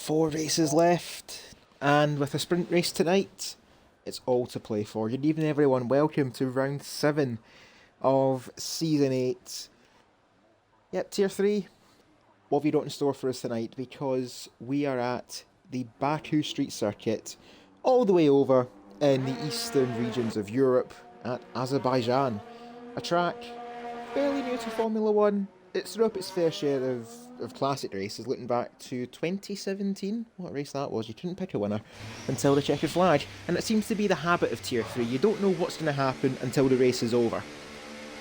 4 races left, and with a sprint race tonight, it's all to play for. Good evening, everyone. Welcome to round 7 of season 8. Yep, tier 3. What have you got in store for us tonight? Because we are at the Baku Street Circuit, all the way over in the eastern regions of Europe at Azerbaijan. A track fairly new to Formula 1. It's through up its fair share of classic races, looking back to 2017. What race that was. You couldn't pick a winner until the checkered flag. And it seems to be the habit of Tier 3. You don't know what's going to happen until the race is over.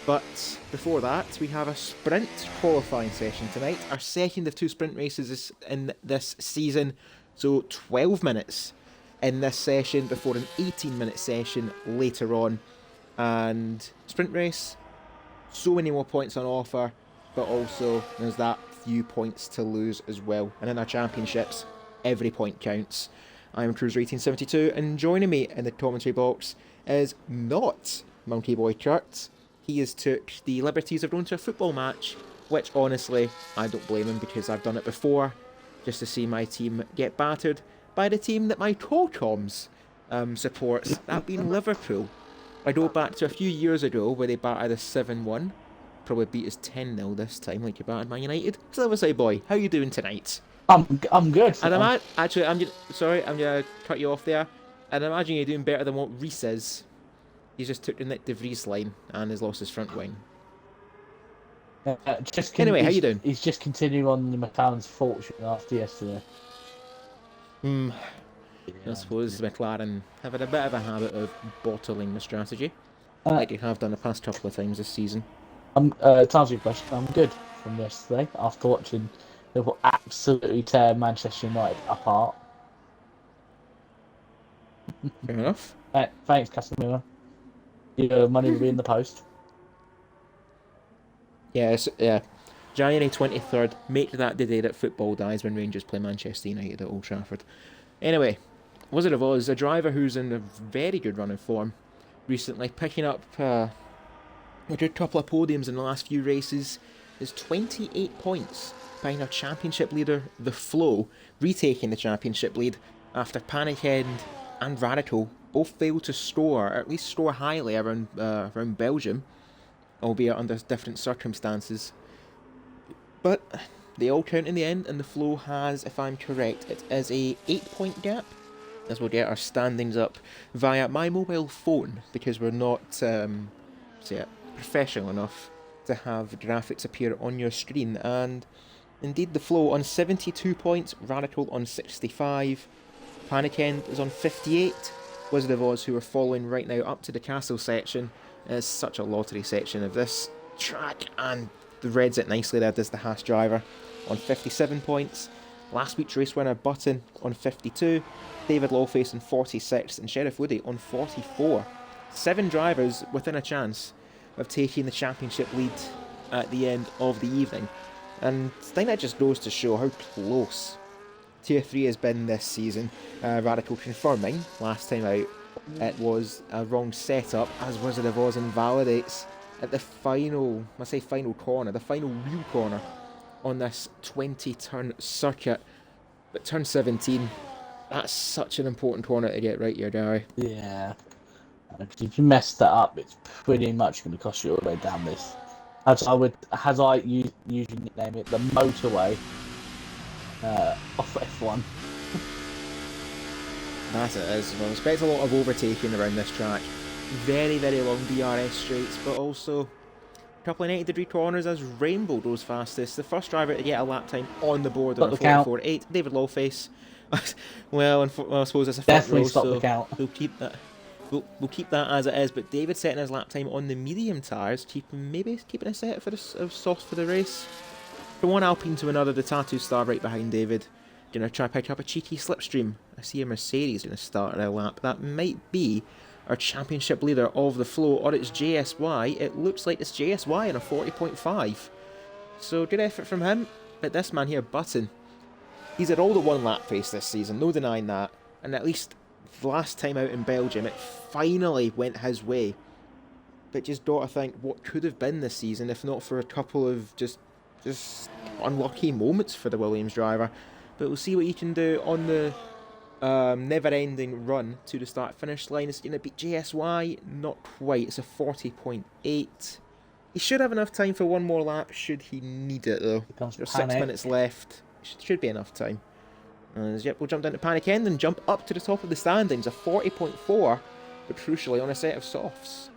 But before that, we have a sprint qualifying session tonight. Our second of 2 sprint races in this season. So 12 minutes in this session before an 18-minute session later on. And sprint race, so many more points on offer, but also there's that few points to lose as well. And in our championships, every point counts. I'm Cruise1872, and joining me in the commentary box is not Monkey Boy Kurt. He has took the liberties of going to a football match, which honestly, I don't blame him because I've done it before, just to see my team get battered by the team that my Colcoms supports, that being Liverpool. I go back to a few years ago where they battered us 7-1. Probably beat us 10-0 this time, like you battered Man United. So Silverside boy, how you doing tonight? I'm good. And I'm gonna cut you off there. And I imagine you're doing better than what Reese is. He's just took the Nick De Vries line and has lost his front wing. Anyway, how you doing? He's just continuing on the McLaren's fortune after yesterday. I suppose McLaren having a bit of a habit of bottling the strategy, like they have done the past couple of times this season. To answer your question, I'm good from yesterday after watching Liverpool absolutely tear Manchester United apart. Fair enough. Thanks, Casemiro. Your money will be in the post. Yes, yeah. January 23rd, make that the day that football dies when Rangers play Manchester United at Old Trafford. Anyway, Wizard of Oz, a driver who's in a very good run of form recently, picking up a good couple of podiums in the last few races, is 28 points behind our championship leader, The Flow, retaking the championship lead after Panic End and Radical both failed to score, or at least score highly around Belgium, albeit under different circumstances. But they all count in the end, and The Flow has, if I'm correct, it is a 8-point gap, as we'll get our standings up via my mobile phone, because we're not professional enough to have graphics appear on your screen. And indeed, The Flow on 72 points, Radical on 65, Panic End is on 58, Wizard of Oz, who are following right now up to the castle section. It's such a lottery section of this track, and the Reds it nicely there, does the Haas driver, on 57 points. Last week's race winner Button on 52, David Lawface on 46, and Sheriff Woody on 44. 7 drivers within a chance of taking the championship lead at the end of the evening. And I think that just goes to show how close Tier 3 has been this season. Radical confirming last time out it was a wrong setup, as Wizard of Oz invalidates at the final corner, the final real corner on this 20-turn circuit. But turn 17, that's such an important corner to get right here, Gary. Yeah. If you mess that up, it's pretty much going to cost you all the way down this. As I usually nickname it, the motorway off F1. That it is. Well, I expect a lot of overtaking around this track. Very, very long DRS straights, but also a couple of 90-degree corners as Rainbow goes fastest. The first driver to get a lap time on the board on a 44.8, David Lawface. well, I suppose it's a front row, so we'll keep that. We'll keep that as it is, but David setting his lap time on the medium tyres, keeping a set for the soft for the race. From one Alpine to another, the Tattoo Star right behind David. Gonna try to pick up a cheeky slipstream. I see a Mercedes gonna start their lap. That might be our championship leader of The Flow, or it's JSY. It looks like it's JSY in a 40.5. So good effort from him. But this man here, Button, he's had all the one lap pace this season, no denying that. And at least the last time out in Belgium, it finally went his way. But just got to think what could have been this season if not for a couple of just unlucky moments for the Williams driver. but we'll see what he can do on the never-ending run to the start-finish line. Is it going to beat JSY? Not quite. It's a 40.8. He should have enough time for one more lap, should he need it, though. There's 6 minutes left. Should be enough time. Yep, we'll jump down to Panic End and jump up to the top of the standings. A 40.4, but crucially on a set of softs.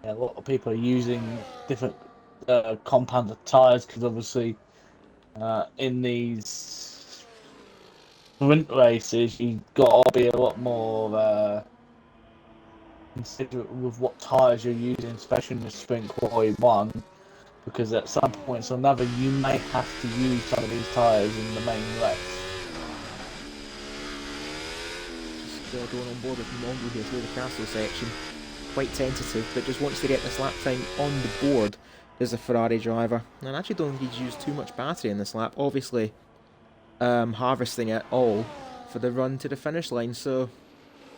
Yeah, a lot of people are using different compounded tyres because obviously in these sprint races you've got to be a lot more considerate with what tyres you're using, especially in the sprint quali 1, because at some points or another you may have to use some of these tyres in the main race. Just going on board with Mongo here through the castle section. Quite tentative, but just wants to get this lap time on the board as a Ferrari driver. And I actually don't think he's used too much battery in this lap. Obviously, harvesting it all for the run to the finish line. So,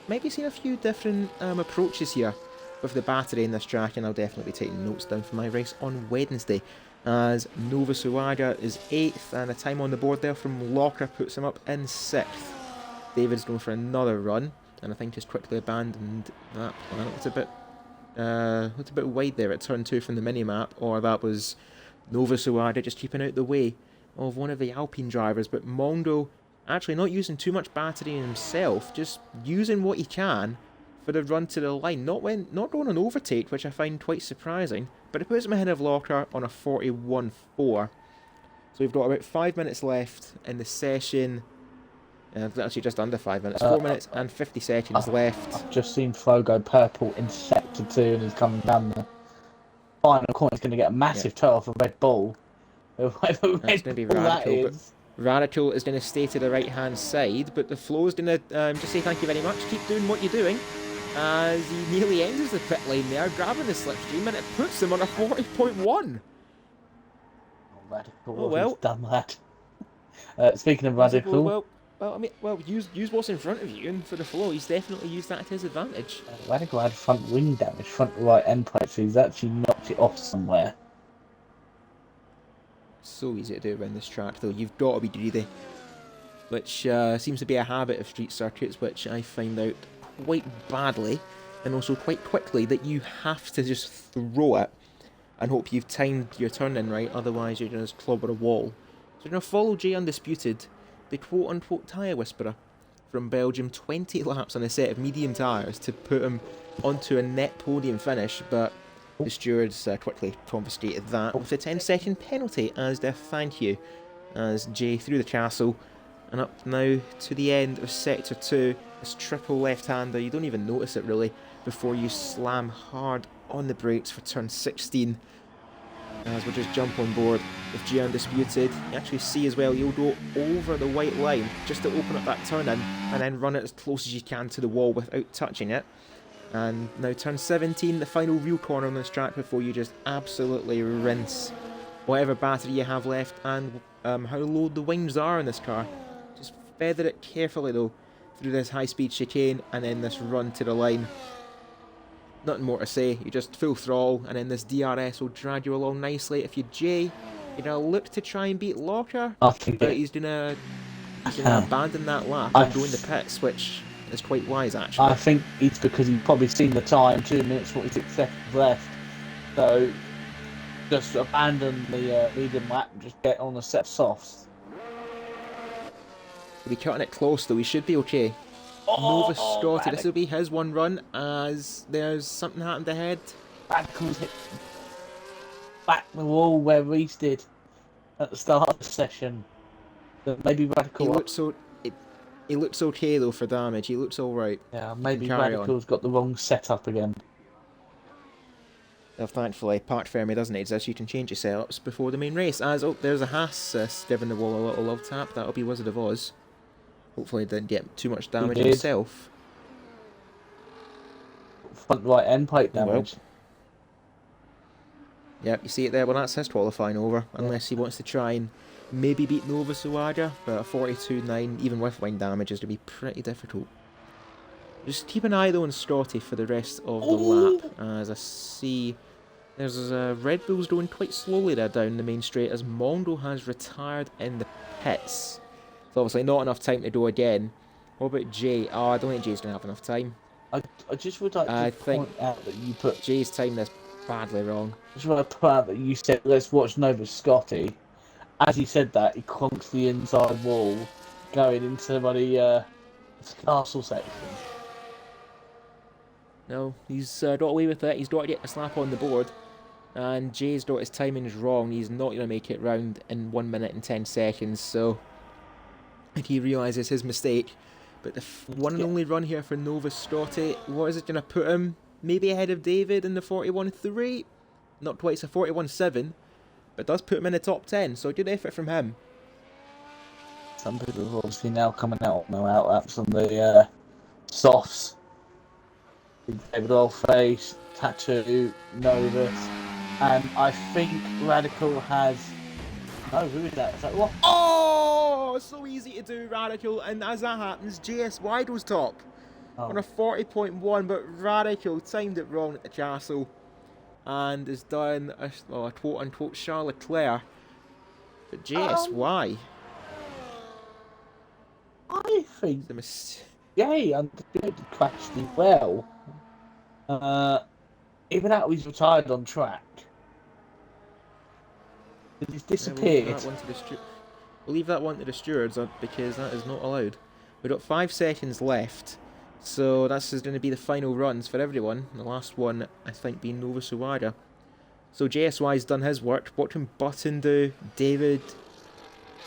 maybe seen a few different approaches here with the battery in this track, and I'll definitely be taking notes down for my race on Wednesday. As Nova Suaga is 8th, and a time on the board there from Locker puts him up in 6th. David's going for another run, and I think just quickly abandoned that plan. Looked a bit wide there at turn 2 from the mini-map, or that was Nova Suaga just keeping out the way of one of the Alpine drivers. But Mondo actually not using too much battery himself, just using what he can for the run to the line. Not going on overtake, which I find quite surprising, but it puts him ahead of Locker on a 41.4. So we've got about 5 minutes left in the session. Actually just under 5 minutes. 4 minutes and 50 seconds left. I've just seen Flo go purple in Sector 2 and he's coming down the final corner. He's going to get a massive toe off a Red Bull. That's going to be Radical, but Radical is going to stay to the right-hand side, but the Flo's going to just say thank you very much, keep doing what you're doing, as he nearly enters the pit lane there, grabbing the slipstream, and it puts him on a 40.1. Radical, oh well. Done that. Speaking of Radical... Use what's in front of you, and for the Flo, he's definitely used that to his advantage. Radical had front wing damage, front right end plate, so he's actually knocked it off somewhere. So easy to do around this track, though. You've got to be greedy, which seems to be a habit of street circuits, which I find out quite badly, and also quite quickly, that you have to just throw it and hope you've timed your turn in right, otherwise you're going to just clobber a wall. So you're going to follow J Undisputed, the quote-unquote tyre whisperer from Belgium, 20 laps on a set of medium tyres to put him onto a net podium finish, but the stewards quickly confiscated that with a 10-second penalty as their thank you, as Jay through the castle and up now to the end of Sector 2, this triple left-hander. You don't even notice it really before you slam hard on the brakes for turn 16. As we'll just jump on board with G Undisputed. You actually see as well, you'll go over the white line just to open up that turn in, and then run it as close as you can to the wall without touching it. And now turn 17, the final real corner on this track before you just absolutely rinse whatever battery you have left, and how low the wings are in this car. Just feather it carefully though through this high speed chicane, and then this run to the line. Nothing more to say, you just full throttle, and then this DRS will drag you along nicely. If you're Jay, you're going to look to try and beat Locker, but he's going to abandon that lap and go in the pits, which is quite wise actually. I think it's because he's probably seen the time, 2 minutes 46 seconds left, so just abandon the medium lap and just get on the set of softs. He'll be cutting it close though, he should be okay. Nova Scotty, this will be his one run, as there's something happened ahead. Radical's hit back the wall where Reese did at the start of the session. But maybe Radical... He looks okay though for damage, he looks alright. Yeah, maybe Radical's got the wrong setup again. Well, thankfully, Park Fermi doesn't exist, you can change your setups before the main race. As, there's a Haas giving the wall a little love tap, that'll be Wizard of Oz. Hopefully didn't get too much damage himself. Front right end plate damage. Well. Yep, you see it there. Well, that's his qualifying over. Unless he wants to try and maybe beat Nova Suaga. But a 42.9, even with wing damage, is going to be pretty difficult. Just keep an eye though on Scotty for the rest of the lap. As I see There's Red Bull's going quite slowly there down the main straight as Mondo has retired in the pits. So obviously not enough time to go again. What about Jay? Oh, I don't think Jay's going to have enough time. I just would like I to think point out that you put. Jay's timed this badly wrong. I just want to point out that you said let's watch Nova Scotty. As he said that, he clunks the inside wall, going into the castle section. No, he's got away with it. He's got to get a slap on the board. And Jay's got his timings wrong. He's not going to make it round in 1 minute and 10 seconds. So he realises his mistake. But the one and only run here for Nova Scotty, what is it going to put him? Maybe ahead of David in the 41.3? Not quite, it's a 41.7. But does put him in the top 10. So good effort from him. Some people are obviously now coming out on the out laps on the softs. David Oldface, Tattoo, Novus, and I think Radical has. No, who is that? Is that what? Oh, so easy to do, Radical, and as that happens, JSY goes top on a 40.1, but Radical timed it wrong at the castle and has done a quote-unquote Charles Leclerc. But JSY, I think the mistake. Yay, undefeated crashed as well. Even though he's retired on track, he's disappeared. We'll leave that one to the stewards because that is not allowed. We've got 5 seconds left, so that's going to be the final runs for everyone. The last one, I think, being Nova Suwada. So JSY's done his work. What can Button do? David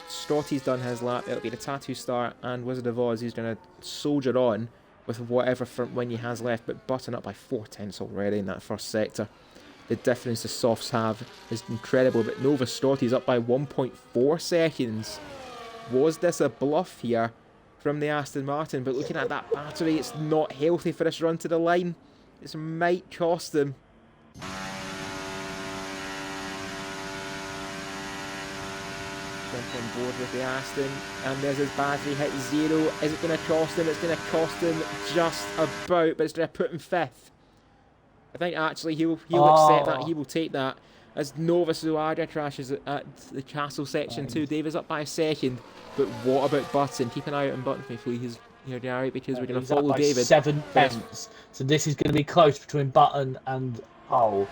Stotty's done his lap. It'll be the Tattoo Star and Wizard of Oz. He's going to soldier on with whatever front wing he has left, but Button up by 4/10 already in that first sector. The difference the softs have is incredible, but Nova Stotty's up by 1.4 seconds. Was this a bluff here from the Aston Martin? But looking at that battery, it's not healthy for this run to the line. This might cost them. Jump on board with the Aston, and there's his battery hit 0. Is it going to cost him? It's going to cost him just about, but it's going to put him 5th. I think actually he'll accept that. He will take that as Nova Suada crashes at the castle section too. David's up by a second, but what about Button? Keep an eye out on Button, please, here, Gary, because we're going to follow David. 7 tenths. So this is going to be close between Button and Pole.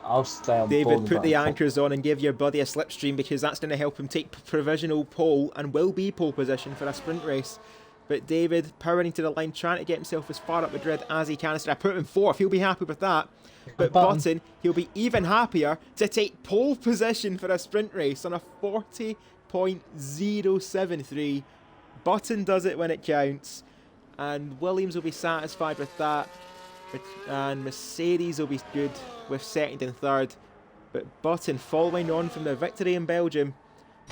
I'll stay on David, board. put the anchors on and give your buddy a slipstream because that's going to help him take provisional pole and will be pole position for a sprint race. But David powering to the line, trying to get himself as far up the grid as he can. I put him 4th, he'll be happy with that. But Button, he'll be even happier to take pole position for a sprint race on a 40.073. Button does it when it counts. And Williams will be satisfied with that. And Mercedes will be good with 2nd and 3rd. But Button, following on from the victory in Belgium,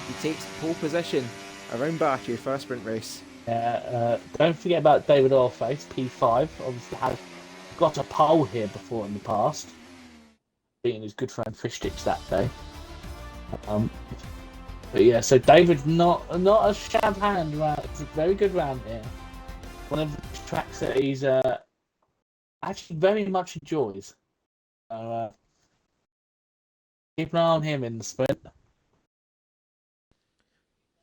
he takes pole position around Baku for a sprint race. Don't forget about David Orface, P5. Obviously has got a pole here before in the past, beating his good friend Fishtich that day. But yeah, so David's not a shab hand round. It's a very good round here. One of the tracks that he's actually very much enjoys. So keep an eye on him in the sprint.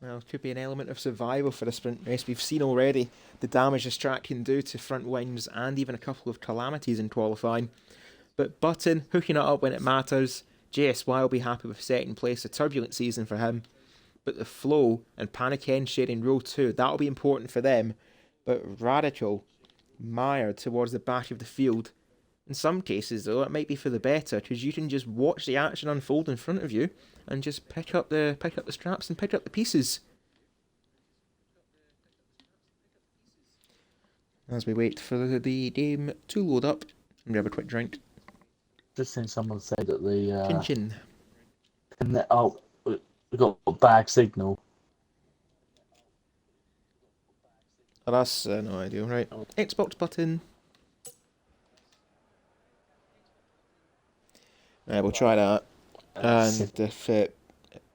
Well, it could be an element of survival for the sprint race. We've seen already the damage this track can do to front wings and even a couple of calamities in qualifying. But Button, hooking it up when it matters. JSY will be happy with 2nd place, a turbulent season for him. But the Flow and Paniken sharing row 2, that'll be important for them. But Radical, mired towards the back of the field. In some cases, though, it might be for the better, because you can just watch the action unfold in front of you and just pick up the straps and pick up the pieces. As we wait for the game to load up, and we have a quick drink. Just seen someone say that the Chin chin. we got a bad signal. Oh, that's no idea, right? Xbox button. Right, we'll try that. And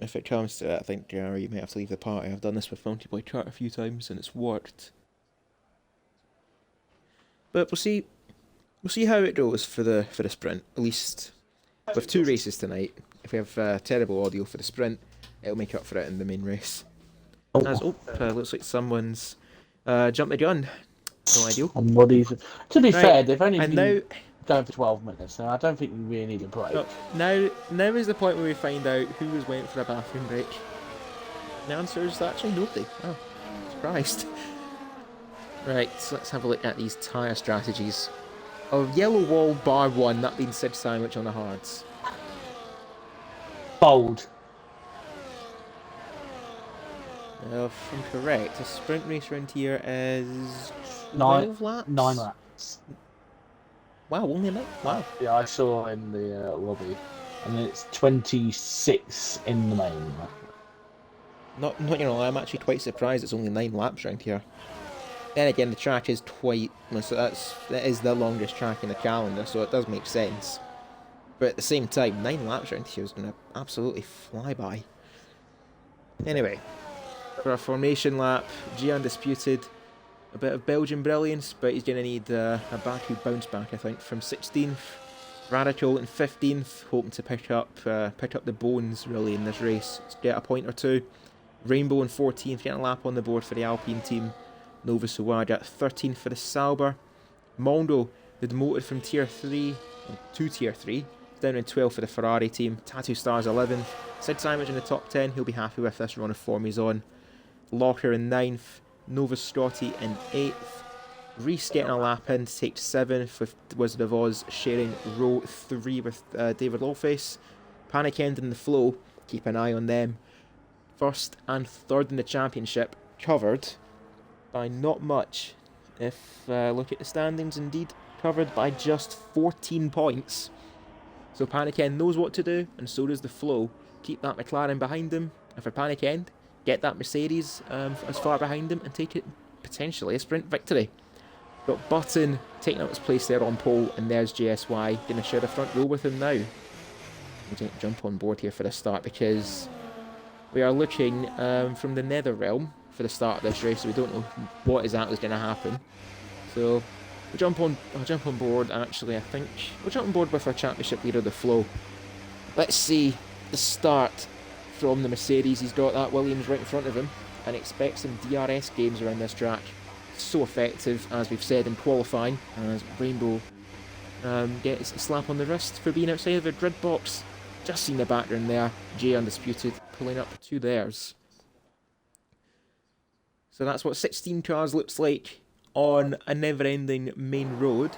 if it comes to it, I think Gary, you may have to leave the party. I've done this with Multiplayer Chart a few times and it's worked. But we'll see how it goes for the sprint. At least with 2 races tonight, if we have terrible audio for the sprint, it'll make up for it in the main race. As looks like someone's jumped the gun. No idea. To be fair, they've only and been going for 12 minutes, so I don't think we really need a break. Now is the point where we find out who was went for a bathroom break. The answer is actually nobody. Oh, surprised. Right, so let's have a look at these tyre strategies. Of yellow wall, bar 1, that being Sid Sandwich on the hards. Bold. If I'm correct, a sprint race round here is 12 laps? 9 laps. Wow, only a 9? Wow. Yeah, I saw in the lobby. And then it's 26 in the main. Not I'm actually quite surprised it's only 9 laps round here. Then again, the track is quite... So that is the longest track in the calendar, so it does make sense. But at the same time, 9 laps around here is going to absolutely fly by. Anyway, for our formation lap, G Undisputed, a bit of Belgian brilliance, but he's going to need a Baku bounce back, I think, from 16th. Radical in 15th, hoping to pick up the bones, really, in this race. Let's get a point or two. Rainbow in 14th, getting a lap on the board for the Alpine team. Nova Suwad at 13th for the Sauber. Mondo, the demoted from Tier 3 to Tier 3, down in 12th for the Ferrari team. Tattoo Stars 11th. Sid Sandwich in the top 10, he'll be happy with this run of form he's on. Locker in 9th. Nova Scotty in 8th. Reese getting a lap in to take 7th, with Wizard of Oz sharing row 3 with David Lawface. Panic End in the flow, keep an eye on them. 1st and 3rd in the championship, covered by not much. If look at the standings, indeed, covered by just 14 points. So Panic End knows what to do, and so does the flow. Keep that McLaren behind him, and for Panic End, get that Mercedes as far behind him and take it potentially a sprint victory. Got Button taking up his place there on pole, and there's JSY going to share the front row with him now. We don't jump on board here for the start because we are looking from the Nether Realm for the start of this race, so we don't know what exactly is going to happen. So I'll jump on board. Actually, I think we'll jump on board with our championship leader, the Flow. Let's see the start from the Mercedes. He's got that Williams right in front of him, and expect some DRS games around this track. So effective, as we've said in qualifying, as Rainbow gets a slap on the wrist for being outside of the grid box. Just seen the background there. J Undisputed pulling up to theirs. So that's what 16 cars looks like on a never-ending main road.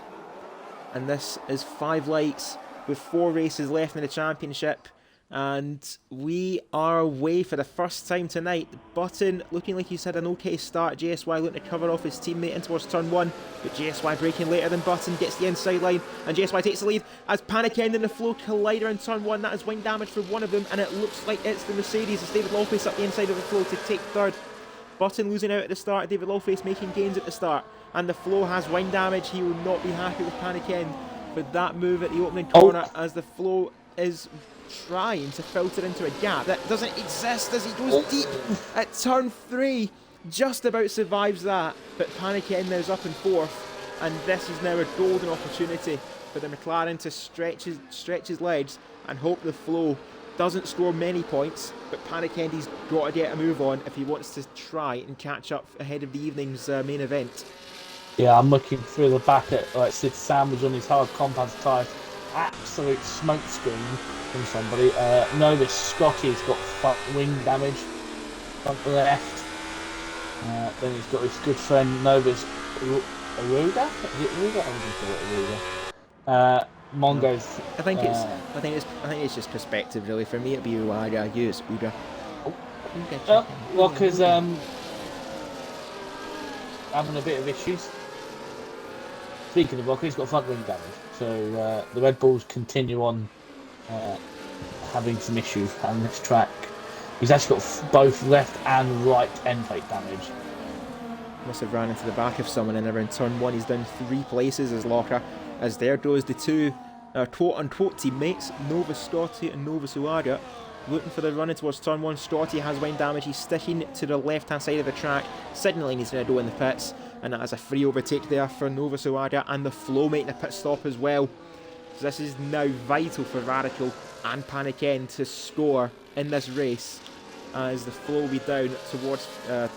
And this is 5 lights with 4 races left in the championship. And we are away for the first time tonight. Button looking like he's had an okay start. JSY looking to cover off his teammate in towards turn 1. But JSY braking later than Button, gets the inside line. And JSY takes the lead as Panic End in the flow collider in turn 1. That is wind damage for one of them. And it looks like it's the Mercedes. It's David Lawface up the inside of the flow to take 3rd. Button losing out at the start. David Lawface making gains at the start. And the flow has wind damage. He will not be happy with Panic End for that move at the opening corner as the flow is trying to filter into a gap that doesn't exist as he goes deep at turn 3. Just about survives that, but Panic End now is up in 4th, and this is now a golden opportunity for the McLaren to stretch his legs and hope the flow doesn't score many points, but Panic End, he's got to get a move on if he wants to try and catch up ahead of the evening's main event. Yeah, I'm looking through the back at Sid Sandwich on his hard compound tyre. Absolute smoke screen from somebody. Nova Scotty's got front wing damage, front left. Then he's got his good friend Nova's Aruda. Is it Aruda? I'm going to call it Aruda. Mongo's. I think it's just perspective really. For me, it'd be Uaga. You, it's Uda. Well, because having a bit of issues. Speaking of Walker, he's got front wing damage, so the Red Bulls continue on having some issues on this track. He's actually got both left and right end plate damage. Must have ran into the back of someone in around turn 1. He's down 3 places as Locker, as there goes the two quote-unquote teammates, Nova Scotty and Nova Suaga, looking for the run in towards turn 1. Scotty has wind damage. He's sticking to the left-hand side of the track, signalling he's going to go in the pits. And that is a free overtake there for Nova Suaga, and the flow making a pit stop as well. This is now vital for Radical and Panic End to score in this race, as the flow will be down towards,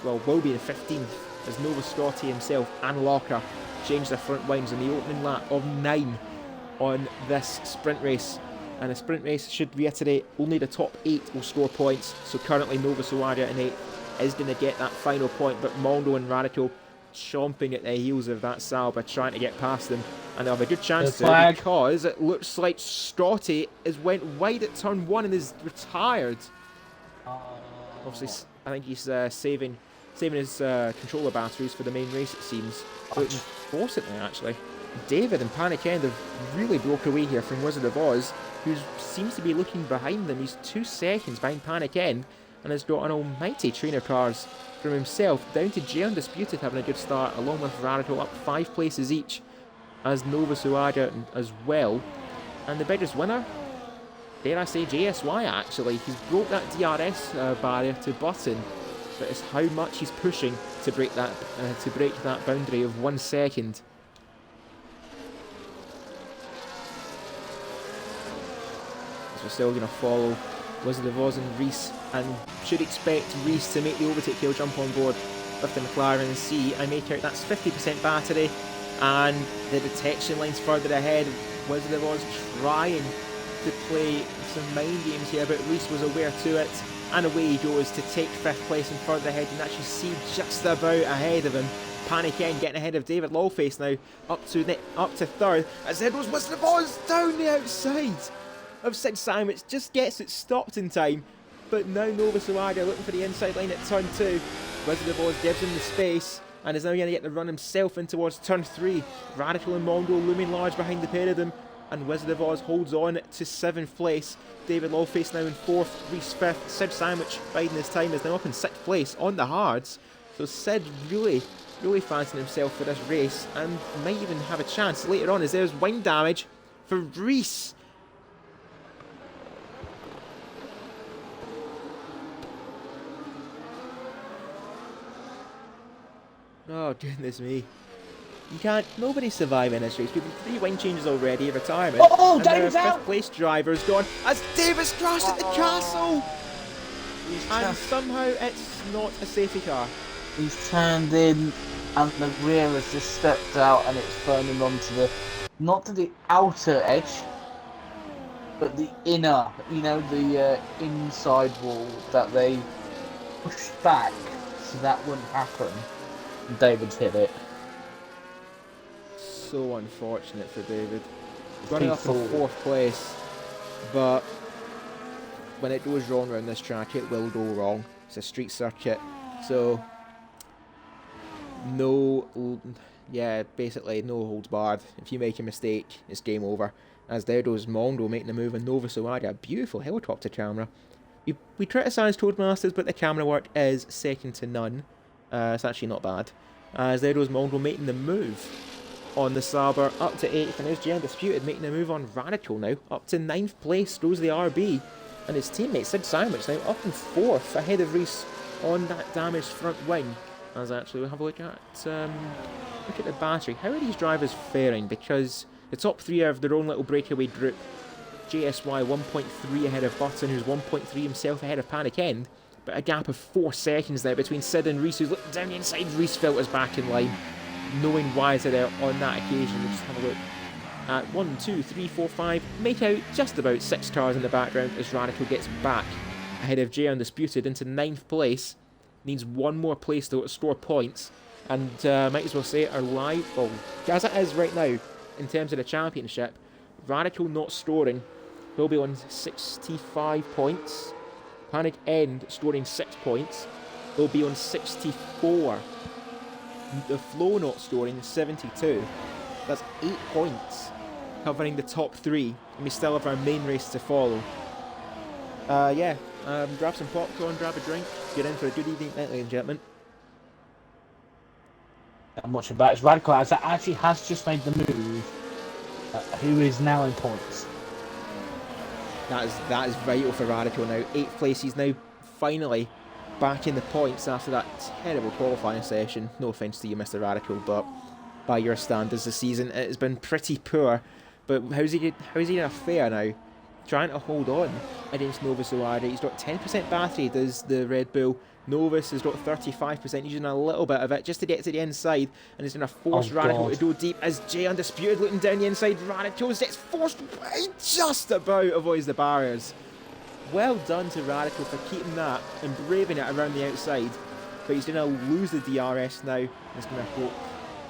will be the 15th, as Nova Scotty himself and Locker change their front wings in the opening lap of 9 on this sprint race. And a sprint race, should reiterate, only the top 8 will score points. So currently Nova Suadia in 8th is going to get that final point, but Mondo and Radical chomping at the heels of that Salba, trying to get past them. And they'll have a good chance to, because it looks like Scotty has went wide at turn 1 and is retired. Obviously, I think he's saving his controller batteries for the main race, it seems. But unfortunately, actually, David and Panic End have really broke away here from Wizard of Oz, who seems to be looking behind them. He's 2 seconds behind Panic End and has got an almighty train of cars from himself down to J Undisputed having a good start, along with Radical up 5 places each, as Nova Suadia as well. And the biggest winner, dare I say, JSY actually. He's broke that DRS barrier to Button, but it's how much he's pushing to break that boundary of 1 second. We're still going to follow Wizard of Oz and Reese, and should expect Reese to make the overtake hill jump on board with the McLaren C. I make out that's 50% battery, and the detection line's further ahead. Wizard of Oz trying to play some mind games here, but Reese was aware to it, and away he goes to take 5th place and further ahead. And actually see just about ahead of him. Panic End getting ahead of David Lawface now, up to 3rd, as there goes Wizard of Oz down the outside of Sid Sandwich, just gets it stopped in time, but now Nova Suadia looking for the inside line at turn 2. Wizard of Oz gives him the space and is now going to get the run himself in towards turn 3. Radical and Mondo looming large behind the pair of them, and Wizard of Oz holds on to 7th place. David Lawface now in 4th, Reese 5th. Sid Sandwich biding his time is now up in 6th place on the hards. So Sid really fancying himself for this race, and might even have a chance later on, as there's wing damage for Reese. Oh, goodness me. You can't, nobody survive in this race. We've had 3 wing changes already, retirement. Oh, and David's our out! 5th place driver's gone as Davis crashed at the castle! And somehow it's not a safety car. He's turned in and the rear has just stepped out and it's thrown him onto the, not to the outer edge, but the inner, the inside wall that they pushed back so that wouldn't happen. David's hit it. So unfortunate for David. Running up in 4th place, but when it goes wrong around this track, it will go wrong. It's a street circuit, so basically no holds barred. If you make a mistake, it's game over. As there goes Mondo making the move, and Nova Suadia, a beautiful helicopter camera. We criticise Codemasters, but the camera work is second to none. It's actually not bad. As there goes Mondo making the move on the Sabre up to 8th, and there's J Undisputed making the move on Radical now. Up to 9th place goes the RB, and his teammate Sid Sandwich now up in 4th ahead of Reese on that damaged front wing. As actually we'll have a look at the battery. How are these drivers faring? Because the top 3 are of their own little breakaway group. JSY 1.3 ahead of Button, who's 1.3 himself ahead of Panic End. But a gap of 4 seconds there between Sid and Reese, who's looking down the inside. Reese filters back in line, knowing wiser there on that occasion. We'll just have a look at 1, 2, 3, 4, 5. Make out just about 6 cars in the background as Radical gets back ahead of J Undisputed into 9th place. Needs 1 more place to score points, and might as well say our live, well, as it is right now in terms of the championship, Radical not scoring will be on 65 points. Panic End scoring 6 points will be on 64. The Flow not scoring 72. That's 8 points covering the top 3, and we still have our main race to follow. Grab some popcorn, grab a drink, get in for a good evening, ladies and gentlemen. I'm watching back. It's Radical as that actually has just made the move. Who is now in points? That is vital for Radical now. 8th place, he's now finally back in the points after that terrible qualifying session. No offence to you, Mr. Radical, but by your standards this season, it has been pretty poor. But how's he in a fair now? Trying to hold on against Novus Zuardi. He's got 10% battery, does the Red Bull. Novus has got 35%, using a little bit of it just to get to the inside, and he's going to force Radical to go deep as Jay Undisputed looking down the inside. Radical gets forced away, just about avoids the barriers. Well done to Radical for keeping that and braving it around the outside. But he's going to lose the DRS now. He's going to hope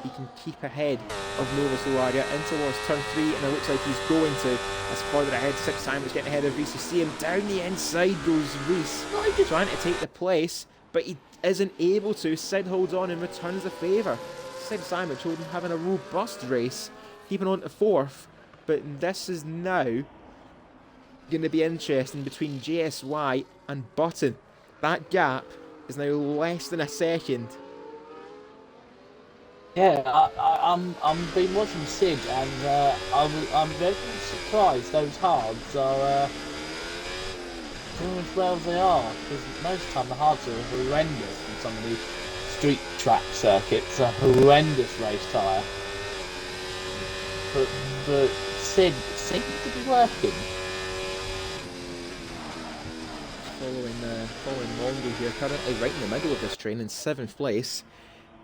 he can keep ahead of Novus Zuardi in towards turn 3, and it looks like he's going to. As further ahead, 6 Simons getting ahead of Reese. You see him down the inside goes Reese, trying to take the place, but he isn't able to. Sid holds on and returns the favour. Sid Simon having a robust race, keeping on to 4th, but this is now going to be interesting between JSY and Button. That gap is now less than a second. Yeah, I'm been watching Sid, and I'm very surprised those hards are doing as well as they are, because most of the time the hards are horrendous in some of these street track circuits, a horrendous race tyre. But Sid seems to be working. Following Mongo here, currently right in the middle of this train in 7th place.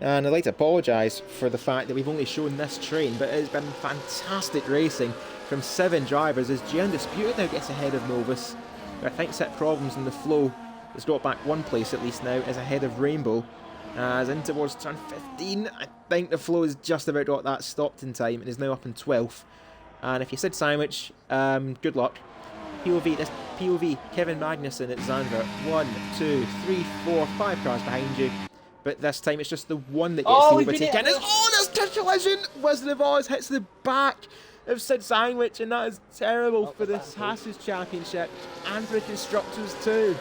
And I'd like to apologise for the fact that we've only shown this train, but it's been fantastic racing from 7 drivers as Jay Undisputed now gets ahead of Novus. I think set problems in the flow has got back 1 place at least now, is ahead of Rainbow. As in towards turn 15, I think the flow has just about got that stopped in time and is now up in 12th. And if you said sandwich, good luck. POV, Kevin Magnussen at Zandvoort. 1, 2, 3, 4, 5 cars behind you. But this time it's just the one that gets the overtake. And there's touch collision! Wizard of Oz hits the back of Sid Sandwich, and that is terrible for the Haas Championship and for the Constructors too.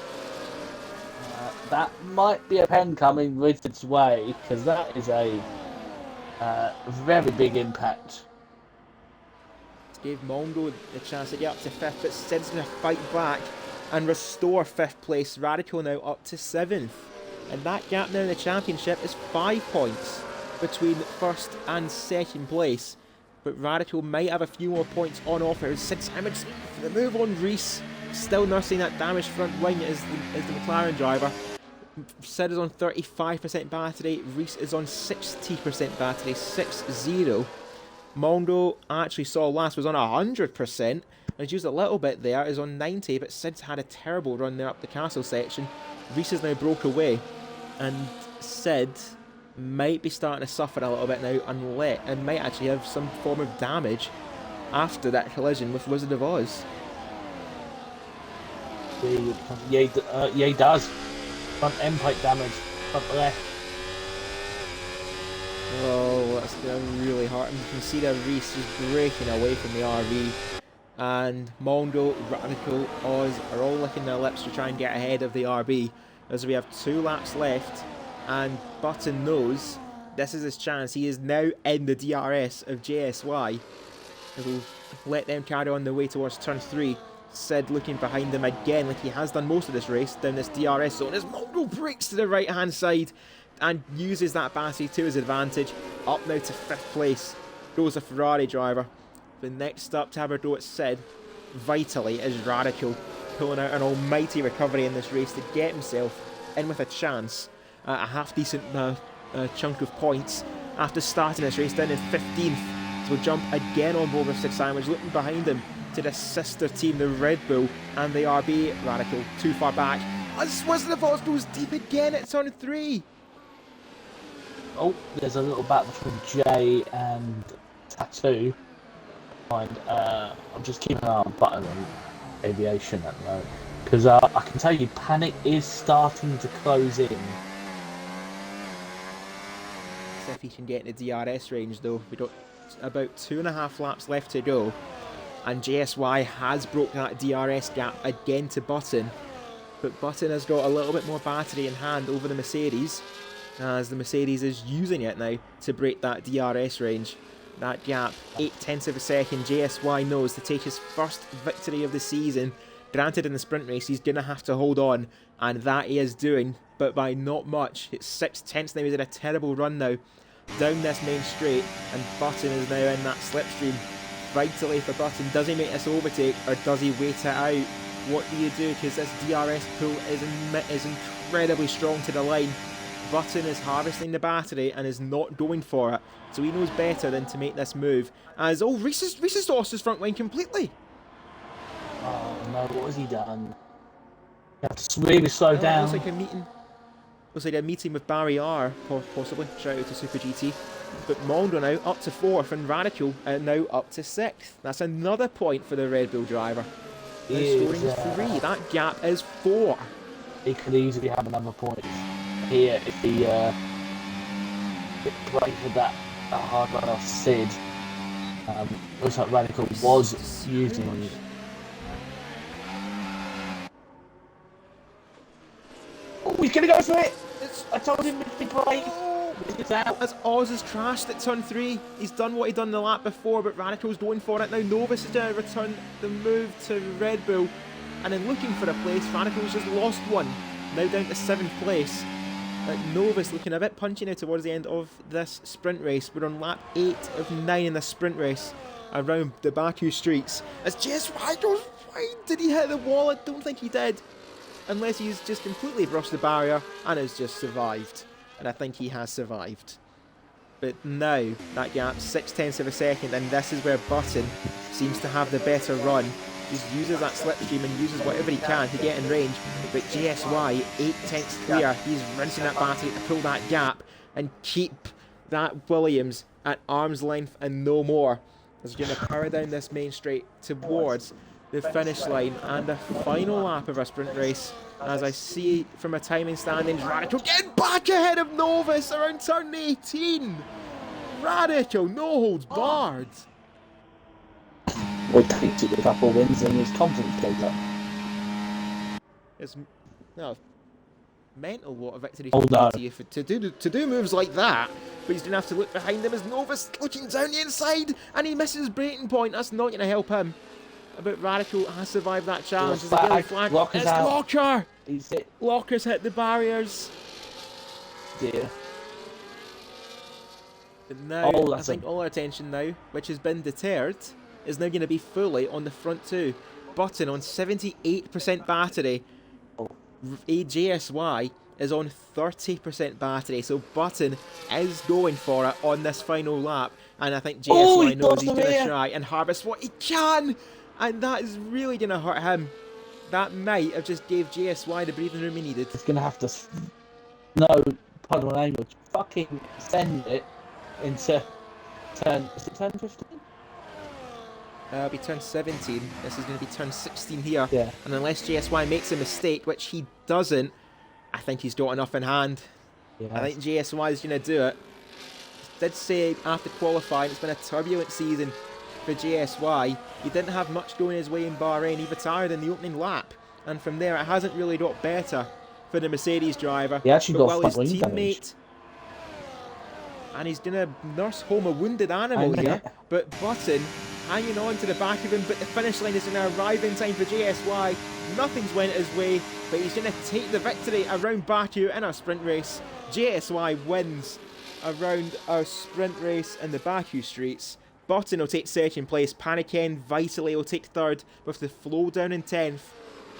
That might be a pen coming with its way, because that is a very big impact. Gave Mongo the chance to get up to 5th, but Sid's going to fight back and restore 5th place. Radical now up to 7th. And that gap now in the championship is 5 points between 1st and 2nd place. But Radical might have a few more points on offer. Sid Simons for the move on Reese, still nursing that damaged front wing as the McLaren driver. Sid is on 35% battery, Reese is on 60% battery, 6-0. Mondo actually saw last was on 100% and has used a little bit there, is on 90, but Sid's had a terrible run there up the castle section. Reese has now broke away, and Sid might be starting to suffer a little bit now and might actually have some form of damage after that collision with Wizard of Oz. Yeah, he does. Front end pipe damage, front left. Oh, that's going to really hurt him. You can see that Reese is breaking away from the RV. And Mondo, Radical, Oz are all licking their lips to try and get ahead of the RB. As we have 2 laps left. And Button knows this is his chance. He is now in the DRS of JSY. We'll let them carry on their way towards turn 3. Sid looking behind them again like he has done most of this race down this DRS zone as Mondo breaks to the right hand side and uses that battery to his advantage. Up now to 5th place goes a Ferrari driver. The next up to have a go at Sid vitally is Radical, pulling out an almighty recovery in this race to get himself in with a chance at a half decent chunk of points after starting this race down in 15th. So we'll jump again on board with Sid Sandwich, looking behind him to the sister team, the Red Bull and the RB. Radical too far back as Wizard of Oz goes deep again at turn 3. Oh, there's a little battle between Jay and Tattoo. I'm just keeping an eye on Button and Aviation at the moment, because I can tell you panic is starting to close in. See if he can get in the DRS range though. We've got about 2.5 laps left to go, and JSY has broke that DRS gap again to Button, but Button has got a little bit more battery in hand over the Mercedes, as the Mercedes is using it now to break that DRS range. That gap, 0.8 of a second. JSY knows to take his first victory of the season. Granted, in the sprint race, he's going to have to hold on, and that he is doing, but by not much. It's 0.6 now. He's in a terrible run now down this main straight, and Button is now in that slipstream vitally for Button. Does he make this overtake or does he wait it out? What do you do? Because this DRS pull is incredibly strong to the line. Button is harvesting the battery and is not going for it. So he knows better than to make this move. As, oh, Reese lost his front line completely. Oh no, what has he done? You have to really slow down. Looks like a meeting. Looks like a meeting with Barry R, possibly. Shout out to Super GT. But Mondo now up to 4th and Radical now up to 6th. That's another point for the Red Bull driver. Now scoring 3. That gap is 4. He could easily have another point here if he break with that hard run off Sid. Looks like Radical was using. Oh, he's gonna go for it! I told him to be brave. It's out. As Oz is trashed at turn 3. He's done what he done the lap before, but Radical's going for it. Now Novus is going to return the move to Red Bull. And in looking for a place, Radical's just lost one. Now down to 7th place. Novus looking a bit punchy now towards the end of this sprint race. We're on lap 8 of 9 in the sprint race around the Baku streets. As JSY goes wide. Did he hit the wall? I don't think he did. Unless he's just completely brushed the barrier and has just survived. And I think he has survived. But now, that gap, 6/10 of a second, and this is where Button seems to have the better run. Just uses that slipstream and uses whatever he can to get in range. But JSY, 8/10 clear. He's rinsing that battery to pull that gap and keep that Williams at arm's length and no more. As we're going to power down this main straight towards the finish line and the final lap of our sprint race. As I see from a timing standings, Radical getting back ahead of Novus around turn 18. Radical, no holds barred. Well, he took a couple wins and his confidence goes up. It's mental what a victory Oh, no. to you to do moves like that. But he's going to have to look behind him as Novus looking down the inside and he misses his braking point. That's not going to help him. But Radical has survived that challenge. There's a yellow flag. Locker's It's out. Locker! He's it. Locker's hit the barriers. Dear. But now, Oh, I that's think all our attention now, which has been deterred, is now going to be fully on the front two. Button on 78% battery. AJSY is on 30% battery. So Button is going for it on this final lap. And I think JSY knows he's going to try and harvest what he can. And that is really going to hurt him. That might have just gave JSY the breathing room he needed. He's going to have to, no, pardon my language, fucking send it into turn, is it turn 15? It'll be turn 17. This is going to be turn 16 here. Yeah. And unless JSY makes a mistake, which he doesn't, I think he's got enough in hand. Yeah. I think JSY is going to do it. Did say after qualifying, it's been a turbulent season for JSY. He didn't have much going his way in Bahrain. He retired in the opening lap. And from there, it hasn't really got better for the Mercedes driver. He actually got while his front wing teammate... damage. And he's going to nurse home a wounded animal here. But Button hanging on to the back of him. But the finish line is going to arrive in time for JSY. Nothing's went his way. But he's going to take the victory around Baku in our sprint race. JSY wins around our sprint race in the Baku streets. Button will take 2nd place. Paniken vitally will take 3rd with the flow down in 10th.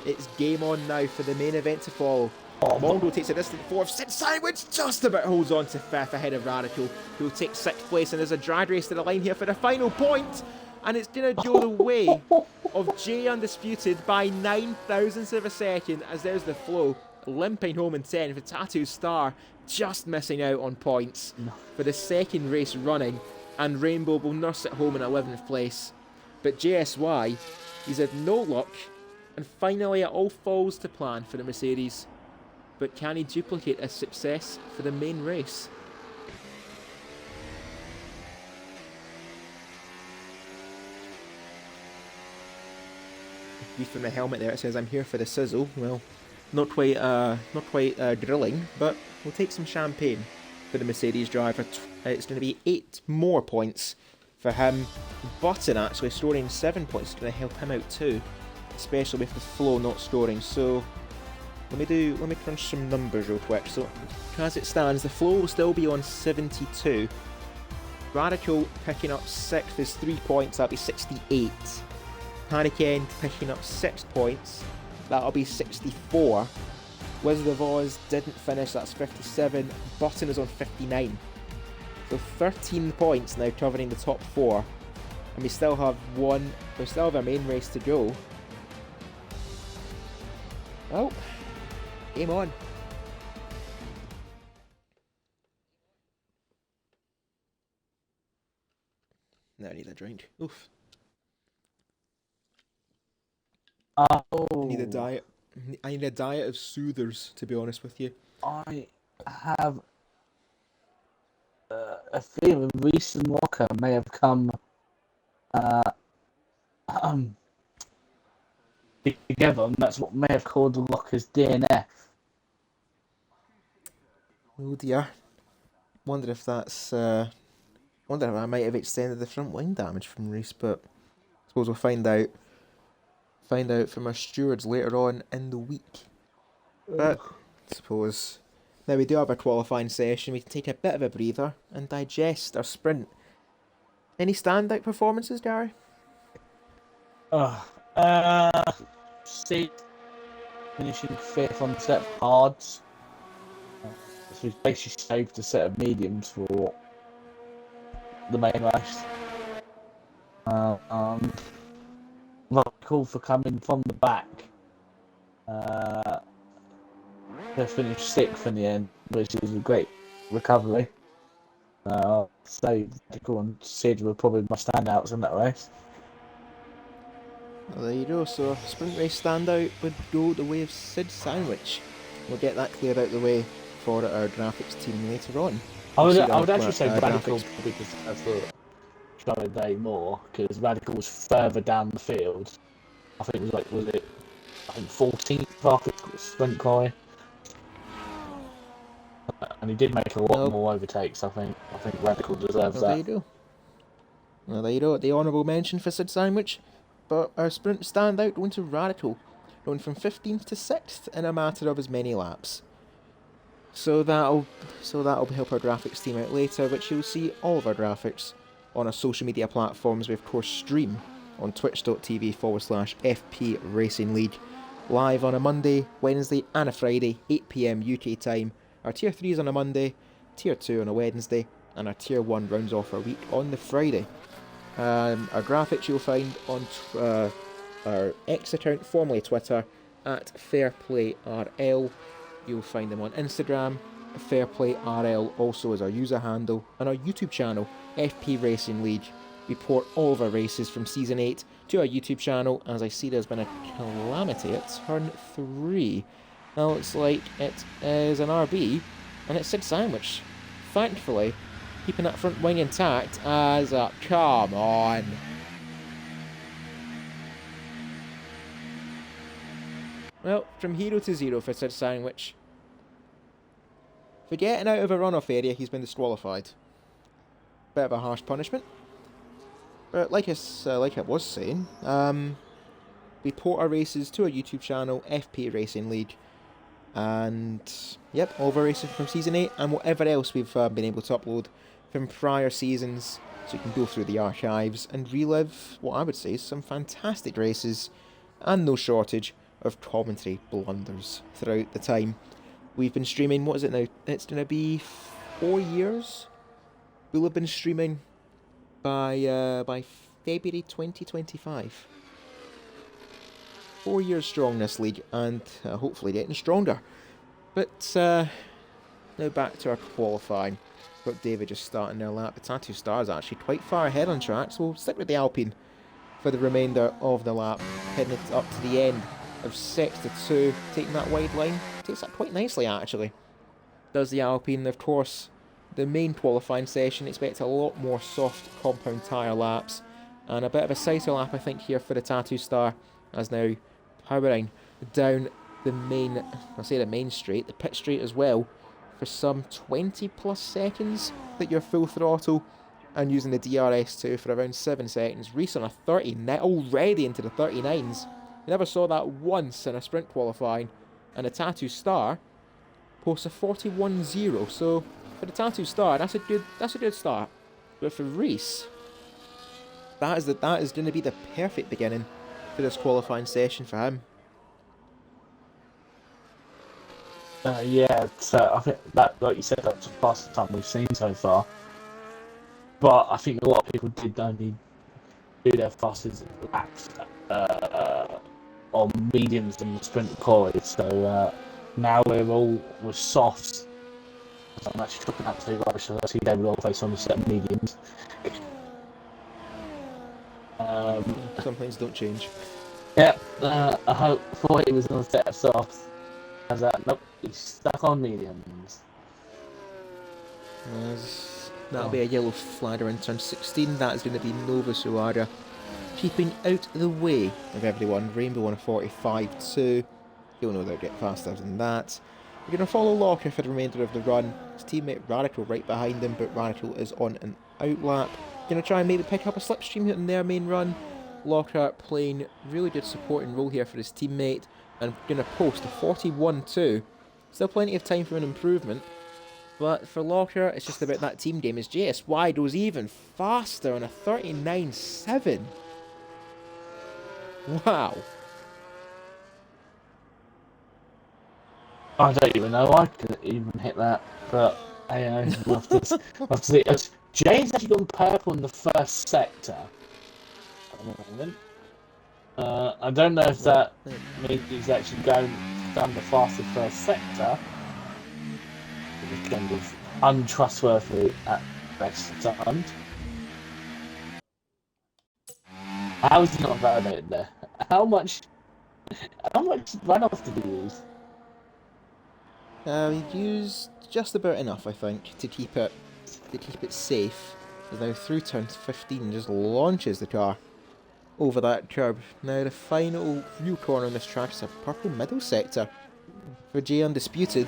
It's game on now for the main event to follow. Mondo takes a distant 4th. Sid Sandwich just about holds on to 5th ahead of Radical, who will take 6th place. And there's a drag race to the line here for the final point. And it's going to go the way of J Undisputed by 9,000ths of a second, as there's the flow limping home in 10th. For Tattoo Star just missing out on points for the 2nd race running. And Rainbow will nurse it home in 11th place. But JSY, he's had no luck. And finally it all falls to plan for the Mercedes. But can he duplicate a success for the main race? From the helmet there, it says I'm here for the sizzle. Well, not quite drilling, but we'll take some champagne for the Mercedes driver. It's going to be 8 more points for him. Button actually storing 7 points is going to help him out too, especially with the flow not scoring. So let me crunch some numbers real quick. So as it stands, the flow will still be on 72. Radical picking up 6th is 3 points, that'll be 68. Hurricane picking up 6 points, that'll be 64. Wizard of Oz didn't finish, that's 57. Button is on 59. So 13 points now covering the top 4. And we still have a main race to go. Oh, game on. Now I need a drink. Oof. Oh. I need a diet. I need a diet of soothers, to be honest with you. I have a feeling recent Walker may have come together, and that's what may have caused the Locker's DNF. Oh dear. Wonder if that's. Wonder if I might have extended the front wing damage from race, but I suppose we'll find out. Find out from our stewards later on in the week. But I suppose now we do have a qualifying session. We can take a bit of a breather and digest our sprint. Any standout performances, Gary? Sid finishing 5th on set of hards. So he's basically saved a set of mediums for the main race. Cool for coming from the back. They finished 6th in the end, which is a great recovery. So Cool and Sid were probably my standouts in that race. Well, there you go. So sprint race standout would go the way of Sid Sandwich. We'll get that cleared out the way for our graphics team later on. I would actually say Radical because that's the try a day more because Radical was further down the field. I think it was 14th after sprint qualifying, and he did make a lot more overtakes. I think Radical deserves that. There you go. Well, there you go. The honourable mention for Sid Sandwich, but our sprint standout going to Radical, going from 15th to 6th in a matter of as many laps. So that'll help our graphics team out later, which you'll see all of our graphics on our social media platforms. We of course stream on twitch.tv/FP Racing League, live on a Monday, Wednesday and a Friday, 8 PM UK time. Our Tier 3 is on a Monday, Tier 2 on a Wednesday, and our Tier 1 rounds off our week on the Friday. Our graphics you'll find on our X account, formerly Twitter, at FairPlayRL. You'll find them on Instagram, FairPlayRL also is our user handle, and our YouTube channel, FP Racing League. We port all of our races from Season 8 to our YouTube channel, as I see there's been a calamity at turn 3. Now looks like it is an RB, and it's Sid Sandwich. Thankfully, keeping that front wing intact as a... Come on! Well, from hero to zero for Sid Sandwich. For getting out of a runoff area, he's been disqualified. Bit of a harsh punishment. But like I was saying, we port our races to our YouTube channel, FP Racing League. And, yep, all of our races from Season 8 and whatever else we've been able to upload from prior seasons. So you can go through the archives and relive what I would say is some fantastic races and no shortage of commentary blunders throughout the time. We've been streaming, what is it now? It's going to be 4 years? We'll have been streaming by February 2025. 4 years strong this league, and hopefully getting stronger. But now back to our qualifying. Got David just starting their lap. The Tattoo Star is actually quite far ahead on track, so we'll stick with the Alpine for the remainder of the lap. Heading it up to the end of 6 to 2, taking that wide line. Takes that quite nicely actually. Does the Alpine, of course. The main qualifying session, expect a lot more soft compound tyre laps and a bit of a cycle lap I think here for the Tattoo Star, as now powering down the main, I'll say the main straight, the pit straight as well, for some 20 plus seconds that you're full throttle, and using the DRS2 for around 7 seconds. Reese on a 30, already into the 39s. You never saw that once in a sprint qualifying, and the Tattoo Star posts a 41.0, so for the Tattoo Star, that's a good start. But for Reese, that is going to be the perfect beginning for this qualifying session for him. Yeah, so I think that, like you said, that's the fastest time we've seen so far. But I think a lot of people did only do their fastest laps on mediums in the sprint quality. So now we're softs. So I'm actually looking at the rubbish. I see David Allface on the set of mediums. Some things don't change. Yep, I thought he was on a set of softs. I was like, nope, he's stuck on mediums. That'll be a yellow flag around turn 16. That is going to be Nova Suara keeping out the way of everyone. Rainbow on a 45.2. You'll know they'll get faster than that. We're going to follow Locker for the remainder of the run. His teammate Radical right behind him, but Radical is on an outlap. Going to try and maybe pick up a slipstream in their main run. Locker playing really good supporting role here for his teammate and going to post a 41.2. Still plenty of time for an improvement. But for Locker, it's just about that team game as JSY goes even faster on a 39.7. Wow. I don't even know I could even hit that, but I we'll have to see. Jay's actually gone purple in the first sector. I don't know if that means he's actually done the fastest first sector. It's kind of untrustworthy at best times. How is he not validated there? How much runoff did he use? He used just about enough, I think, to keep it safe. He's now through turn 15 and just launches the car over that curb. Now the final view corner on this track is a purple middle sector for J Undisputed,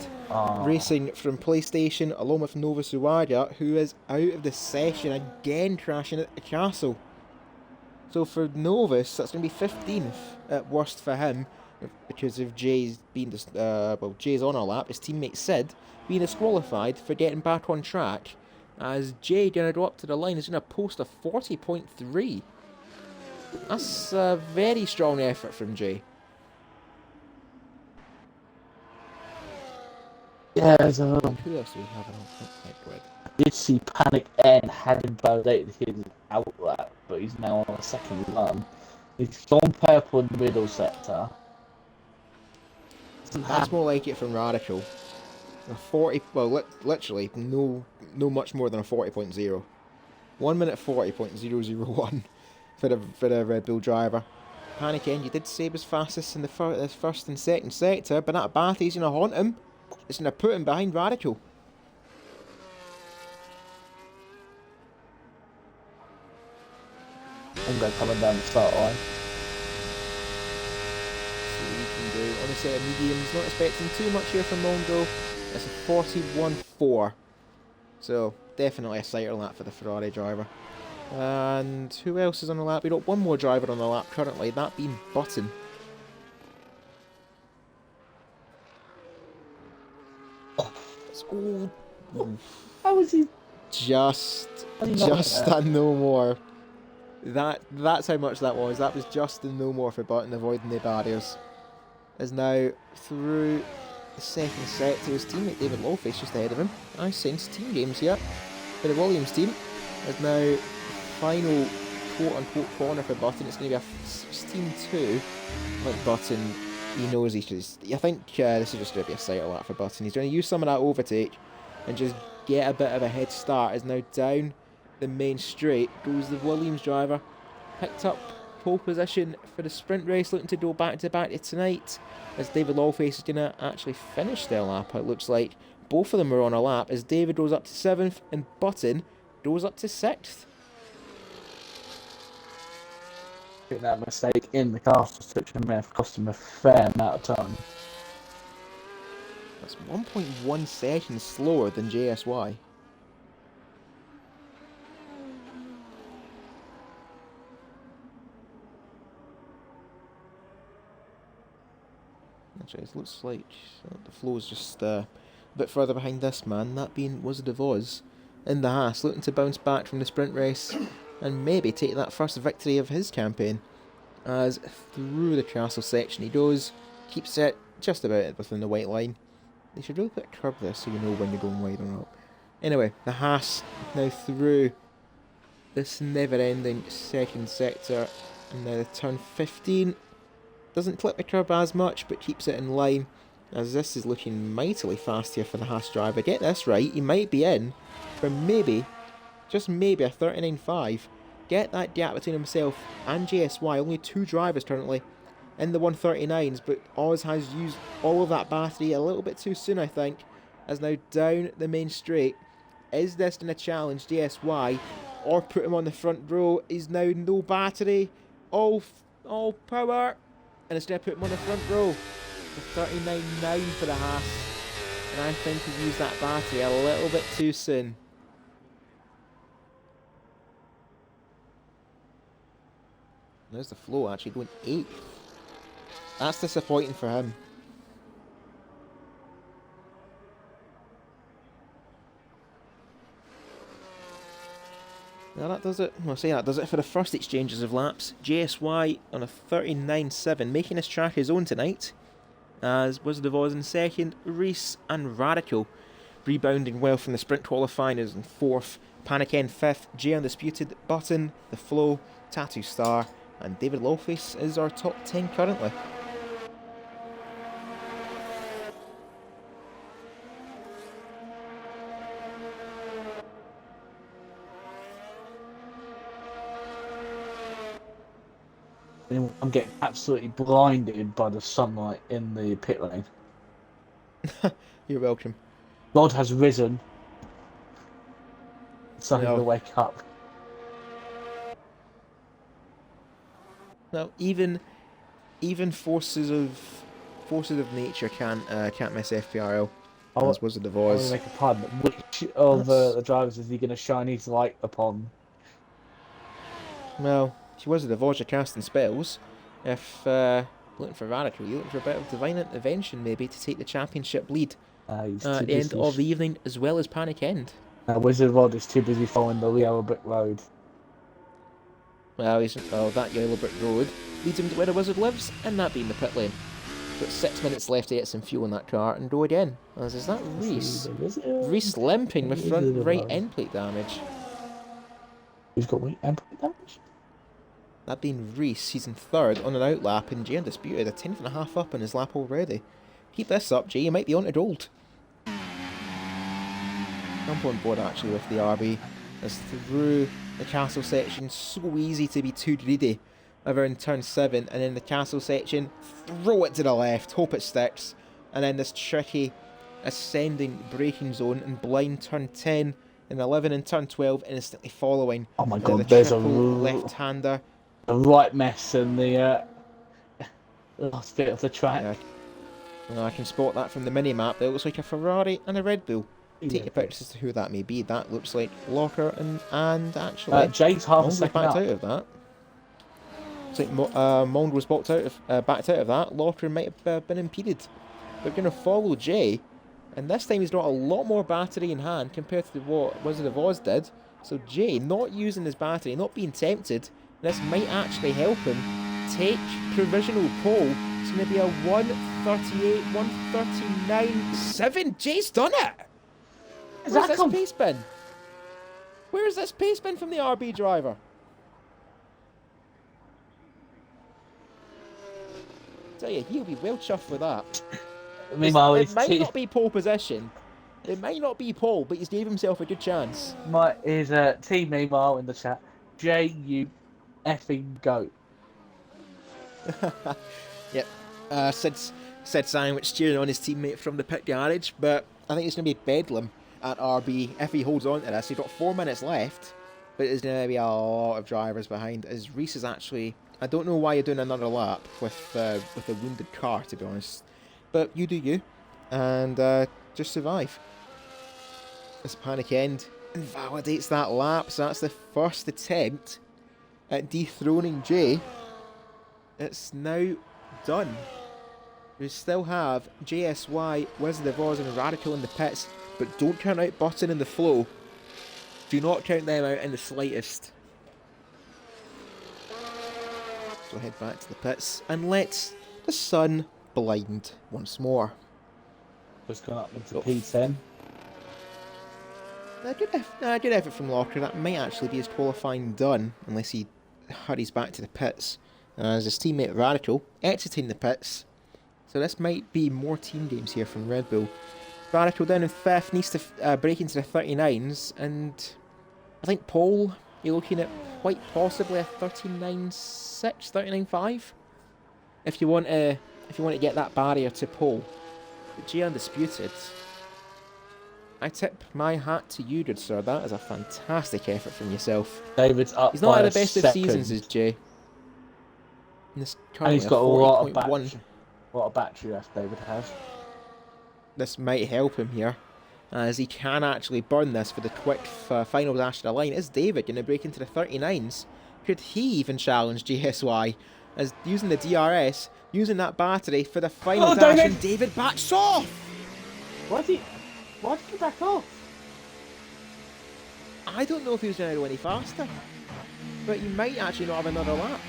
racing from PlayStation along with Nova Suara, who is out of the session again, crashing at the castle. So for Novus, that's going to be 15th at worst for him, because of Jay's being Jay's on a lap, his teammate Sid being disqualified for getting back on track, as Jay going to go up to the line is going to post a 40.3. That's a very strong effort from Jay. Yeah, so Who else do we have on Red? I did see Panic N hadn't validated his outlap, but he's now on a second run. He's gone purple in the middle sector. That's more like it from Radical. A 40, well, literally no much more than a 40.0. 1 minute 40.001 for the Red Bull driver. Panic End, you did save his fastest in the first and second sector, but that Bathy's going to haunt him. It's going to put him behind Radical. Mongo coming down the start line. See what he can do on a set of mediums. Not expecting too much here from Mongo. It's a 41.4. So definitely a sighter lap for the Ferrari driver. And who else is on the lap? We've got one more driver on the lap currently, that being Button. Oh, how was he? Just a no more. That's how much that was. That was just a no more for Button, avoiding the barriers. Is now through the second sector. His teammate David Lawface just ahead of him. I sense team games here for the Williams team. Is now final quote-unquote corner for Button. It's going to be a 16.2. Like Button, he knows he's just... I think this is just going to be a sighter lap for Button. He's going to use some of that overtake and just get a bit of a head start. Is now down the main straight. Goes the Williams driver. Picked up pole position for the sprint race, looking to go back to back tonight. As David Lawface is going to actually finish their lap, it looks like. Both of them are on a lap as David goes up to 7th and Button goes up to 6th. I think that mistake in the castle section may have cost him a fair amount of time. That's 1.1 seconds slower than JSY. Actually, it looks like the flow's just a bit further behind this man, that being Wizard of Oz. in the Haas, looking to bounce back from the sprint race and maybe take that first victory of his campaign. As through the castle section he goes, keeps it just about within the white line. They should really put a curb there so you know when you're going wide or not. Anyway, the Haas now through this never-ending second sector, and now the turn 15 doesn't clip the curb as much, but keeps it in line, as this is looking mightily fast here for the Haas driver. Get this right, he might be in for maybe, just maybe, a 39.5. Get that gap between himself and JSY, only 2 drivers currently in the 139s, but Oz has used all of that battery a little bit too soon, I think, as now down the main straight. Is this going to challenge JSY or put him on the front row? He's now no battery, all power, and it's going to put him on the front row. The 39.9 for the Haas, and I think he's used that battery a little bit too soon. There's the flow actually going 8th. That's disappointing for him. Now that does it. I'll say that does it for the first exchanges of laps. JSY on a 39.7, making his track his own tonight. As Wizard of Oz in second, Reese and Radical rebounding well from the sprint qualifiers in 4th. Panic in 5th, J Undisputed, Button, The Flow, Tattoo Star, and David Lawface is our top 10 currently. I'm getting absolutely blinded by the sunlight in the pit lane. You're welcome. God has risen. It's time No. to wake up. Now, even forces of nature can't miss FPRL. As Wizard of I want Oz. to make a pun. Which of the drivers is he going to shine his light upon? Well, if you're Wizard of Oz, you're casting spells. If looking for Radical, you're looking for a bit of divine intervention maybe to take the championship lead at the end of the evening, as well as Panic End. Wizard of Oz is too busy following the yellow brick road. Well, that yellow brick road leads him to where the Wizard lives, and that being the pit lane. Got 6 minutes left to get some fuel in that car and go again. As is that Reese? Reese limping with front right end plate damage. Who's got right end plate damage? That being Reese, he's in 3rd on an outlap, and Jay Undisputed, a 10.5 up on his lap already. Keep this up, Jay, you might be on to gold. Jump on board actually with the RB, as through the castle section, so easy to be too greedy over in turn 7, and in the castle section, throw it to the left, hope it sticks, and then this tricky ascending braking zone in blind turn 10 and 11 and turn 12 instantly following. Oh my god, the there's a left-hander. A right mess in the last bit of the track. Yeah. Well, I can spot that from the mini-map. That looks like a Ferrari and a Red Bull. Take your pictures as to who that may be. That looks like Locker and actually... Jade's half a Mond second backed up. out of that. Looks like Mond was backed out of that. Locker might have been impeded. They're going to follow Jay. And this time he's got a lot more battery in hand compared to what Wizard of Oz did. So Jay, not using his battery, not being tempted, this might actually help him take provisional pole. It's going to be a 138, 139.7. Jay's done it! Where's this pace been? Where is this pace been from the RB driver? Tell you, he'll be well chuffed with that. Meanwhile, it might not be pole position. It might not be pole, but he's gave himself a good chance. His team meanwhile in the chat. Jay, you effing goat. Yep. Said Sandwich cheering on his teammate from the pit garage, but I think it's going to be bedlam at RB if he holds on to this. He's got 4 minutes left, but there's going to be a lot of drivers behind. As Reese is actually... I don't know why you're doing another lap with a wounded car, to be honest. But you do you, and just survive. This Panic End invalidates that lap, so that's the first attempt at dethroning Jay. It's now done. We still have JSY, Wizard of Oz and Radical in the pits, but don't count out Button in the flow. Do not count them out in the slightest. So head back to the pits and let the sun blind once more. Just gone up into Oh. P10. Good effort from Locker. That might actually be his qualifying done, unless he hurries back to the pits. As his teammate Radical exiting the pits. So this might be more team games here from Red Bull. Radical down in 5th, needs to break into the 39s, and I think Paul, you're looking at quite possibly a 39.6, 39.5. If you want to get that barrier to Paul. But G Undisputed, I tip my hat to you, good sir. That is a fantastic effort from yourself. David's up. He's not by at a the best second. of seasons as Jay. And he's got a lot of 40.1. battery. What a battery left David has. This might help him here, as he can actually burn this for the quick final dash to the line. Is David going to break into the 39s? Could he even challenge GSY? As using the DRS, using that battery for the final dash, David! and David backs off! Why did he back off? I don't know if he was going to go any faster, but he might actually not have another lap.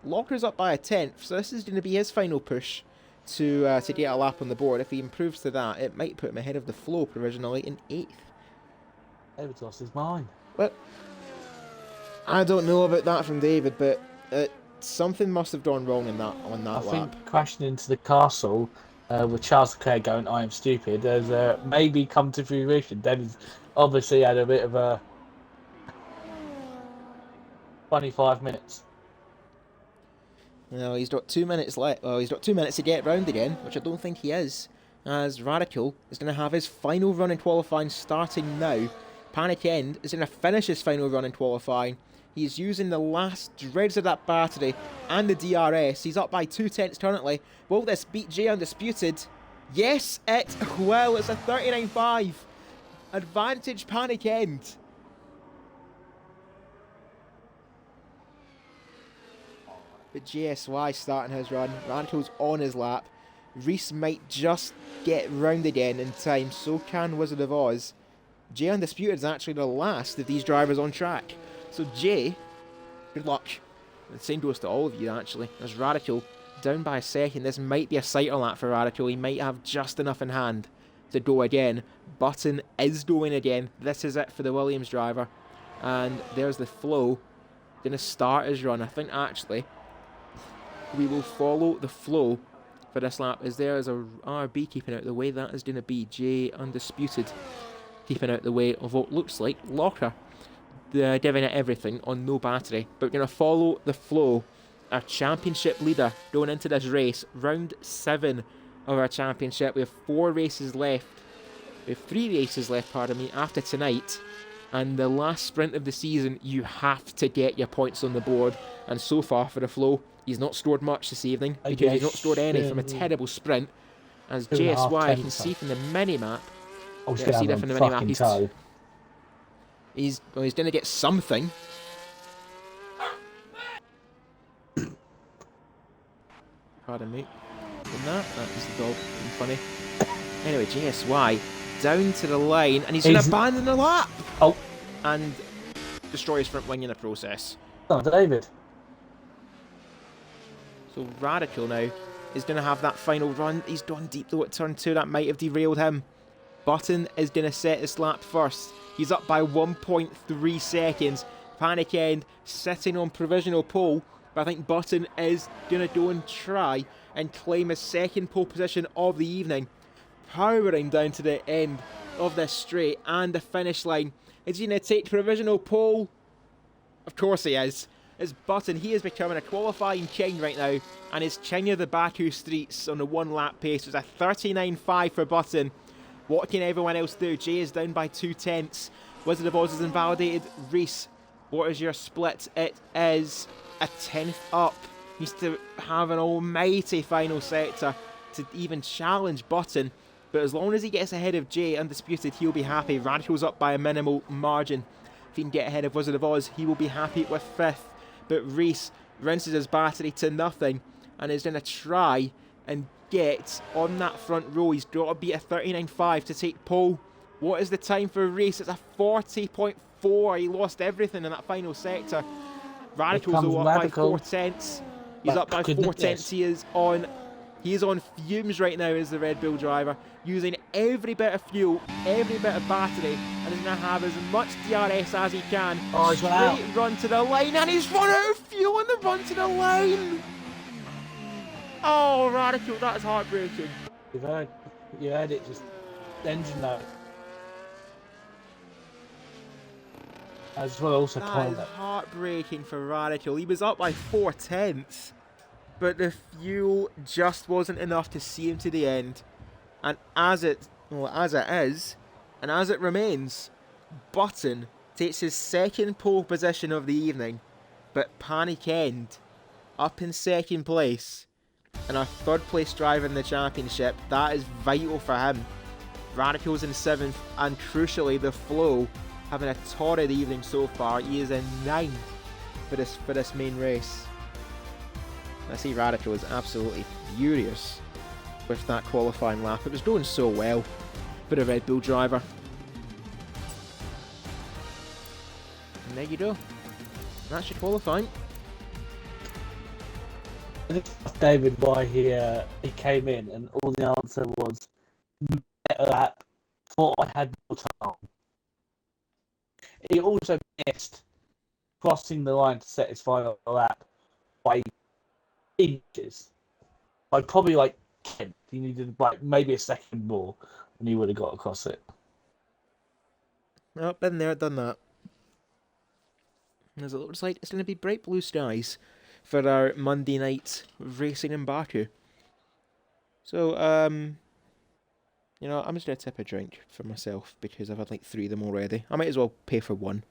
Locker's up by a 10th, so this is going to be his final push to get a lap on the board. If he improves to that, it might put him ahead of the flow provisionally in 8th. David's lost his mind. Well, I don't know about that from David, but something must have gone wrong on that I lap. think crashing into the castle with Charles Leclerc going, "I am stupid," has maybe come to fruition. David's obviously had a bit of a funny 5 minutes. No, he's got 2 minutes left. Well, he's got 2 minutes to get round again, which I don't think he is. As Radical is going to have his final run in qualifying starting now. Panic End is going to finish his final run in qualifying. He's using the last dregs of that battery and the DRS. He's up by 2/10 currently. Will this beat J Undisputed? Yes, it will. It's a 39.5. Advantage Panic End. But GSY starting his run. Radical's on his lap. Reese might just get round again in time. So can Wizard of Oz. J Undisputed is actually the last of these drivers on track. So Jay, good luck. And the same goes to all of you actually. There's Radical down by a second. This might be a sighter lap for Radical. He might have just enough in hand to go again. Button is going again. This is it for the Williams driver. And there's the flow. Going to start his run. I think actually we will follow the flow for this lap. As there is a RB keeping out the way. That is going to be J Undisputed keeping out the way of what looks like Locker. Giving it everything on no battery. But we're going to follow the flow. Our championship leader going into this race. Round 7 of our championship. We have 4 races left. We have 3 races left, pardon me, after tonight. And the last sprint of the season, you have to get your points on the board. And so far for the flow, he's not scored much this evening. Because he's not scored any from a terrible sprint. As JSY, I can see from the mini-map. Oh, he's see that from the mini-map. He's going to get something. Pardon me. That was the dog being funny. Anyway, GSY down to the line, and he's going to abandon the lap. Oh. And destroy his front wing in the process. Oh, David. So Radical now is going to have that final run. He's gone deep though at turn 2. That might have derailed him. Button is going to set his lap first. He's up by 1.3 seconds. Panic End sitting on provisional pole. But I think Button is going to go and try and claim his second pole position of the evening. Powering down to the end of this straight and the finish line. Is he going to take provisional pole? Of course he is. It's Button. He is becoming a qualifying king right now. And his king of the Baku streets on the 1 lap pace was a 39.5 for Button. What can everyone else do? Jay is down by 2/10. Wizard of Oz is invalidated. Reese, what is your split? It is a 10th up. Needs to have an almighty final sector to even challenge Button. But as long as he gets ahead of Jay Undisputed, he'll be happy. Radical's up by a minimal margin. If he can get ahead of Wizard of Oz, he will be happy with 5th. But Reese rinses his battery to nothing and is going to try and get on that front row. He's got to beat a 39.5 to take pole. What is the time for a race? It's a 40.4. He lost everything in that final sector. Radical's comes though up by Radical. 4/10. He's up by Goodness. 4/10. He is on fumes right now as the Red Bull driver, using every bit of fuel, every bit of battery, and he's going to have as much DRS as he can. Oh, he's run out. Straight run to the line, and he's run out of fuel on the run to the line. Oh, Radical, that is heartbreaking. You heard it, just engine low. I just want to also That point is out. heartbreaking for Radical. He was up by 4/10, but the fuel just wasn't enough to see him to the end. And as it is, and as it remains, Button takes his second pole position of the evening, but Panic End up in second place, and a third place driver in the championship. That is vital for him. Radical's in 7th, and crucially, the Flow having a torrid evening so far. He is in 9th for this main race. I see Radical is absolutely furious with that qualifying lap. It was going so well for the Red Bull driver. And there you go. That's your qualifying. I think asked David why he came in, and all the answer was better lap. Thought I had more time. He also missed crossing the line to set his final lap by inches. By probably like 10. He needed like maybe a second more, and he would have got across it. Well, been there, done that. As it looks like it's going to be bright blue skies for our Monday night racing in Baku. So, you know, I'm just going to tip a drink for myself because I've had like 3 of them already. I might as well pay for one.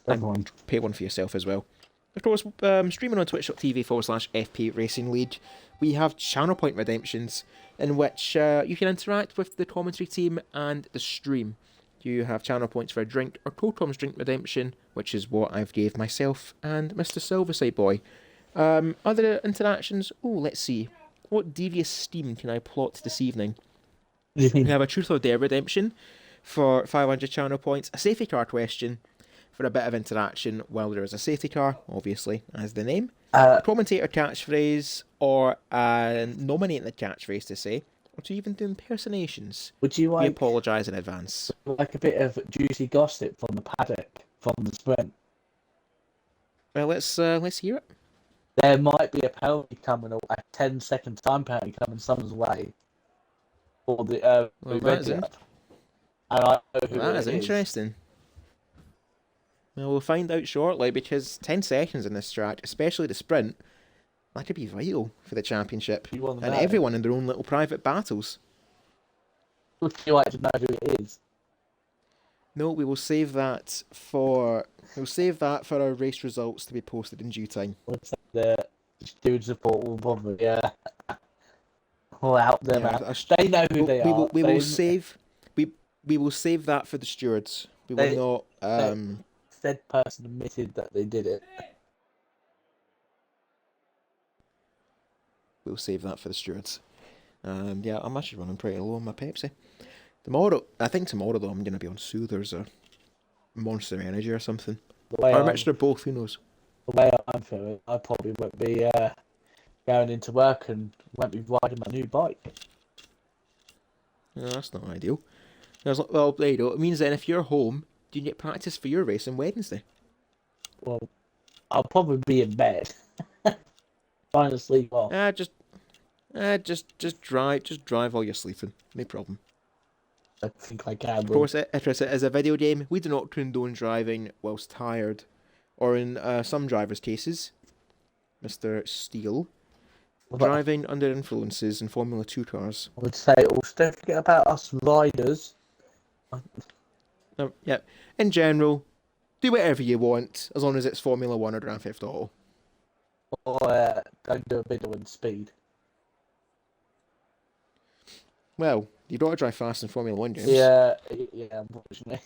Everyone. Pay one for yourself as well. Of course, streaming on twitch.tv/FP Racing League, we have channel point redemptions in which you can interact with the commentary team and the stream. You have channel points for a drink or Totom's drink redemption, which is what I've gave myself and Mr. Silverside Boy. Other interactions, let's see. What devious scheme can I plot this evening? We have a Truth or Dare redemption for 500 channel points, a safety car question for a bit of interaction while there is a safety car, obviously, as the name, a commentator catchphrase, or nominating the catchphrase to say, or to even do impersonations. Would you We like apologise in advance. like a bit of juicy gossip from the paddock, from the sprint? Well, let's hear it. There might be a penalty coming, a 10-second time penalty coming someone's way. For the Well, red that club. And I know who That it is interesting. Well, we'll find out shortly because 10 seconds in this track, especially the sprint, that could be vital for the championship. You want to And know? everyone in their own little private battles. Would you like to know who it is? No, we will save that for our race results to be posted in due time. Would say the student support will probably will help them Yeah, out. They know who they are. We will save that for the stewards. We will not. Said person admitted that they did it. We'll save that for the stewards. Yeah, I'm actually running pretty low on my Pepsi. I think tomorrow though I'm going to be on Soothers or Monster Energy or something. Or a mixture of both, who knows. The way I'm feeling, I probably won't be going into work and won't be riding my new bike. No, that's not ideal. Well, there you go. It means then if you're home, do you get practice for your race on Wednesday? Well, I'll probably be in bed. Trying to sleep off. Just drive while you're sleeping. No problem. I think I can. Of course, if it is a video game, we do not condone driving whilst tired, or in some drivers' cases, Mr. Steele, driving under influences in Formula 2 cars. I would say also don't forget about us riders. No, yeah. In general, do whatever you want as long as it's Formula 1 or Grand Theft Auto. Or don't do a bit of speed. Well, you've got to drive fast in Formula 1 games. Yeah, unfortunately.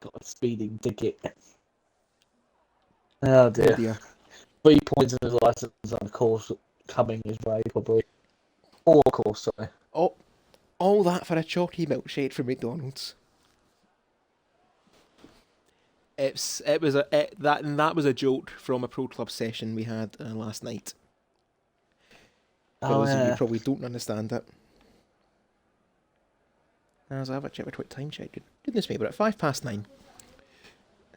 Got a speeding ticket. Oh dear. Oh dear. 3 points in his license on the course coming his way, probably. Or course, sorry. Oh, All that for a chalky milkshake from McDonald's. That was a joke from a pro club session we had last night. For Oh those of you who yeah. probably don't understand it. As I have a check what time check. Goodness me, we're at 9:05.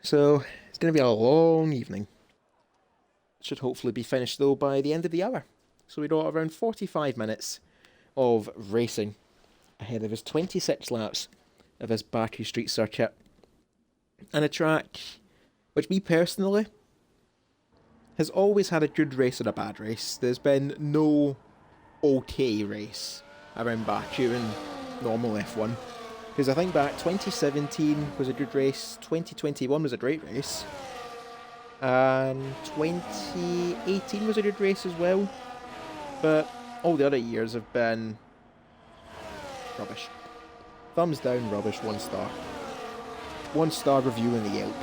So it's going to be a long evening. Should hopefully be finished though by the end of the hour. So we got around 45 minutes of racing ahead of his 26 laps of his Baku Street Circuit. And a track which me personally has always had a good race and a bad race. There's been no okay race around Baku in normal F1. Because I think back 2017 was a good race, 2021 was a great race, and 2018 was a good race as well. But all the other years have been rubbish. Thumbs down, rubbish, 1 star. 1 star review in the Yelp.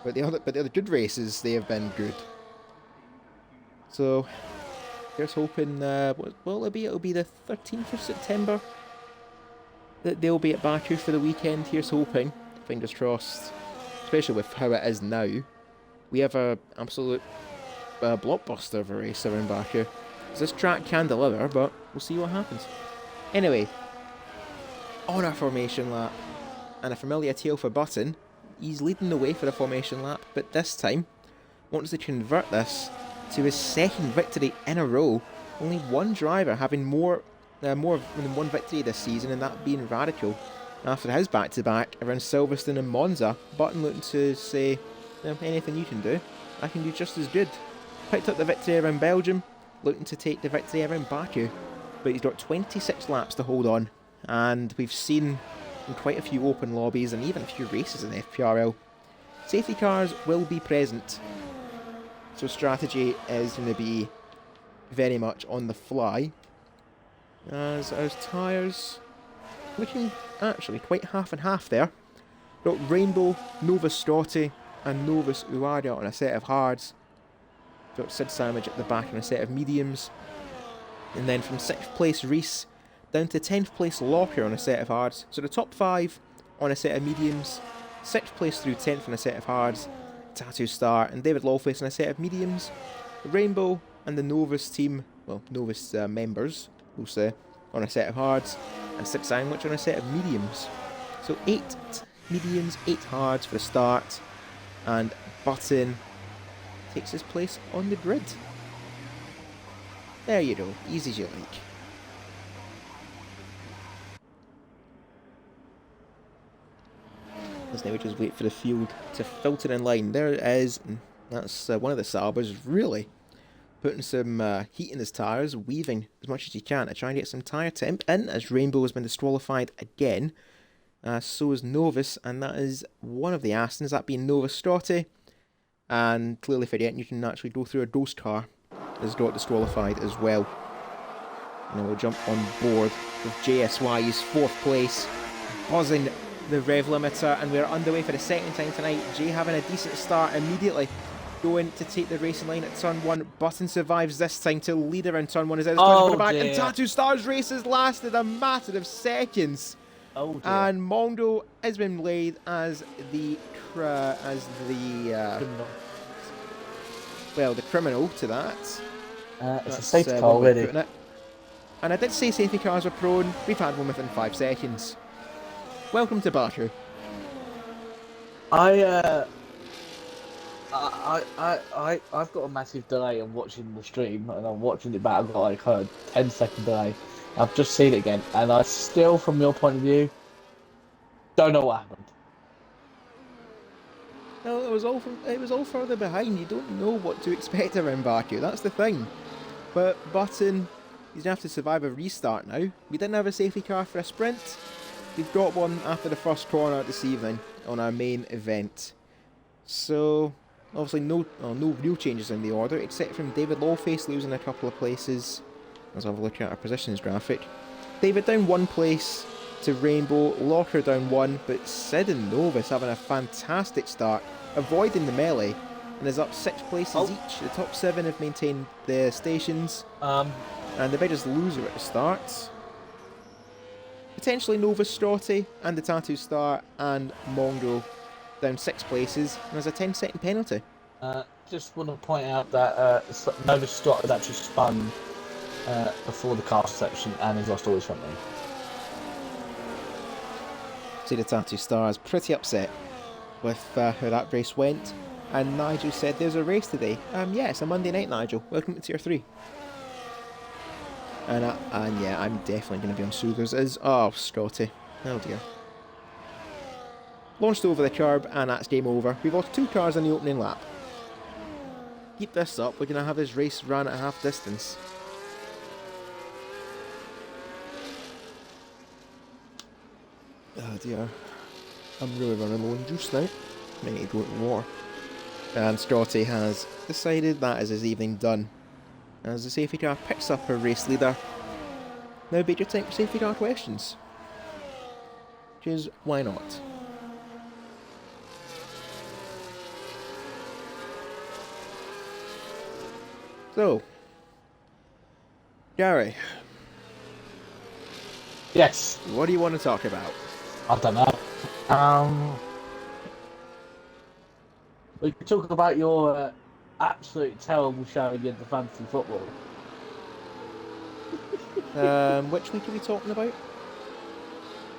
But the other good races, they have been good. So here's hoping. What will it be? It'll be the 13th of September that they'll be at Baku for the weekend. Here's hoping. Fingers crossed. Especially with how it is now, we have a absolute blockbuster of a race around Baku. This track can deliver, but we'll see what happens. Anyway, on our formation lap, and a familiar tale for Button, he's leading the way for the formation lap, but this time wants to convert this to his 2nd victory in a row. Only one driver having more than one victory this season, and that being Radical. After his back-to-back around Silverstone and Monza, Button looking to say, anything you can do, I can do just as good. Picked up the victory around Belgium, looking to take the victory around Baku, but he's got 26 laps to hold on, and we've seen in quite a few open lobbies and even a few races in the FPRL, safety cars will be present. So strategy is going to be very much on the fly. As our tyres looking actually quite half and half there. Got Rainbow, Novus Strati and Novus Uaria on a set of hards. Got Sid Sandwich at the back on a set of mediums. And then from 6th place Reese down to 10th place Locker on a set of hards. So the top 5 on a set of mediums, 6th place through 10th on a set of hards, Tattoo Star and David Lawface on a set of mediums, Rainbow and the Novus team, well, Novus members, we'll say, on a set of hards, and Sid Sandwich on a set of mediums. So 8 mediums, 8 hards for the start, and Button takes his place on the grid. There you go, easy as you like. As now we just wait for the field to filter in line. There it is. That's one of the Sabers really putting some heat in his tyres, weaving as much as he can to try and get some tyre temp in, as Rainbow has been disqualified again. So is Novus, and that is one of the Astons, that being Novus Strati. And clearly forgetting you can actually go through a ghost car, has got disqualified as well. And we'll jump on board with JSY, he's 4th place, buzzing the rev limiter, and we're underway for the 2nd time tonight. Jay having a decent start immediately, going to take the racing line at turn 1. Button survives this time to lead around turn 1 as Edis back, and Tattoo Star's race has lasted a matter of seconds. Oh dear. And Mongo has been laid as the criminal to that. It's a safety car already. And I did say safety cars were prone. We've had one within 5 seconds. Welcome to Baku. I've got a massive delay on watching the stream, and I'm watching it back. I've got like a 10-second delay. I've just seen it again, and I still, from your point of view, don't know what happened. No, it was all further behind. You don't know what to expect around Baku. That's the thing. But Button, he's gonna have to survive a restart now. We didn't have a safety car for a sprint. We've got one after the first corner this evening on our main event. So obviously no real changes in the order, except from David Lawface losing a couple of places. As I've looked at our positions graphic. David down 1 place to Rainbow, Locker down 1, but Sid and Novus having a fantastic start, avoiding the melee, and is up 6 places each. The top 7 have maintained their stations. And the biggest loser at the start potentially Nova Stroti and the Tattoo Star and Mongo down 6 places, and there's a 10-second penalty. Just want to point out that Nova Scott has actually spun before the cast section and he's lost all his front wing. See, the Tattoo Star is pretty upset with how that race went, and Nigel said there's a race today. Yeah, it's a Monday night, Nigel. Welcome to Tier 3. And yeah, I'm definitely going to be on Soothers. Oh, Scotty. Oh dear. Launched over the curb, and that's game over. We've lost 2 cars in the opening lap. Keep this up, we're going to have this race run at half distance. Oh dear. I'm really running low on juice now. I need to go to war. And Scotty has decided that is his evening done. As the safety car picks up her race leader. Now be your time for safety car questions. Which is, why not? So, Gary. Yes. What do you want to talk about? I don't know. We could talk about your absolute terrible showing in the fantasy football. Which week are we talking about?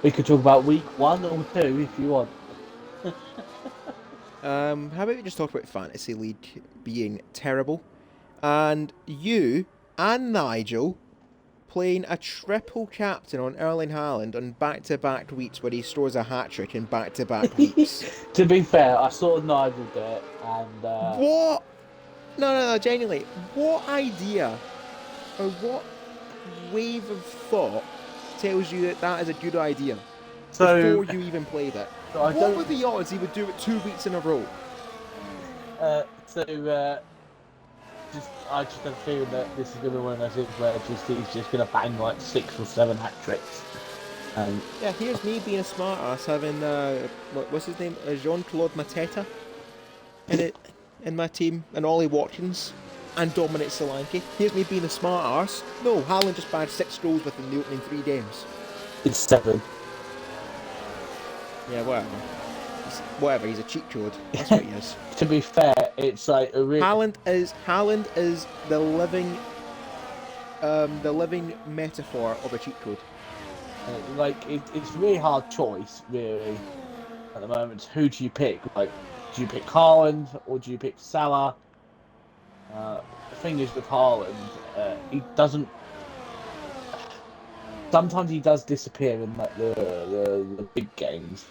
We could talk about week 1 or 2 if you want. How about we just talk about Fantasy League being terrible, and you and Nigel playing a triple captain on Erling Haaland on back-to-back weeks where he scores a hat-trick in back-to-back weeks. To be fair, I saw Nigel do it, and What? No, genuinely. What idea or what wave of thought tells you that that is a good idea before you even played it? What were the odds he would do it 2 weeks in a row? I just have a feeling that this is going to be one of those things where he's just going to bang like 6 or 7 hat tricks. Yeah, here's me being a smart ass having what's his name, Jean-Claude Mateta in my team, and Ollie Watkins and Dominic Solanke. Here's me being a smart arse. No, Haaland just bagged 6 goals within the opening 3 games. It's 7. Yeah, whatever. He's a cheat code. That's what he is. To be fair, it's like a real. Haaland is the living metaphor of a cheat code. It's a really hard choice, really, at the moment. Who do you pick? Like, do you pick Haaland or do you pick Salah? The thing is with Haaland, he doesn't. Sometimes he does disappear in like the big games.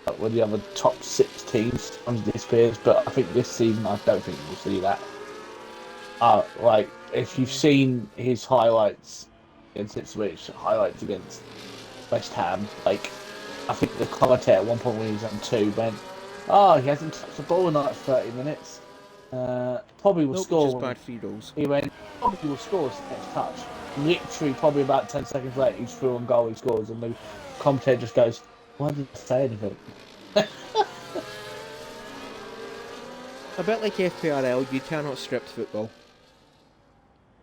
Like when the other top 6 teams sometimes disappears, but I think this season I don't think we'll see that. Like if you've seen his highlights against Ipswich, highlights against West Ham, like I think the commentator at one point when he was on 2 went, he hasn't touched the ball in like 30 minutes. Probably will score. Just bad 3 goals. He went, probably will score his next touch. Literally, probably about 10 seconds later, he's through on goal, he scores, and the commentator just goes, why didn't I say anything? A bit like FPRL, you cannot script football.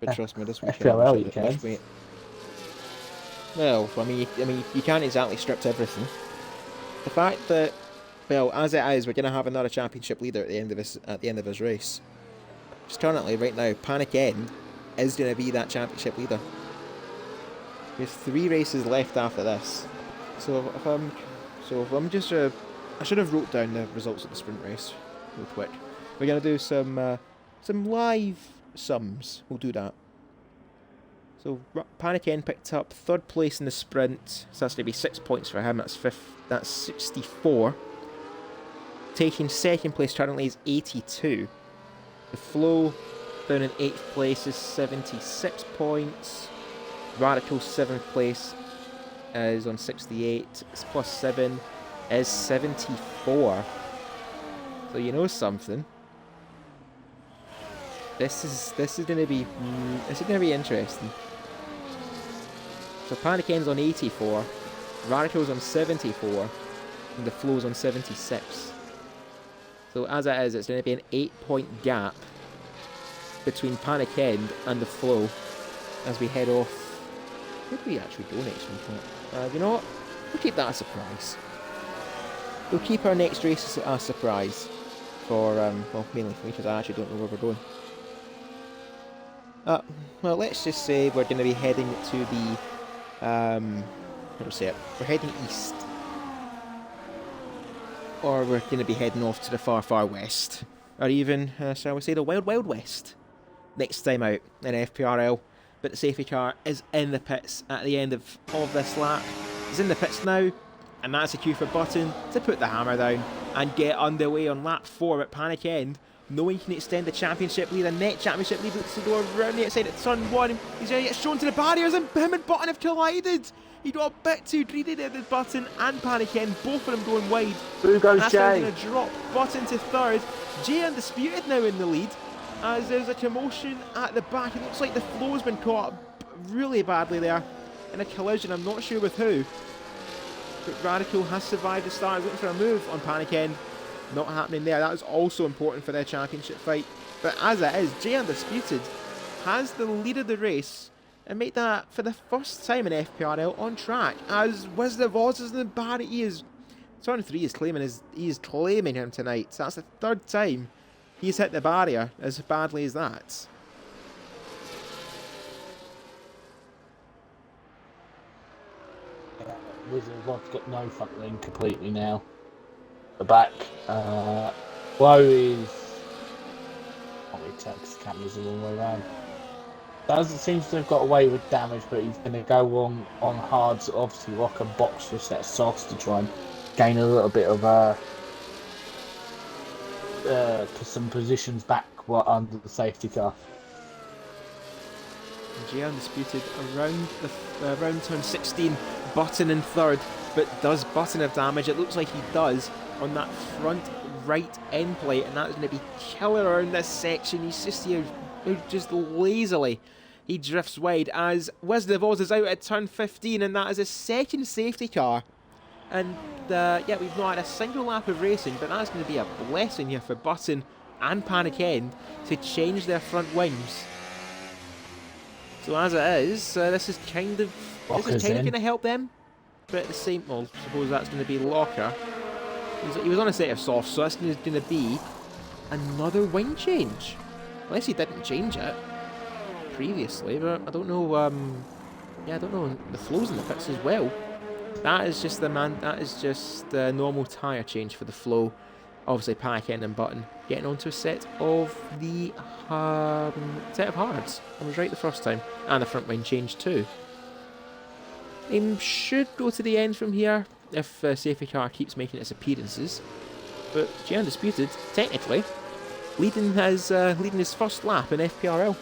But trust me, this weekend. FPRL you can. Well, I mean, you can't exactly script everything. The fact that, well, as it is, we're going to have another championship leader at the end of this race. Just currently, right now, Panic End is going to be that championship leader. There's 3 races left after this. So if I'm just, I should have wrote down the results of the sprint race real quick. We're going to do some live sums. We'll do that. So Panic End picked up 3rd place in the sprint. So that's going to be 6 points for him. That's 64. Taking 2nd place currently is 82. The Flow down in 8th place is 76 points. Radical 7th place is on 68. It's plus 7 is 74. So you know something. This is gonna be interesting. So Panic End's on 84, Radical's on 74, and the Flow's on 76. So as it is, it's going to be an 8-point gap between Panic End and the Flow as we head off. Where do we actually go next week? You know what? We'll keep that a surprise. We'll keep our next race a surprise for, well, mainly for me because I actually don't know where we're going. Well, let's just say we're going to be heading to the, how do I say it? We're heading east. Or we're going to be heading off to the far, far west. Or even, shall we say, the wild, wild west. Next time out in FPRL. But the safety car is in the pits at the end of this lap. It's in the pits now, and that's a cue for Button to put the hammer down and get underway on lap 4 at Panic End, knowing he can extend the championship lead, a net championship lead to go around the outside at turn 1. He's going to get shown to the barriers, and him and Button have collided. He got a bit too greedy there with Button and Panic End, both of them going wide. Who goes That's Jay? going to drop Button to third. Jay Undisputed now in the lead, as there's a commotion at the back. It looks like the flow's been caught up really badly there in a collision. I'm not sure with who. But Radical has survived the start. Looking for a move on Panic End. Not happening there. That is also important for their championship fight. But as it is, Jay Undisputed has the lead of the race and made that for the first time in FPRL on track. As Wizard of Oz is in the barrier. He is turn 3 is claiming him tonight. So that's the third time he's hit the barrier as badly as that. Wizard of Oz got no front wing completely now. The back. Woe is. Oh, he takes the cameras the wrong way around. Doesn't seem to have got away with damage, but he's going to go on hards. Obviously, rock and box just that sauce to try and gain a little bit of to some positions back under the safety car. Jay Undisputed around turn 16, Button in third, but does Button have damage? It looks like he does on that front right end plate, and that's going to be killer around this section. He's just here, just lazily. He drifts wide as Wizard of Oz is out at turn 15, and that is a second safety car. And yeah, we've not had a single lap of racing, but that's going to be a blessing here for Button and Panic End to change their front wings. So as it is, this is kind of going to help them. But at the same, well, I suppose that's going to be Locker. He was on a set of softs, so that's going to be another wing change. Unless he didn't change it previously, but I don't know. Yeah, I don't know the flows in the pits as well. That is just the normal tyre change for the flow. Obviously, Panic End and Button getting onto a set of the set of hards. I was right the first time, and the front wing change too. Should go to the end from here if safety car keeps making its appearances. But Jay Undisputed, technically, leading his first lap in FPRL.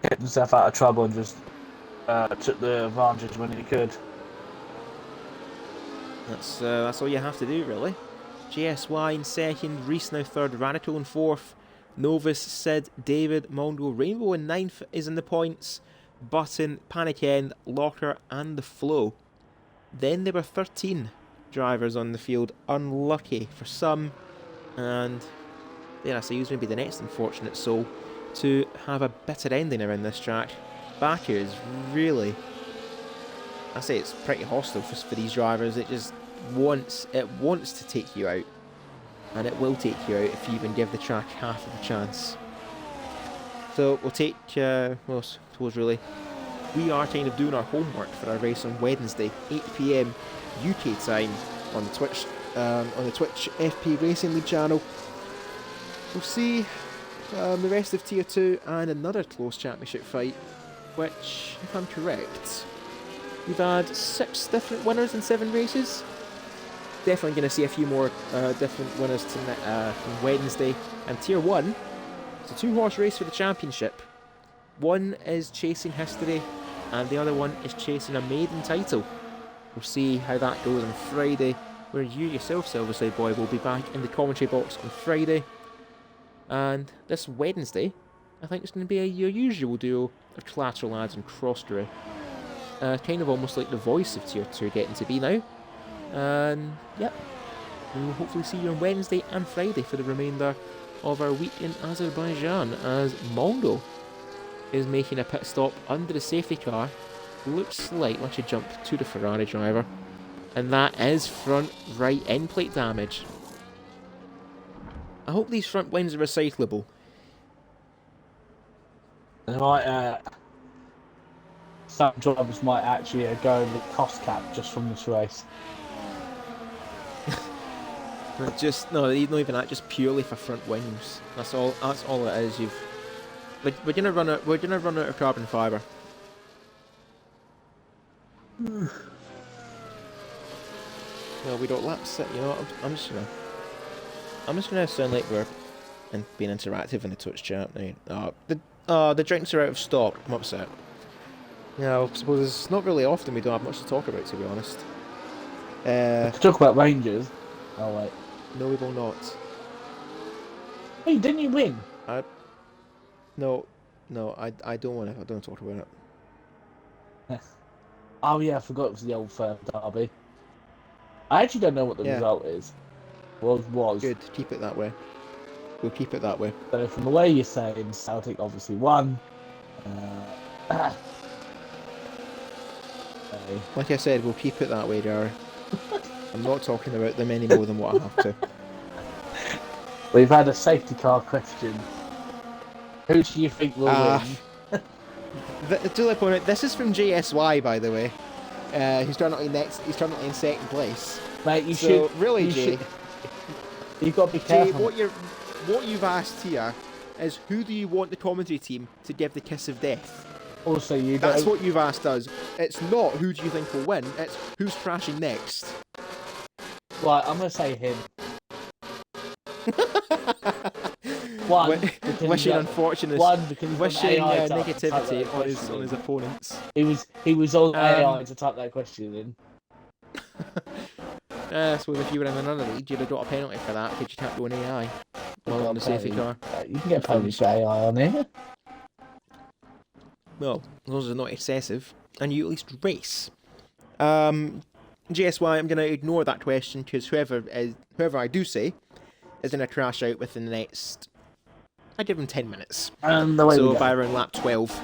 Kept himself out of trouble and just took the advantage when he could. That's all you have to do, really. JSY in second, Reese now third, Radical in fourth, Novus, Sid, David, Mondo, Rainbow in ninth is in the points, Button, Panic End, Locker and the Flow. Then there were 13 drivers on the field, unlucky for some, and dare I say, who's going to be the next unfortunate soul to have a bitter ending around this track. Baku is really, I say it's pretty hostile for these drivers. It just wants to take you out, and it will take you out if you even give the track half of a chance. So we'll take, well, I suppose really, we are kind of doing our homework for our race on Wednesday, 8 PM UK time on the Twitch FP Racing League channel. We'll see the rest of Tier 2 and another close championship fight, which, if I'm correct, we've had 6 different winners in 7 races. Definitely going to see a few more different winners from Wednesday. And Tier 1, it's a 2-horse race for the championship. One is chasing history, and the other one is chasing a maiden title. We'll see how that goes on Friday, where you yourself, Silverside Boy, will be back in the commentary box on Friday. And this Wednesday, I think it's going to be your usual duo of Collateral Lads and Crossdrew. Kind of almost like the voice of Tier 2 getting to be now. And yep, we will hopefully see you on Wednesday and Friday for the remainder of our week in Azerbaijan as Mondo is making a pit stop under the safety car. Looks like once you jump to the Ferrari driver. And that is front right end plate damage. I hope these front wings are recyclable. Some drivers might actually go over the cost cap just from this race. Just no, not even that. Just purely for front wings. That's all. That's all it is. We're gonna run out. We're gonna run out of carbon fibre. No, we don't lapse it. You know what? I'm just gonna sound like we're being interactive in the Twitch chat now. The drinks are out of stock. I'm upset. Yeah, I suppose it's not really often we don't have much to talk about, to be honest. Talk about Rangers. Oh wait. No, we will not. Hey, didn't you win? No, I don't want to. I don't want to talk about it. Oh yeah, I forgot it was the Old Firm derby. I actually don't know what the result is. Was good. Keep it that way. We'll keep it that way. So from the way you're saying, Celtic obviously won. Like I said, we'll keep it that way, Gary. I'm not talking about them any more than what I have to. We've had a safety car question. Who do you think will win? To the point, this is from JSY, by the way. He's currently He's currently in second place. Mate, you should really, Jay. You've got to be careful. Jay, what you've asked here is who do you want the commentary team to give the kiss of death? Also, That's what you've asked us. It's not who do you think will win. It's who's crashing next. Right, I'm gonna say him. Wishing unfortunate. Wishing negativity on his opponents. He was on AI to type that question in. I suppose if you were in another league, you'd have got a penalty for that because you'd have to go in AI. Well, on the safety car. You can get penalties for AI on here. Well, those are not excessive, and you at least race. GSY, I'm going to ignore that question because whoever I do say is going to crash out within the next. I give them 10 minutes. And so by around lap 12,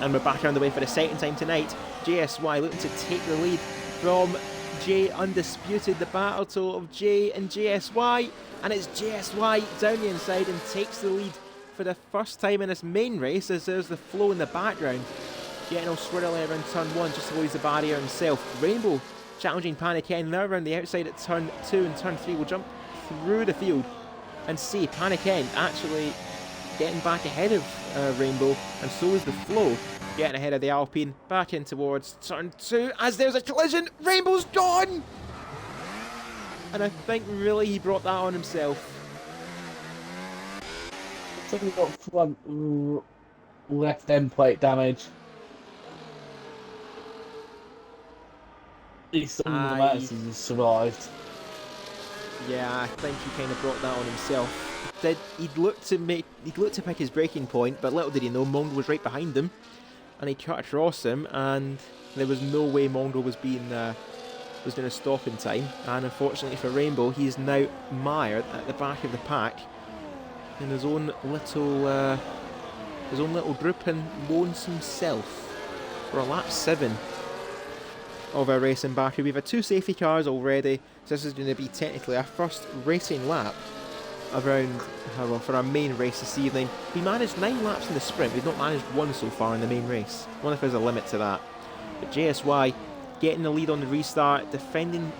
and we're back around the way for the second time tonight. GSY looking to take the lead from J Undisputed. The battle total of J and GSY, and it's GSY down the inside and takes the lead for the first time in this main race, as there's the flow in the background. Getting all swirly around turn 1 just avoids the barrier himself. Rainbow challenging Paniken now around the outside at turn 2 and turn 3 will jump through the field and see Paniken actually getting back ahead of Rainbow, and so is the flow getting ahead of the Alpine back in towards turn 2 as there's a collision. Rainbow's gone! And I think really he brought that on himself. So we've got front left end plate damage. He's he's survived. Yeah, I think he kind of brought that on himself. He'd looked to pick his breaking point, but little did he know Mongo was right behind him, and he cut across him, and there was no way Mongo was going to stop in time. And unfortunately for Rainbow, he is now mired at the back of the pack in his own little group and lonesome self. We're on lap 7 of our race in Baku. We've had 2 safety cars already, so this is going to be technically our first racing lap around for our main race this evening. We managed 9 laps in the sprint. We've not managed 1 so far in the main race. I wonder if there's a limit to that. But JSY getting the lead on the restart, defending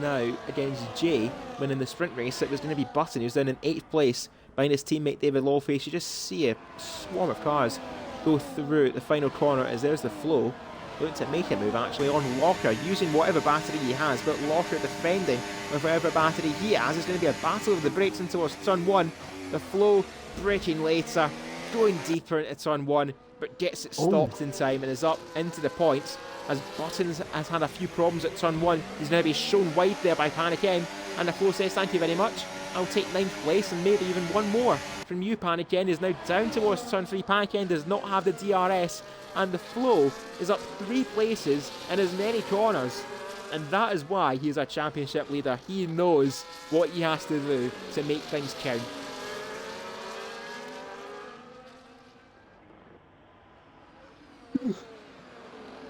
now against Jay, winning the sprint race. It was going to be Button, who's down in 8th place behind his teammate David Lawface. You just see a swarm of cars go through the final corner as there's the flow. Looking to make a move actually on Locker, using whatever battery he has, but Locker defending with whatever battery he has. It's going to be a battle of the brakes in towards turn 1. The flow braking later, going deeper into turn 1, but gets it stopped in time and is up into the points. As Buttons has had a few problems at turn 1, he's going to be shown wide there by Panic M, and the flow says thank you very much. I'll take 9th place and maybe even 1 more from you. Panic End is now down towards turn 3. Panic End does not have the DRS, and the flow is up 3 places in as many corners, and that is why he is our championship leader. He knows what he has to do to make things count.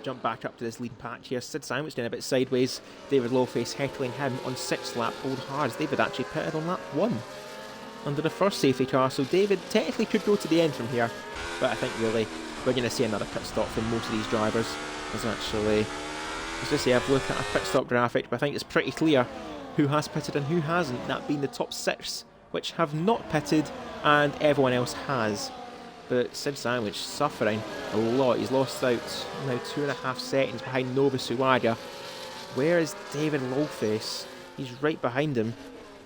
Jump back up to this lead patch here. Sid Sandwich doing a bit sideways. David Lowface heckling him on 6th lap Old Hards. David actually pitted on lap 1 under the first safety car, so David technically could go to the end from here, but I think really we're going to see another pit stop from most of these drivers. There's actually, as I say, I've looked at a pit stop graphic, but I think it's pretty clear who has pitted and who hasn't, that being the top 6, which have not pitted, and everyone else has. But Sid Sandwich suffering a lot. He's lost out now 2.5 seconds behind Nova Suaga. Where is David Lowface? He's right behind him,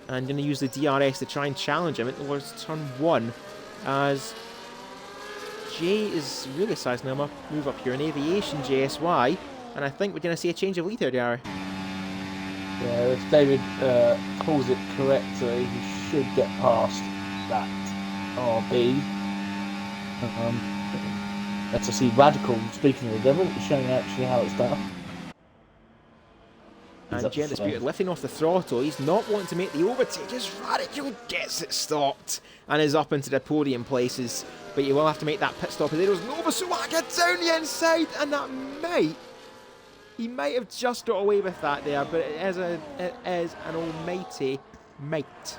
and going to use the DRS to try and challenge him towards turn 1, as Jay is really sizing him up. Move up here in Aviation JSY, and I think we're going to see a change of lead here, Gary. Yeah, if David calls it correctly, he should get past that RB. Let's see Radical, speaking of the devil, showing actually how it's done. And Jay Undisputed lifting off the throttle. He's not wanting to make the overtake as Radical gets it stopped and is up into the podium places. But you will have to make that pit stop. There goes Nova Suaga down the inside, and that he might have just got away with that there, but it is an almighty might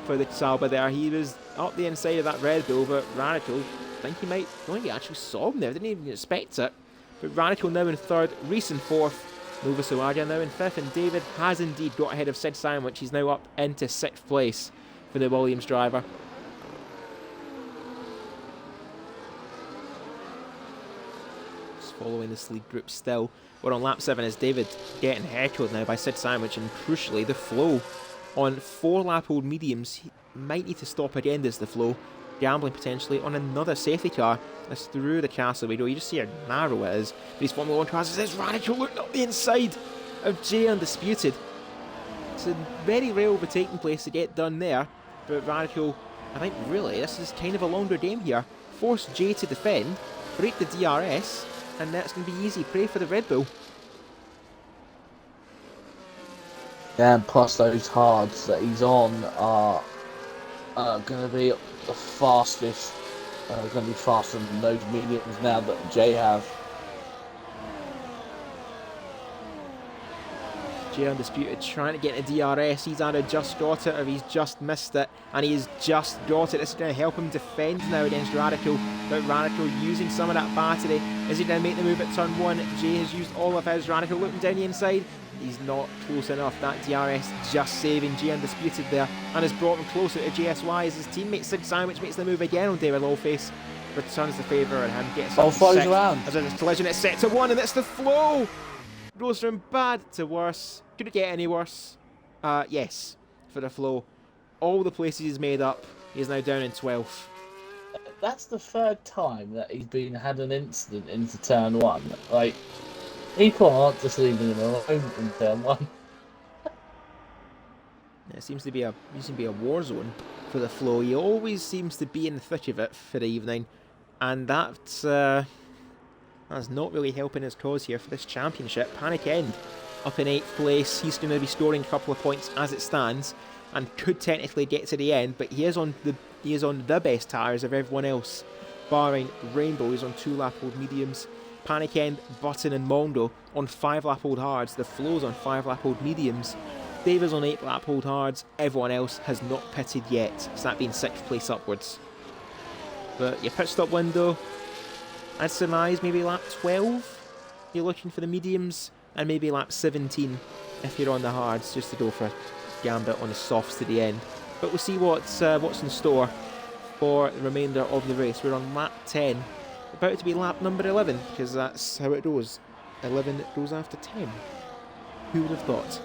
for the Sauber there. He was up the inside of that Red Bull, but Radical, I think he actually saw him there, didn't even expect it. But Radical now in 3rd, Reese in 4th, Nova Suaga now in 5th, and David has indeed got ahead of Sid Sandwich. He's now up into 6th place for the Williams driver. Just following this lead group still. We're on lap 7 as David getting heckled now by Sid Sandwich, and crucially the flow on 4 lap old mediums. He might need to stop again as the flow, gambling potentially on another safety car. That's through the castle window. You just see how narrow it is. But he's Formula 1 cars. There's Radical looking up the inside of Jay Undisputed. It's a very rare overtaking place to get done there, but Radical, I think really this is kind of a longer game here. Force Jay to defend, break the DRS, and that's going to be easy prey for the Red Bull. Yeah, and plus those hards that he's on are going to be the fastest. Going to be faster than those mediums now that Jay have. Jay Undisputed trying to get a DRS. He's either just got it or he's just missed it, and he's just got it. This is going to help him defend now against Radical, but Radical using some of that battery. Is he going to make the move at turn 1? Jay has used all of his. Radical looking down the inside. He's not close enough. That DRS just saving Jay Undisputed there, and has brought him closer to JSY as his teammate Sid Sandwich makes the move again on David Lowface. Returns the favour and him gets up follows sixth. around. As there's a collision, it's set to 1, and it's the flow. Goes from bad to worse. Could it get any worse? Yes, for the flow. All the places he's made up, he's now down in 12th. That's the 3rd time that he's had an incident into turn 1. Like, people aren't just leaving him alone in turn 1. It seems to be a war zone for the flow. He always seems to be in the thick of it for the evening, and that's not really helping his cause here for this championship. Panic End up in 8th place. He's going to be scoring a couple of points as it stands, and could technically get to the end. But he is on the best tyres of everyone else, barring Rainbow. He's on 2 lap old mediums. Panic End, Button, and Mondo on 5 lap old hards. The Flow's on 5 lap old mediums. Davis on 8 lap old hards. Everyone else has not pitted yet, so that being 6th place upwards. But your pit stop window, I'd surmise maybe lap 12. You're looking for the mediums, and maybe lap 17 if you're on the hards, just to go for a gambit on the softs to the end. But we'll see what's in store for the remainder of the race. We're on lap 10, about to be lap number 11, because that's how it goes. 11 goes after 10. Who would have thought?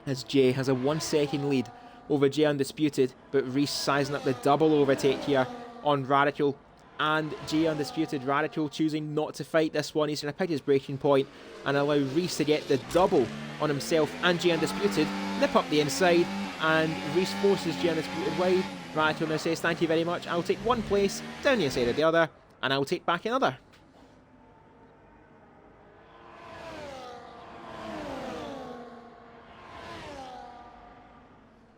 As Jay has a 1 second lead over Jay Undisputed, but Reese sizing up the double overtake here on Radical and Jay Undisputed. Radical choosing not to fight this one. He's going to pick his braking point and allow Reese to get the double on himself and Jay Undisputed. Nip up the inside, and Reese forces Jay Undisputed wide. Radical now says, thank you very much, I'll take 1 place down the inside of the other, and I'll take back another.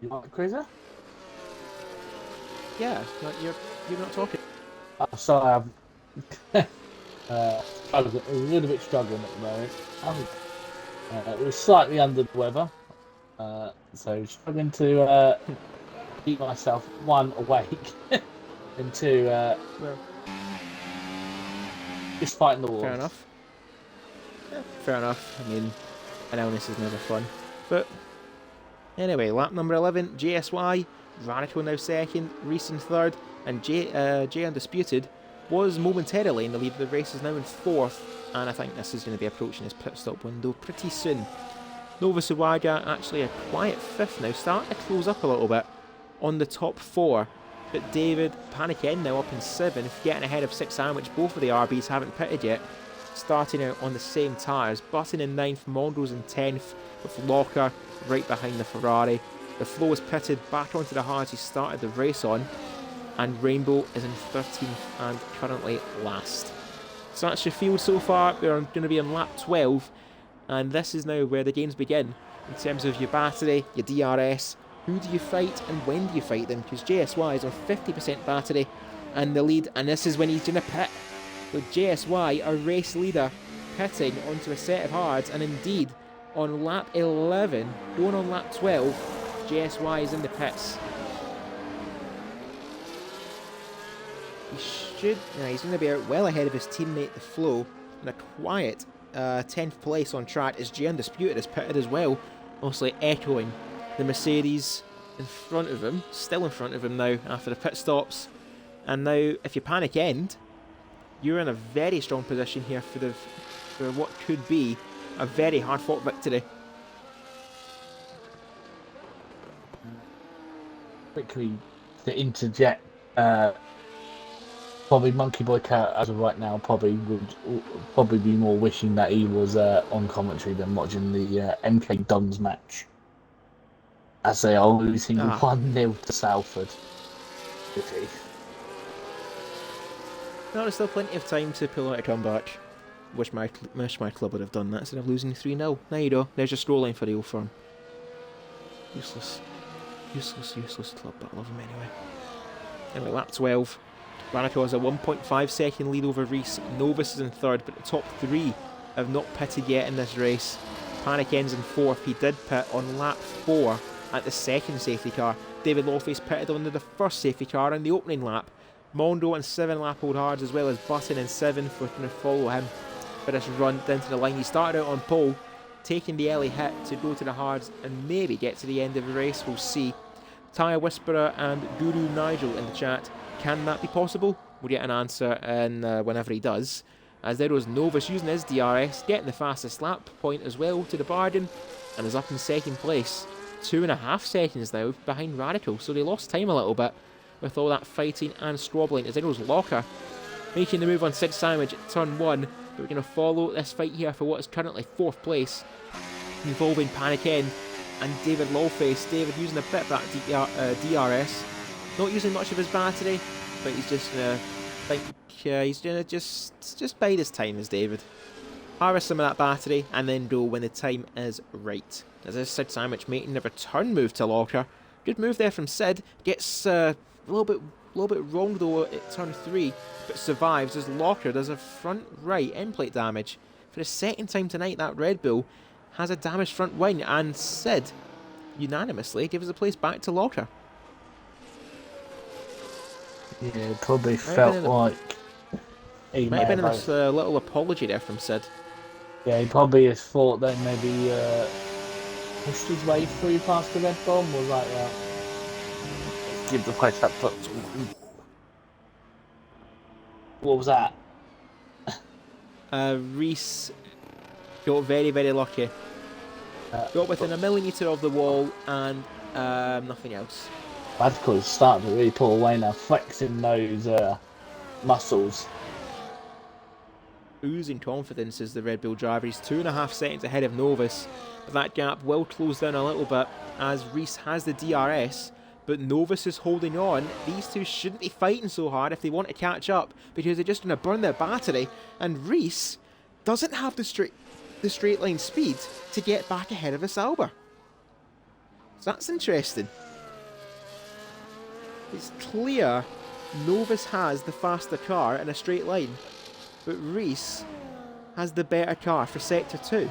You want the cruiser? Yeah, you're not talking. Oh, sorry, A little bit struggling at the moment. We're slightly under the weather, so struggling to keep myself one awake and two Well, just fighting the fair wolves. enough. Yeah, fair enough. I mean, an illness is never fun. But anyway, lap number 11, JSY, Radical now second, Reese in third, and J Undisputed was momentarily in the lead. The race is now in fourth, and I think this is going to be approaching his pit stop window pretty soon. Nova Suwaga actually a quiet fifth now, starting to close up a little bit on the top four. But David Paniken now up in seventh, getting ahead of Six Sandwich. Both of the RBs haven't pitted yet, starting out on the same tyres. Button in ninth, Mondo's in 10th, with Locker right behind the Ferrari. The Flow is pitted back onto the hards he started the race on, and Rainbow is in 13th and currently last. So that's your field so far. We're going to be on lap 12, and this is now where the games begin in terms of your battery, your DRS. Who do you fight and when do you fight them? Because JSY is on 50% battery and the lead, and this is when he's going to pit. So JSY, a race leader, pitting onto a set of hards, and indeed on lap 11, going on lap 12, JSY is in the pits. He's going to be out well ahead of his teammate The Flow in a quiet 10th place on track as J Undisputed is pitted as well, mostly echoing the Mercedes in front of him, still in front of him now after the pit stops. And now, if you panic end, you're in a very strong position here for what could be a very hard-fought victory. Quickly to interject, probably Monkey Boy Cat as of right now would be more wishing that he was on commentary than watching the MK Dons match, as they are losing 1-0 to Salford. Okay. No, there's still plenty of time to pull out a comeback. Wish my club would have done that instead of losing 3-0. There you go. There's your scrolling for the old firm. Useless club, but I love him anyway. Anyway, lap 12. Radical has a 1.5 second lead over Reese. Novus is in third, but the top three have not pitted yet in this race. Panic ends in fourth. He did pit on lap 4 at the second safety car. David Lawface pitted under the first safety car in the opening lap. Mondo and 7-lap-old hards, as well as Button and 7 for going to follow him for this run down to the line. He started out on pole, taking the early hit to go to the hards and maybe get to the end of the race. We'll see. Tyre Whisperer and Guru Nigel in the chat. Can that be possible? We'll get an answer whenever he does. As there was Novus using his DRS, getting the fastest lap point as well to the bargain, and is up in second place. 2.5 seconds now behind Radical, so they lost time a little bit with all that fighting and squabbling. As there was Locker making the move on Sid Sandwich at turn 1, but we're going to follow this fight here for what is currently 4th place, involving Panic End and David Lawface. David using a bit of that DRS, not using much of his battery, but he's just going to he's going to just bide his time as David. Harvest some of that battery and then go when the time is right. As this Sid Sandwich making the return move to Locker. Good move there from Sid. Gets a little bit wrong though at turn 3, but survives as Locker does a front right end plate damage. For the second time tonight, that Red Bull has a damaged front wing, and Sid unanimously gives the place back to Locker. Yeah, it probably felt like he might have been a little apology there from Sid. Yeah, he probably has thought that maybe pushed his way through past the red bomb, was like, give the place up. What was that? Reese got very, very lucky. Got within a millimetre of the wall and nothing else. Radical is starting to really pull away now, flexing those muscles. Oozing confidence is the Red Bull driver. He's 2.5 seconds ahead of Novus, but that gap will close down a little bit as Reese has the DRS, but Novus is holding on. These two shouldn't be fighting so hard if they want to catch up, because they're just going to burn their battery, and Reese doesn't have the straight line speed to get back ahead of a Sauber. So that's interesting. It's clear Novus has the faster car in a straight line, but Reese has the better car for Sector 2.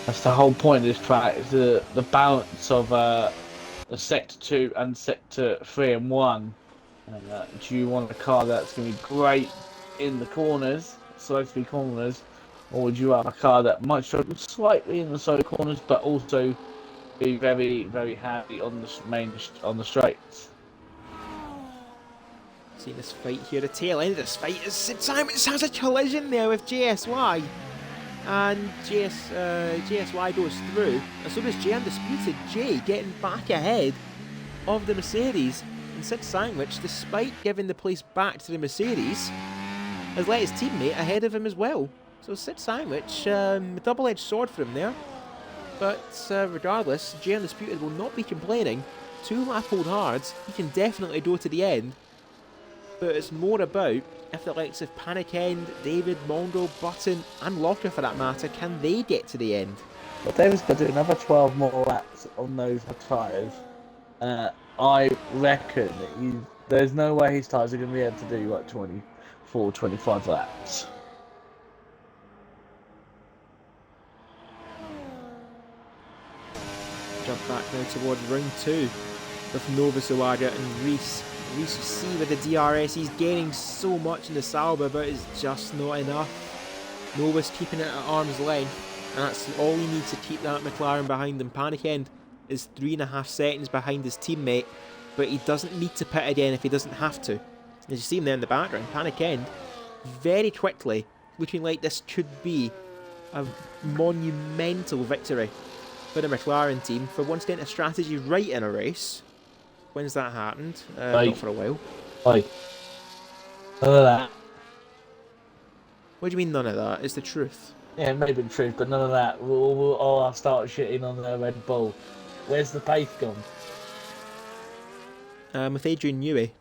That's the whole point of this track, is the balance of the Sector 2 and Sector 3 and 1. Do you want a car that's going to be great in the corners, slow speed corners, or would you have a car that might struggle slightly in the slow corners, but also be very, very handy on the straights? See this fight here, the tail end of this fight is Sid Simons has a collision there with JSY. And JSY goes through, and so does J Undisputed. J getting back ahead of the Mercedes. And Sid Sandwich, despite giving the place back to the Mercedes, has let his teammate ahead of him as well. So Sid Sandwich, a double-edged sword for him there. But regardless, J Undisputed will not be complaining. 2 lap hold hards, he can definitely go to the end. But it's more about if the likes of Panic End, David, Mondo, Button, and Locker for that matter, can they get to the end? Well, David's got to do another 12 more laps on those tyres. I reckon that there's no way his tyres are going to be able to do like 24, 25 laps. Jump back now towards round 2 with Nova Suwaga and Reese. Reese, you see with the DRS, he's gaining so much in the Sauber, but it's just not enough. Nova's keeping it at arm's length, and that's all he needs to keep that McLaren behind him. Panic End is 3.5 seconds behind his teammate, but he doesn't need to pit again if he doesn't have to. As you see him there in the background, Panic End, very quickly, looking like this could be a monumental victory for the McLaren team for once getting a strategy right in a race. When's that happened? Not for a while. Oi. None of that. What do you mean none of that? It's the truth. Yeah, maybe the truth, but none of that. I'll start shitting on the Red Bull. Where's the pace gone? With Adrian Newey.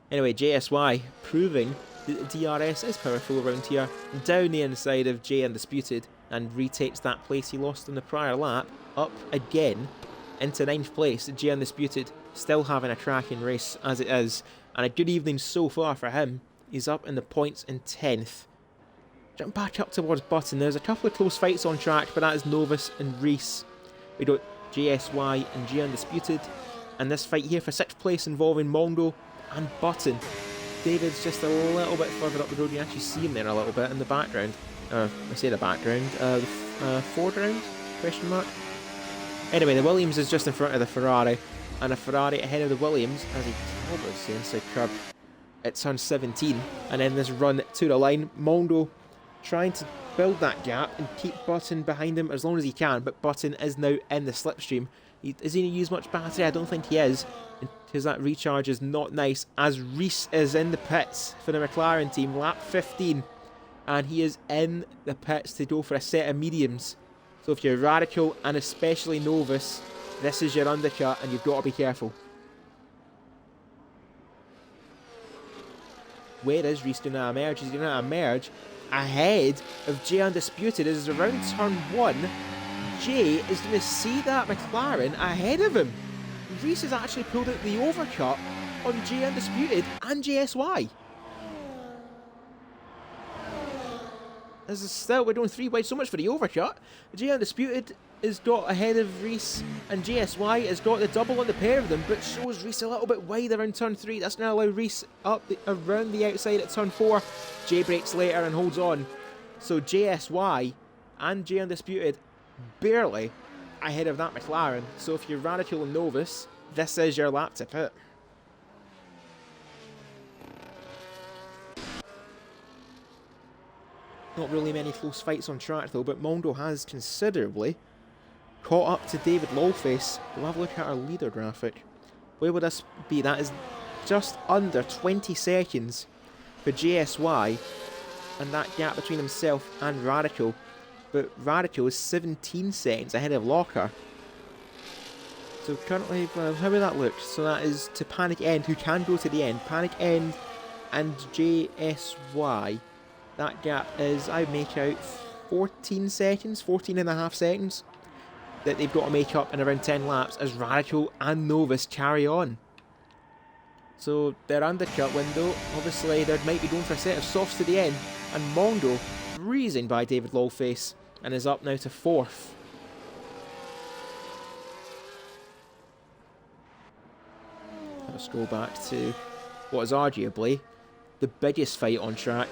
Anyway, JSY proving that the DRS is powerful around here. Down the inside of J Undisputed and retakes that place he lost in the prior lap. Up again into 9th place. J Undisputed still having a cracking race as it is. And a good evening so far for him. He's up in the points in 10th. Jump back up towards Button. There's a couple of close fights on track, but that is Novus and Reese. We got JSY and J Undisputed. And this fight here for 6th place involving Mondo and Button. David's just a little bit further up the road. You actually see him there a little bit in the background. I say the background. The foreground? Question mark? Anyway, the Williams is just in front of the Ferrari. And a Ferrari ahead of the Williams as he covers the inside curb at turn 17. And then this run to the line. Mondo trying to build that gap and keep Button behind him as long as he can. But Button is now in the slipstream. Is he going to use much battery? I don't think he is, because that recharge is not nice. As Reese is in the pits for the McLaren team, lap 15. And he is in the pits to go for a set of mediums. So if you're Radical and especially Novus, this is your undercut and you've got to be careful. Where is Reese going to emerge? He's going to emerge ahead of J Undisputed as around turn 1. J is going to see that McLaren ahead of him. Reese has actually pulled out the overcut on J Undisputed and JSY. This is still, we're doing 3 wide, so much for the overcut. J Undisputed is got ahead of Reese, and JSY has got the double on the pair of them, but shows Reese a little bit wide around turn 3. That's going to allow Reese up around the outside at turn 4. J breaks later and holds on. So JSY and J Undisputed barely ahead of that McLaren. So if you're Radical and Novus, this is your lap to pit. Not really many close fights on track though, but Mondo has considerably caught up to David Lawface. We'll have a look at our leader graphic. Where would this be? That is just under 20 seconds for JSY, and that gap between himself and Radical. But Radical is 17 seconds ahead of Locker. So currently, how would that look? So that is to Panic End, who can go to the end. Panic End and JSY. That gap is, I make out, 14 seconds, 14 and a half seconds that they've got to make up in around 10 laps as Radical and Novus carry on. So their undercut window, obviously they might be going for a set of softs to the end, and Mondo breezing by David Lawface and is up now to 4th. Let's go back to what is arguably the biggest fight on track.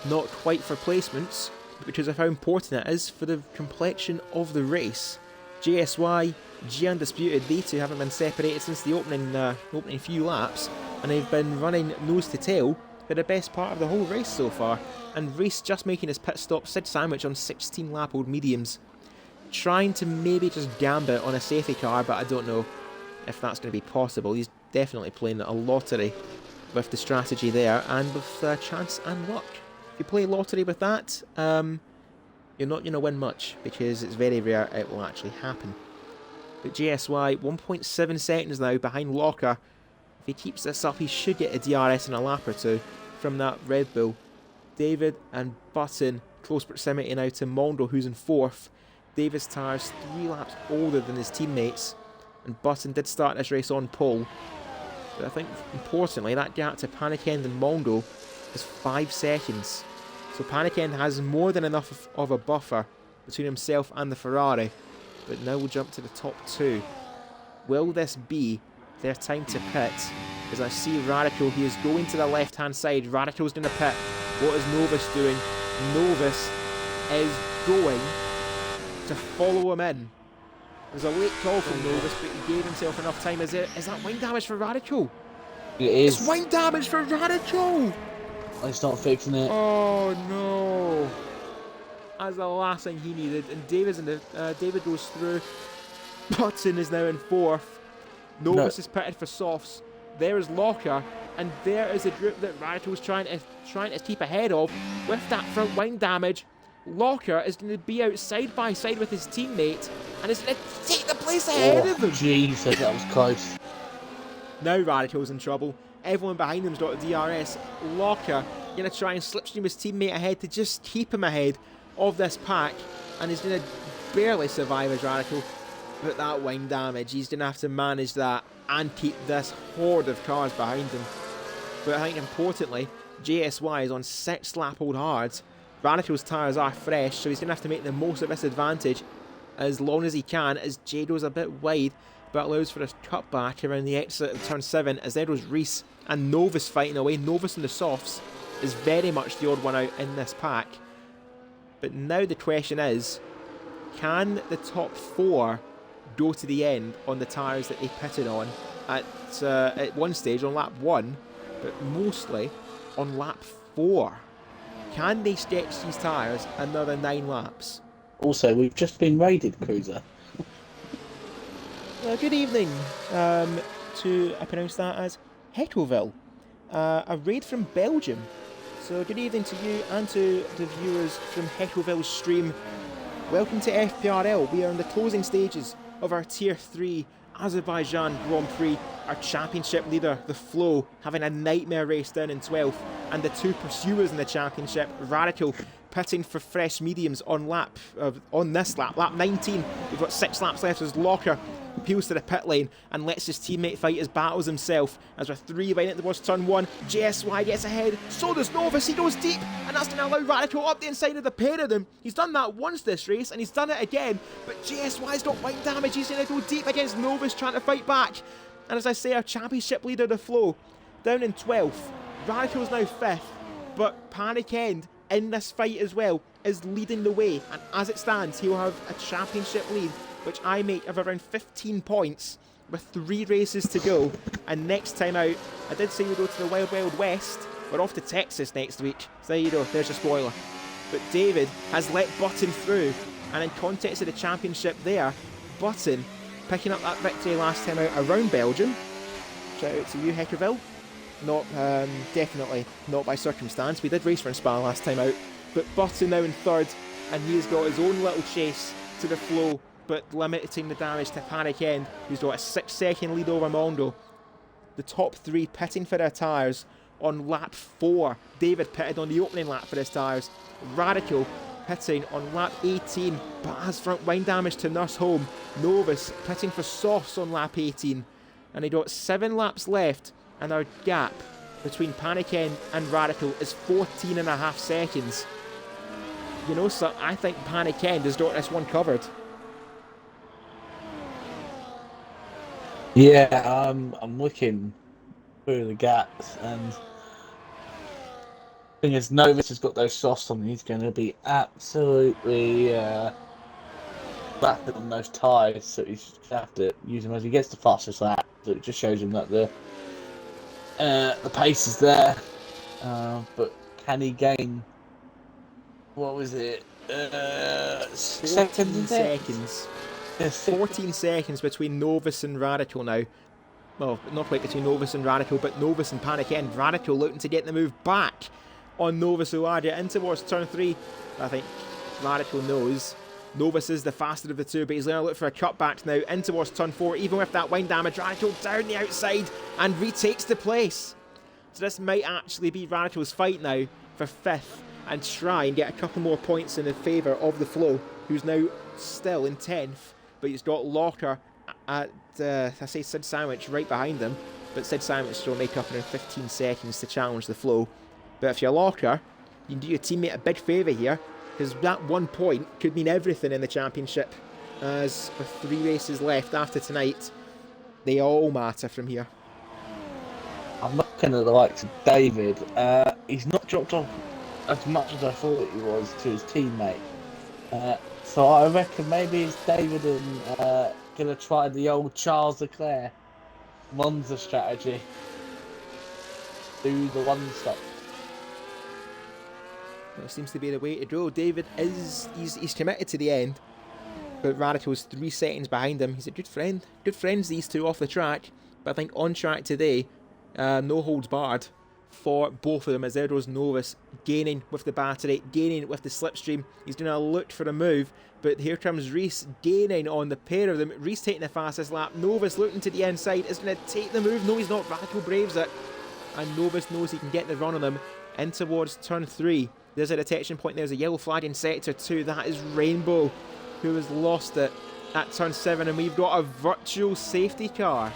Not quite for placements, but because of how important it is for the complexion of the race. JSY, G Undisputed, they two haven't been separated since the opening few laps, and they've been running nose to tail for the best part of the whole race so far. And Reese just making his pit stop, Sid Sandwich on 16 lap old mediums. Trying to maybe just gambit on a safety car, but I don't know if that's going to be possible. He's definitely playing a lottery with the strategy there, and with chance and luck. If you play lottery with that, you're not going to win much, because it's very rare it will actually happen. But JSY, 1.7 seconds now behind Locker. If he keeps this up, he should get a DRS in a lap or two from that Red Bull. David and Button, close proximity now to Mondo, who's in 4th. David's tyres 3 laps older than his teammates, and Button did start this race on pole. But I think, importantly, that gap to Panikend and Mondo is 5 seconds. So Panikend has more than enough of a buffer between himself and the Ferrari. But now we'll jump to the top 2. Will this be their time to pit? As I see Radical, he is going to the left-hand side. Radical's going to pit. What is Novus doing? Novus is going to follow him in. There's a late call from Novus, but he gave himself enough time. Is that wing damage for Radical? It is. It's wing damage for Radical! He's not fixing it. Oh no! That's the last thing he needed. And David goes through. Button is now in 4th. Novus is pitted for softs. There is Locker, and there is a group that Radical's trying to keep ahead of. With that front wing damage, Locker is going to be out side by side with his teammate, and is going to take the place ahead of him. Jesus, that was close. Now Radical's in trouble. Everyone behind him's got a DRS. Locker going to try and slipstream his teammate ahead to just keep him ahead of this pack, and he's going to barely survive as Radical. But that wing damage, he's going to have to manage that and keep this horde of cars behind him. But I think importantly, JSY is on 6 lap old hards. Radical's tyres are fresh, so he's going to have to make the most of this advantage as long as he can, as Jado's a bit wide, but allows for a cutback around the exit of turn 7, as there goes Reese and Novus fighting away. Novus in the softs is very much the odd one out in this pack. But now the question is, can the top 4 go to the end on the tyres that they pitted on at one stage on lap 1, but mostly on lap 4? Can they stretch these tyres another 9 laps? Also, we've just been raided, Cruiser. Good evening to, I pronounce that as Hetoville, a raid from Belgium. So good evening to you and to the viewers from Hetoville's stream. Welcome to FPRL. We are in the closing stages of our Tier 3 Azerbaijan Grand Prix. Our championship leader, the Flow, having a nightmare race down in 12th, and the 2 pursuers in the championship, Radical, pitting for fresh mediums on this lap, lap 19. We've got 6 laps left as Locker appeals to the pit lane and lets his teammate fight his battles himself. As we're 3 right into towards turn 1, JSY gets ahead, so does Novus. He goes deep, and that's going to allow Radical up the inside of the pair of them. He's done that once this race, and he's done it again, but JSY's got wing damage. He's going to go deep against Novus, trying to fight back. And as I say, our championship leader, the Flow, down in 12th. Radical's now 5th, but Panic End in this fight as well is leading the way, and as it stands, he will have a championship lead, which I make of around 15 points with 3 races to go. And next time out, I did say we go to the Wild Wild West. We're off to Texas next week, so there you go, there's your spoiler. But David has let Button through, and in context of the championship there, Button picking up that victory last time out around Belgium. Shout out to you, Heckerville. Not, definitely not by circumstance. We did race for Spa last time out, but Button now in 3rd, and he's got his own little chase to the Flow, but limiting the damage to Panic End, who's got a 6-second lead over Mondo. The top 3 pitting for their tyres on lap 4. David pitted on the opening lap for his tyres. Radical pitting on lap 18, but has front wing damage to nurse home. Novus pitting for softs on lap 18. And he got 7 laps left and our gap between Paniken and Radical is 14.5 seconds. You know, so I think Paniken has got this one covered. Yeah, I'm looking through the gaps, and thing is, Novus has got those softs on. He's going to be absolutely rapid on those tyres, so he's just going to have to use them as he gets the fastest lap. So it just shows him that the pace is there. But can he gain? What was it? 14 seconds. Yes, 14 seconds between Novus and Radical now. Well, not quite between Novus and Radical, but Novus and Paniken. Radical looking to get the move back on Novus Uadia in towards turn 3. I think Radical knows Novus is the faster of the two, but he's going to look for a cutback now in towards turn 4. Even with that wind damage, Radical down the outside and retakes the place. So this might actually be Radical's fight now for 5th and try and get a couple more points in the favour of the Flow, who's now still in 10th, but he's got Locker at, I say Sid Sandwich right behind them, but Sid Sandwich will make up in 15 seconds to challenge the Flow. But if you're Locker, you can do your teammate a big favour here, because that 1 point could mean everything in the championship, as with 3 races left after tonight, they all matter from here. I'm looking at the likes of David. He's not dropped off as much as I thought he was to his teammate. So I reckon maybe it's David and going to try the old Charles Leclerc Monza strategy. Do the one stop. That seems to be the way to go. David he's committed to the end, but Radical's 3 seconds behind him. He's a good friend. Good friends, these two, off the track. But I think on track today, no holds barred for both of them, as there goes Novus gaining with the battery, gaining with the slipstream. He's going to look for a move, but here comes Reese gaining on the pair of them. Reese taking the fastest lap. Novus looking to the inside, is going to take the move. No, he's not. Radical braves it, and Novus knows he can get the run on them in towards turn 3. There's a detection point. There's a yellow flag in sector 2. That is Rainbow, who has lost it at turn 7, and we've got a virtual safety car.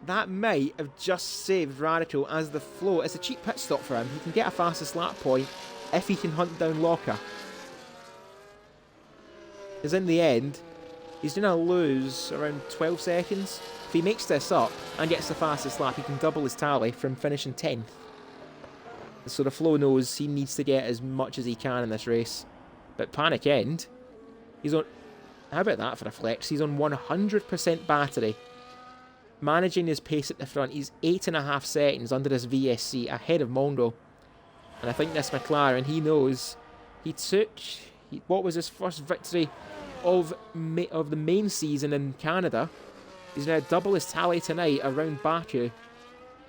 That might have just saved Radical as the Flow. It's a cheap pit stop for him. He can get a fastest lap point if he can hunt down Locker. Because in the end, he's going to lose around 12 seconds. If he makes this up and gets the fastest lap, he can double his tally from finishing 10th. So the Flow knows he needs to get as much as he can in this race. But Panic End, he's on... How about that for a flex? He's on 100% battery. Managing his pace at the front, he's 8.5 seconds under this VSC ahead of Mongo. And I think this McLaren, he knows he took... what was his first victory of the main season in Canada? He's going to double his tally tonight around Baku.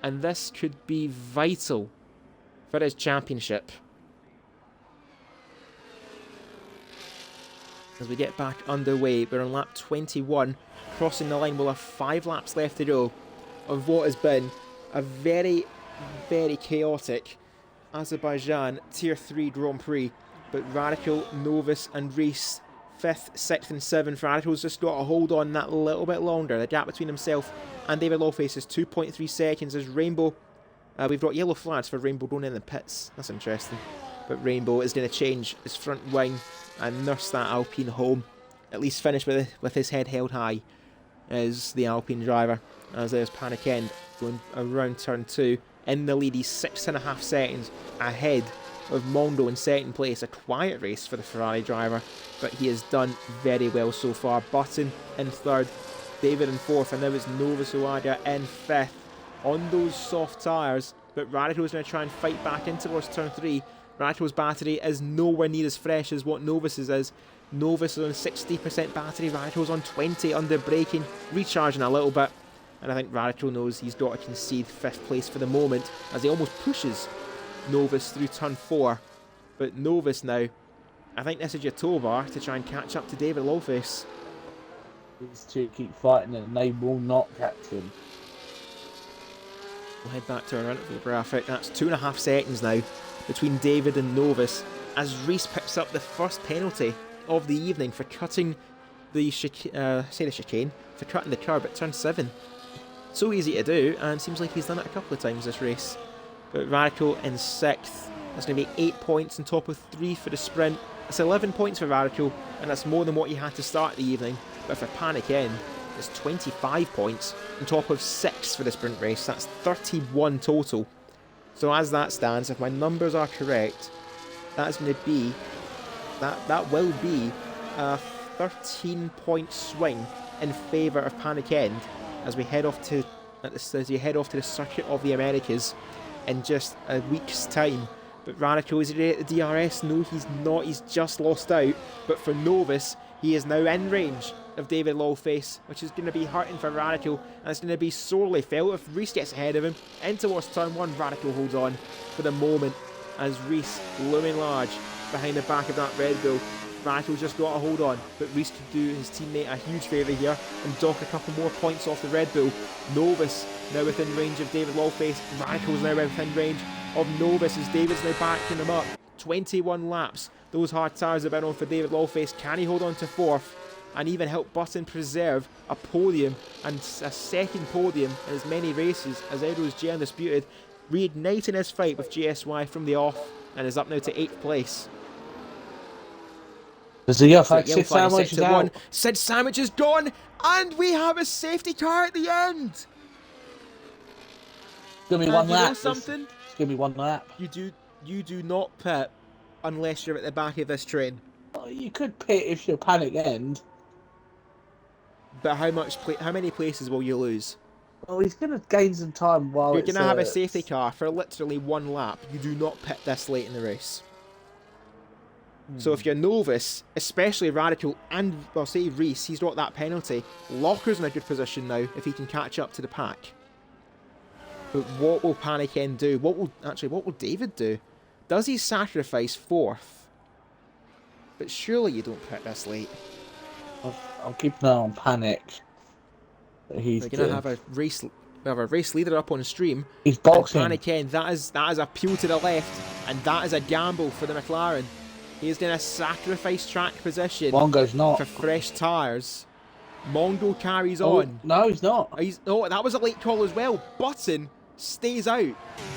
And this could be vital for his championship. As we get back underway, we're on lap 21. Crossing the line, we'll have 5 laps left to go of what has been a very, very chaotic Azerbaijan Tier 3 Grand Prix. But Radical, Novus and Reese, 5th, 6th and 7th. Radical's just got to hold on that little bit longer. The gap between himself and David Lawface is 2.3 seconds as Rainbow... we've got yellow flags for Rainbow going in the pits. That's interesting. But Rainbow is going to change his front wing and nurse that Alpine home. At least finish with his head held high as the Alpine driver. As there's Panic End going around turn 2. In the lead, he's 6.5 seconds ahead of Mondo in second place. A quiet race for the Ferrari driver, but he has done very well so far. Button in 3rd, David in 4th, and now it's Novus Uadia in 5th on those soft tyres. But Radical is going to try and fight back in towards turn 3. Radical's battery is nowhere near as fresh as what Novus's is. Novus is on 60% battery, Radical's on 20 under braking, recharging a little bit. And I think Radical knows he's got to concede 5th place for the moment as he almost pushes Novus through turn 4. But Novus now, I think this is your tow bar to try and catch up to David Lawface. These two keep fighting and they will not catch him. We'll head back to our interval graphic. That's 2.5 seconds now between David and Novus as Reese picks up the first penalty of the evening for cutting the chicane, for cutting the curb at turn 7. So easy to do, and seems like he's done it a couple of times this race. But Radical in 6th. That's going to be 8 points on top of 3 for the sprint. It's 11 points for Radical, and that's more than what he had to start the evening. But for Panic End, it's 25 points on top of 6 for the sprint race. That's 31 total. So as that stands, if my numbers are correct, that's going to be that will be a 13-point swing in favour of Panic End as we head off to the Circuit of the Americas in just a week's time. But Radical, is he at the DRS? No, he's not. He's just lost out. But for Novus, he is now in range of David Lawface, which is going to be hurting for Radical, and it's going to be sorely felt if Reese gets ahead of him. In towards turn 1, Radical holds on for the moment as Reese looming large behind the back of that Red Bull. Radical's just got to hold on, but Reese could do his teammate a huge favour here and dock a couple more points off the Red Bull. Novus now within range of David Lawface. Radical's now within range of Novus as David's now backing him up. 21 laps. Those hard tyres have been on for David Lawface. Can he hold on to 4th and even help Button preserve a podium and a second podium in as many races as Edo's J Undisputed, reigniting his fight with GSY from the off and is up now to 8th place. Does the yellow flag Sid Sandwich is out? Sid Sandwich is gone, and we have a safety car at the end. It's gonna be one lap. You know something? It's gonna be one lap. You do not pit unless you're at the back of this train. Well, you could pit if you're Panic End. But how many places will you lose? Well, he's gonna gain some time while you're gonna have a safety car for literally one lap. You do not pit this late in the race. So if you're Novus, especially Radical, and, well, say Reese, he's got that penalty. Locker's in a good position now if he can catch up to the pack. But what will Panic End do? What will David do? Does he sacrifice 4th? But surely you don't pit this late. I'll keep an eye on Panic. We're gonna have a race. We have a race leader up on stream. He's boxing. Panic End. That is a peel to the left, and that is a gamble for the McLaren. He's going to sacrifice track position Mongo's not. for fresh tyres. Mongo carries on. No, he's not. That was a late call as well. Button stays out.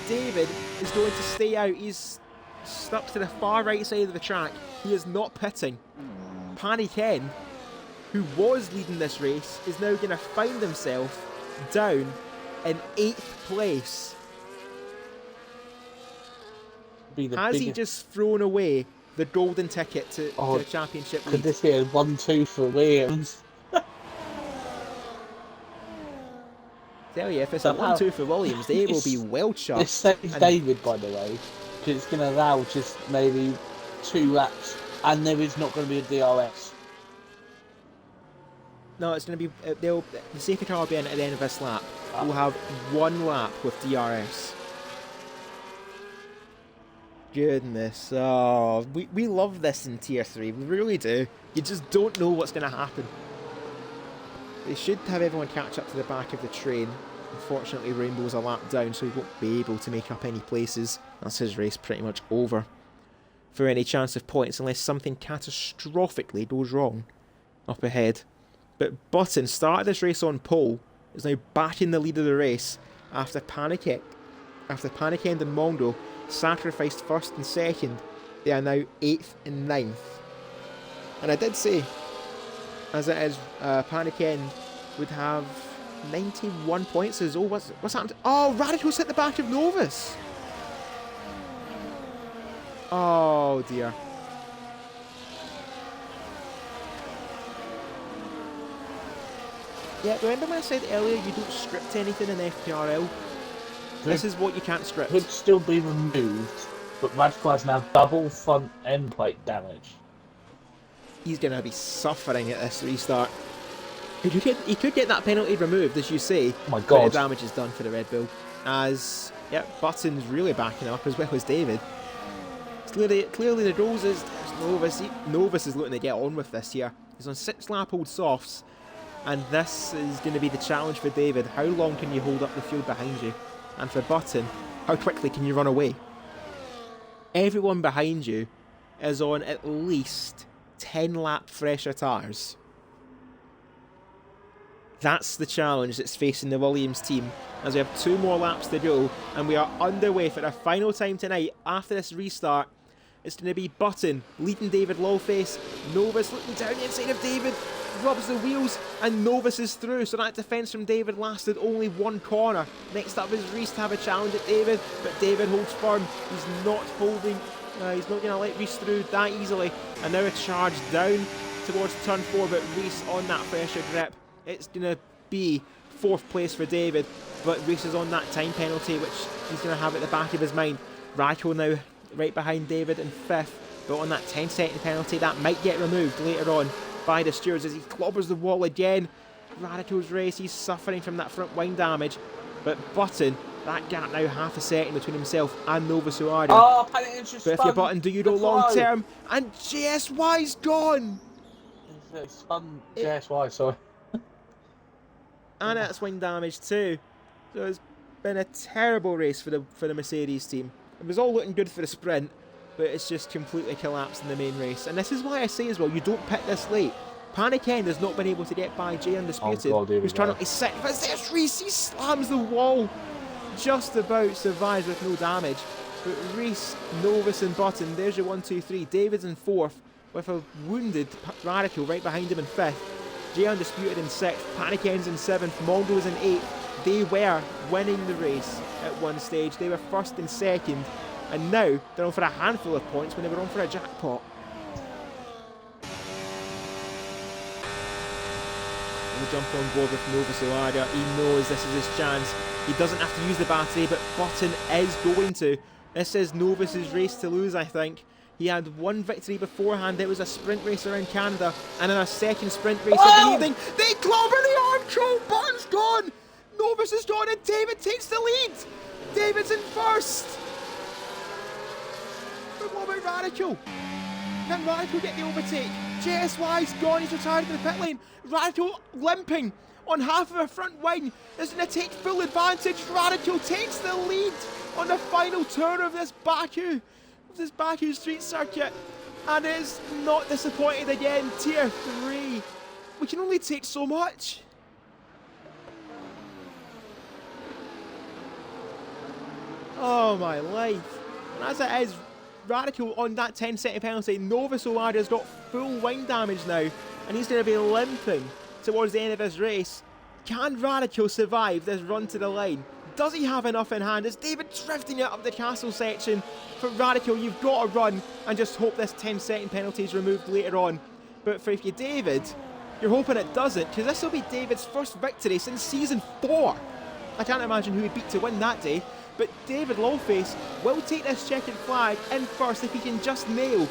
David is going to stay out. He's stuck to the far right side of the track. He is not pitting. Panic End, who was leading this race, is now going to find himself down in 8th place. Has he just thrown away the golden ticket to the championship lead? Could this be a 1-2 for Williams? Tell you, if it's a 1-2 for Williams, they will be well chuffed. This saves David, by the way, because it's going to allow just maybe 2 laps, and there is not going to be a DRS. No, it's going to be the safety car will be in at the end of this lap. We'll have 1 lap with DRS. Goodness, we love this in Tier 3, we really do. You just don't know what's going to happen. They should have everyone catch up to the back of the train. Unfortunately, Rainbow's a lap down, so he won't be able to make up any places. That's his race pretty much over for any chance of points, unless something catastrophically goes wrong up ahead. But Button started this race on pole, is now back in the lead of the race after Panic End and Mongo sacrificed 1st and 2nd. They are now 8th and 9th. And I did say, as it is, Panic End would have 91 points. What's happened? Oh, Radical's hit the back of Novus. Oh dear. Yeah, remember when I said earlier you don't script anything in FPRL? This is what you can't script. Could still be removed, but Radical has now double front end plate damage. He's going to be suffering at this restart. He could get that penalty removed, as you say. Oh my god. But the damage is done for the Red Bull. As, Button's really backing up, as well as David. Clearly the goals is Novus. Novus is looking to get on with this here. He's on 6 lap old softs. And this is going to be the challenge for David. How long can you hold up the field behind you? And for Button, how quickly can you run away? Everyone behind you is on at least 10 lap fresher tyres. That's the challenge that's facing the Williams team, as we have 2 more laps to go, and we are underway for our final time tonight. After this restart, it's going to be Button leading David Lawface. Novus looking down the inside of David, rubs the wheels, and Novus is through. So that defence from David lasted only 1 corner. Next up is Reese to have a challenge at David, but David holds firm. He's not holding, he's not going to let Reese through that easily. And now a charge down towards turn 4, but Reese on that pressure grip. It's going to be 4th place for David, but Reese is on that time penalty, which he's going to have at the back of his mind. Radical now right behind David in 5th, but on that 10-second penalty that might get removed later on by the stewards as he clobbers the wall again. Radical's race, he's suffering from that front wing damage, but Button, that gap now half a second between himself and Novus Suardi. Oh, Paddington's just but if you're Button, do you go long term? And JSY's gone! It's spun JSY, sorry. And that's wing damage too. So it's been a terrible race for the Mercedes team. It was all looking good for the sprint, but it's just completely collapsed in the main race. And this is why I say as well, you don't pit this late. Panic End has not been able to get by Jay Undisputed, who's trying to sit. But there's Reese, he slams the wall. Just about survives with no damage. But Reese, Novus and Button, there's your 1, 2, 3. David's in 4th with a wounded Radical right behind him in 5th. Jay Undisputed in 6th, Panic End's in 7th, Mongo's in 8th. They were winning the race at one stage. They were 1st and 2nd, and now they're on for a handful of points when they were on for a jackpot. We'll jump on board with Novus Suardi. He knows this is his chance. He doesn't have to use the battery, but Button is going to. This is Novus's race to lose, I think. He had 1 victory beforehand. It was a sprint race around Canada, and in a second sprint race of the evening, they clobber the arm control. Button's gone. Novus is gone, and David takes the lead. David's in 1st. But what about Radical? Can Radical get the overtake? JSY's gone. He's retired in the pit lane. Radical limping on half of a front wing is going to take full advantage. Radical takes the lead on the final turn of this Baku street circuit, and is not disappointed again. Tier 3. We can only take so much. Oh my life. And as it is, Radical on that 10-second penalty. Novus Suardi has got full wing damage now, and he's going to be limping towards the end of his race. Can Radical survive this run to the line? Does he have enough in hand? Is David drifting it up the castle section? For Radical, you've got to run and just hope this 10-second penalty is removed later on. But for you, David, you're hoping it doesn't, because this will be David's 1st victory since season 4. I can't imagine who he beat to win that day, but David Lawface will take this checkered flag in 1st if he can just nail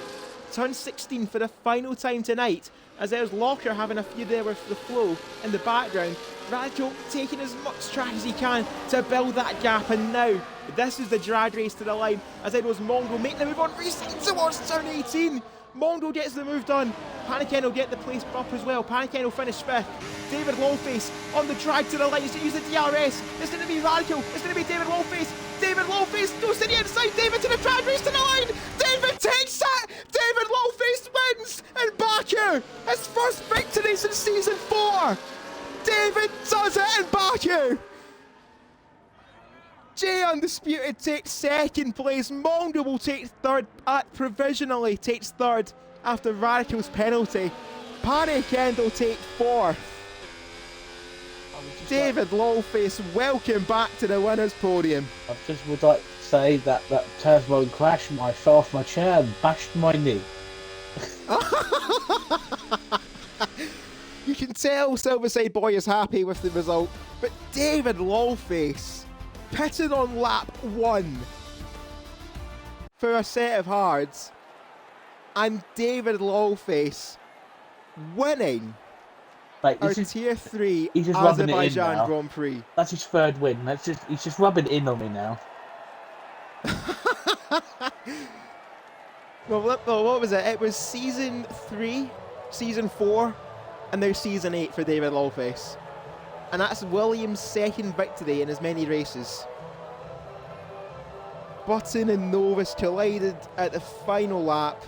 turn 16 for the final time tonight, as there's Locker having a few there with the flow in the background. Radical taking as much track as he can to build that gap, and now this is the drag race to the line, as it was Mongo making the move on, racing towards turn 18. Mongo gets the move done. Paniken will get the place up as well. Paniken will finish 5th. David Lawface on the drag to the line. He's going to use the DRS. It's going to be Radical. It's going to be David Lawface. David Lawface goes to the inside. David to the drag race to the line. David takes it. David Lawface wins in Baku. His 1st victory since season 4. David does it in Baku. Jay Undisputed takes 2nd place. Mongo will take 3rd, provisionally takes 3rd after Radical's penalty. Panic End will take 4th. David Lawface, welcome back to the winners' podium. I just would like to say that turbo crash, I fell off my chair and bashed my knee. You can tell Silverside Boy is happy with the result, but David Lawface pitted on lap 1 for a set of hards, and David Lawface winning Like, our Tier 3 he's just rubbing it in Azerbaijan now. Grand Prix. That's his 3rd win. He's just rubbing it in on me now. Well, what was it? It was Season 3, Season 4, and now Season 8 for David Lawface. And that's Williams' 2nd victory in as many races. Button and Novus collided at the final lap,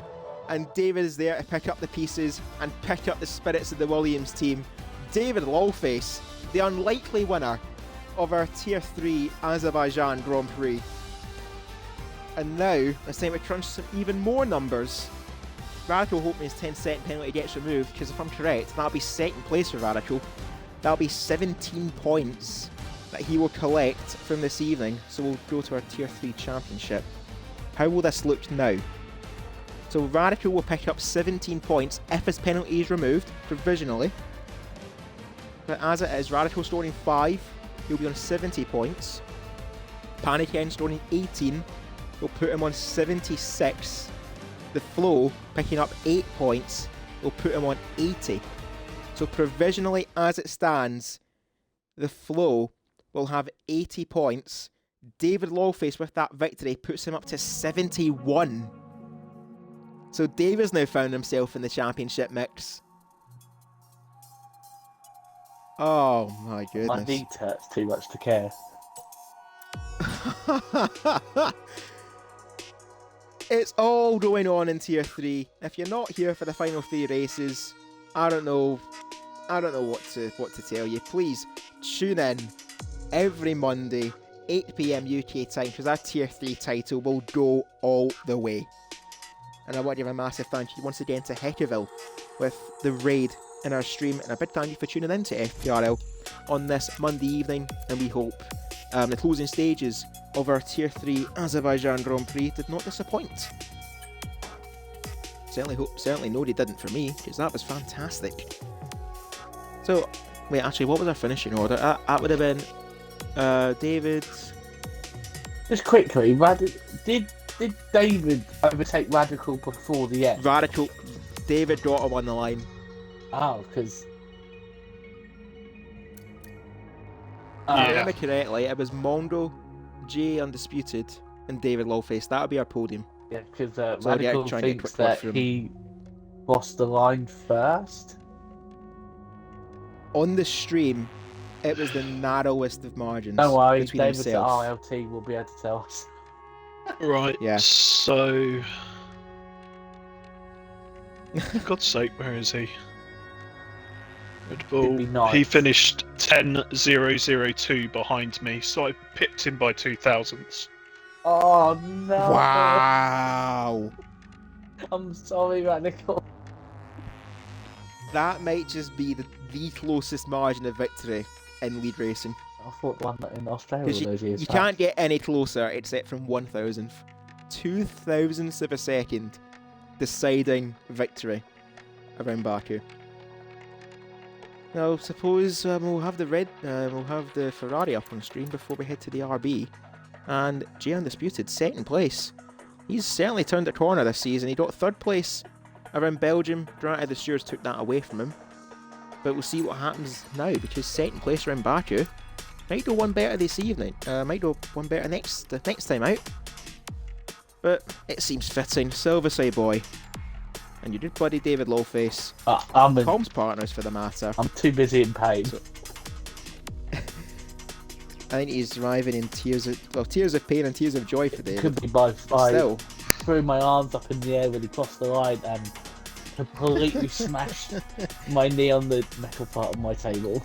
and David is there to pick up the pieces and pick up the spirits of the Williams team. David Lawface, the unlikely winner of our Tier 3 Azerbaijan Grand Prix. And now, it's time to crunch some even more numbers. Radical hoping his 10-second penalty gets removed, because if I'm correct, that'll be second place for Radical. That'll be 17 points that he will collect from this evening, so we'll go to our Tier 3 Championship. How will this look now? So Radical will pick up 17 points if his penalty is removed, provisionally. But as it is, Radical scoring 5, he'll be on 70 points. Paniken scoring 18, will put him on 76. The Flow, picking up 8 points, will put him on 80. So provisionally, as it stands, the Flow will have 80 points. David Lawface, with that victory, puts him up to 71. So David's now found himself in the championship mix. Oh my goodness. My knee hurts too much to care. It's all going on in Tier 3. If you're not here for the final 3 races, I don't know what to tell you. Please tune in every Monday, 8 PM UK time, because our Tier 3 title will go all the way. And I want to give a massive thank you once again to Heckerville with the raid in our stream, and a big thank you for tuning in to FPRL on this Monday evening, and we hope the closing stages of our Tier 3 Azerbaijan Grand Prix did not disappoint. Certainly no, they didn't for me, because that was fantastic. So, wait, actually, what was our finishing order? That would have been David. Just quickly, did David overtake Radical before the end? Radical. David got him on the line. Oh, because... If I remember correctly, it was Mongo, Jay Undisputed, and David Lawface. That would be our podium. Yeah, because So Radical thinks that he crossed the line first. On the stream, it was the narrowest of margins. Don't worry, between David's at himself. RLT will be able to tell us. Right, Yeah. So... For God's sake, where is he? Red Bull. be nice. He finished 10.002 behind me, so I pipped him by 0.002. Oh no! Wow! I'm sorry, Radical. That might just be the closest margin of victory in lead racing. I thought the one that in Australia Because those years you back. can't get any closer except from 1,000th. 2,000ths of a second deciding victory around Baku. Now, suppose we'll have the Ferrari up on screen before we head to the RB. And Jay Undisputed, second place. He's certainly turned a corner this season. He got third place around Belgium. Granted, the stewards took that away from him. But we'll see what happens now, because second place around Baku might go one better this evening. Might go one better next time out. But it seems fitting. Silverside boy. And your good buddy David Lawface. Comms partners for the matter. I'm too busy in pain. So, I think he's arriving in tears of pain and tears of joy for David. Could be both. I Still. threw my arms up in the air when he crossed the line and completely smashed my knee on the metal part of my table.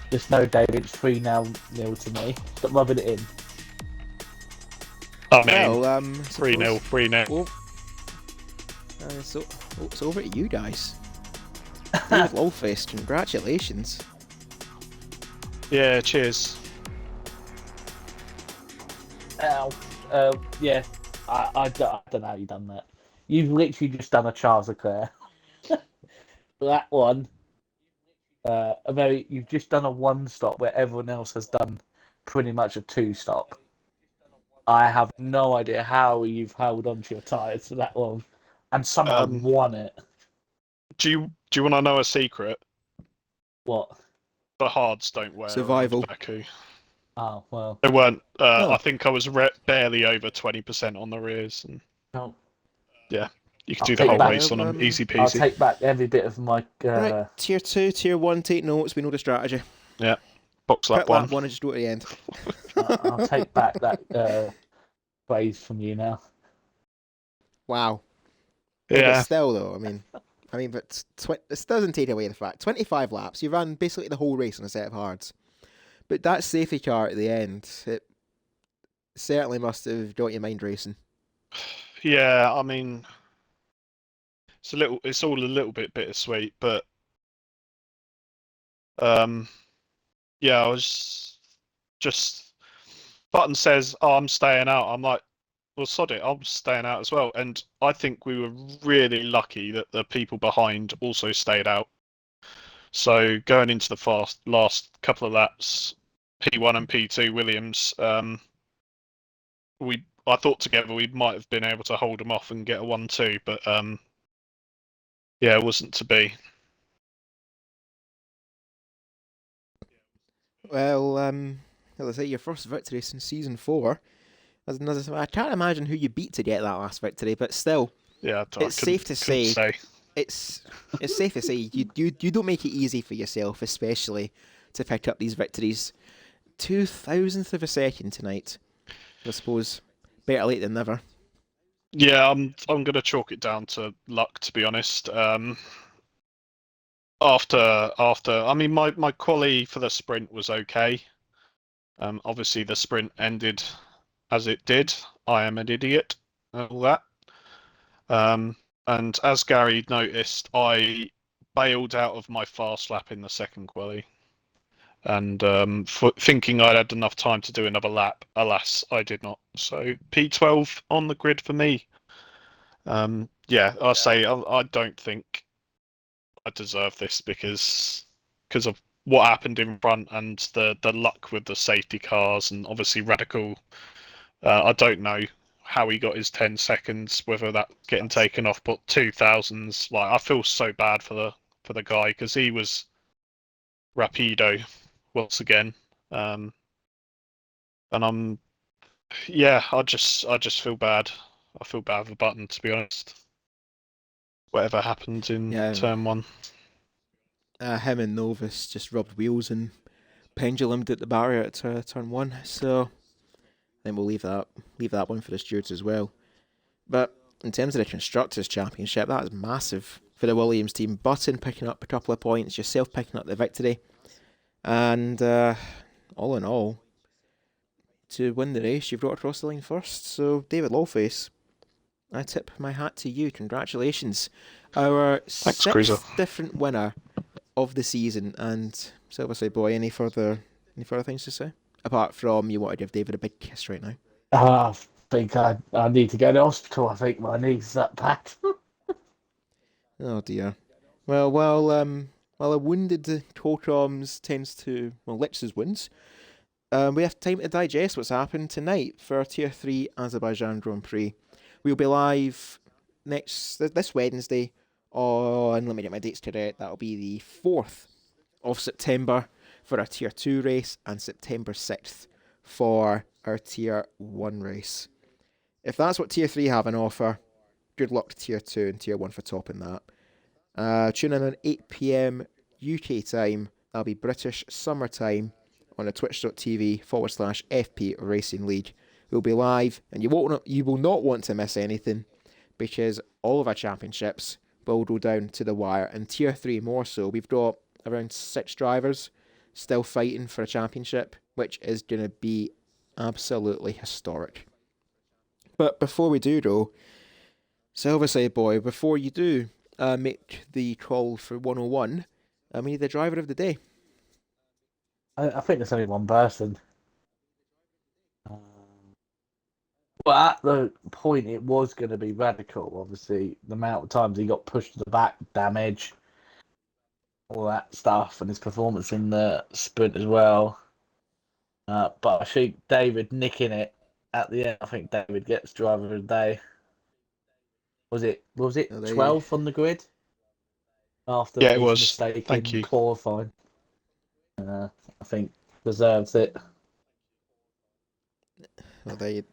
Just know, David, it's 3-0 to me. Stop rubbing it in. I mean, Well, 3-0, 3-0. Well, so it's over to you guys. David Lawface, congratulations. Yeah, cheers. Ow. Yeah, I don't know how you've done that. You've literally just done a Charles Leclerc. That one, you've just done a 1-stop where everyone else has done pretty much a 2-stop. I have no idea how you've held on to your tyres for that long and somehow won it. Do you want to know a secret? What? The hards don't wear Survival. Baku. Oh, well. They weren't. Oh. I think I was barely over 20% on the rears, and No. yeah, you can I'll do the take whole back- race on them, easy I'll peasy. take back every bit of my... Right, tier 2, tier 1, take notes, we know the strategy. Yeah, box Put that one. one and just go to the end. I'll take back that phrase from you now. Wow. But Yeah, still though, I mean, I mean, but this doesn't take away the fact 25 laps. You ran basically the whole race on a set of hards, but that safety car at the end, it certainly must have got your mind racing. Yeah, I mean, it's all a little bit bittersweet, but um, yeah, I was just Button says, "Oh, I'm staying out." I'm like, "Well, sod it, I'm staying out as well." And I think we were really lucky that the people behind also stayed out. So going into the last couple of laps, P1 and P2 Williams, I thought together we might have been able to hold them off and get a 1-2, but yeah, it wasn't to be. Well, as I say, your first victory since season 4. I can't imagine who you beat to get that last victory, but still, Yeah, I it's safe to couldn't say say. it's safe to say you don't make it easy for yourself, especially to pick up these victories. 2,000th of a second tonight. I suppose better late than never. Yeah, I'm gonna chalk it down to luck, to be honest. I mean, my quali for the sprint was okay. Obviously the sprint ended as it did. I am an idiot and all that. And as Gary noticed, I bailed out of my fast lap in the second quali, and thinking I'd had enough time to do another lap. Alas, I did not. So P12 on the grid for me. Yeah, I'll say I don't think I deserve this because of what happened in front and the luck with the safety cars and obviously Radical. I don't know how he got his 10 seconds, whether that getting taken off, but 2000s. Like I feel so bad for the guy because he was rapido once again, and I just feel bad. I feel bad for Button, to be honest. Whatever happened in Yeah, turn one. him and Novus just rubbed wheels and pendulumed at the barrier at turn 1. So then we'll leave that one for the stewards as well. But in terms of the Constructors' Championship, that is massive for the Williams team. Button picking up a couple of points, yourself picking up the victory. And all in all, to win the race, you've got across the line first. So, David Lawface, I tip my hat to you. Congratulations. Our Thanks, Cruiser. sixth different winner of the season. And Silverside Boy, any further things to say? Apart from you want to give David a big kiss right now. I think I need to go to hospital. I think my knee's that bad. Oh dear. Well, while a wounded Tortoms tends to licks his wounds, we have time to digest what's happened tonight for our Tier 3 Azerbaijan Grand Prix. We'll be live this Wednesday on, let me get my dates correct, that'll be the 4th of September for our Tier 2 race and September 6th for our Tier 1 race. If that's what Tier 3 have on offer, good luck to Tier 2 and Tier 1 for topping that. Tune in at 8 PM UK time. That'll be British summer time on the twitch.tv/FP Racing League. We'll be live, and you will not want to miss anything because all of our championships will go down to the wire, and Tier 3 more so. We've got around 6 drivers still fighting for a championship, which is going to be absolutely historic. But before we do, though, Silverside Boy, before you do make the call for 101, we need the driver of the day. I think there's only one person. But at the point, it was going to be Radical. Obviously, the amount of times he got pushed to the back, damage, all that stuff, and his performance in the sprint as well. But I think David nicking it at the end. I think David gets driver of the day. Was it 12th on the grid after Yeah, it his was. mistake Thank in you. qualifying? I think deserves it. Well, there you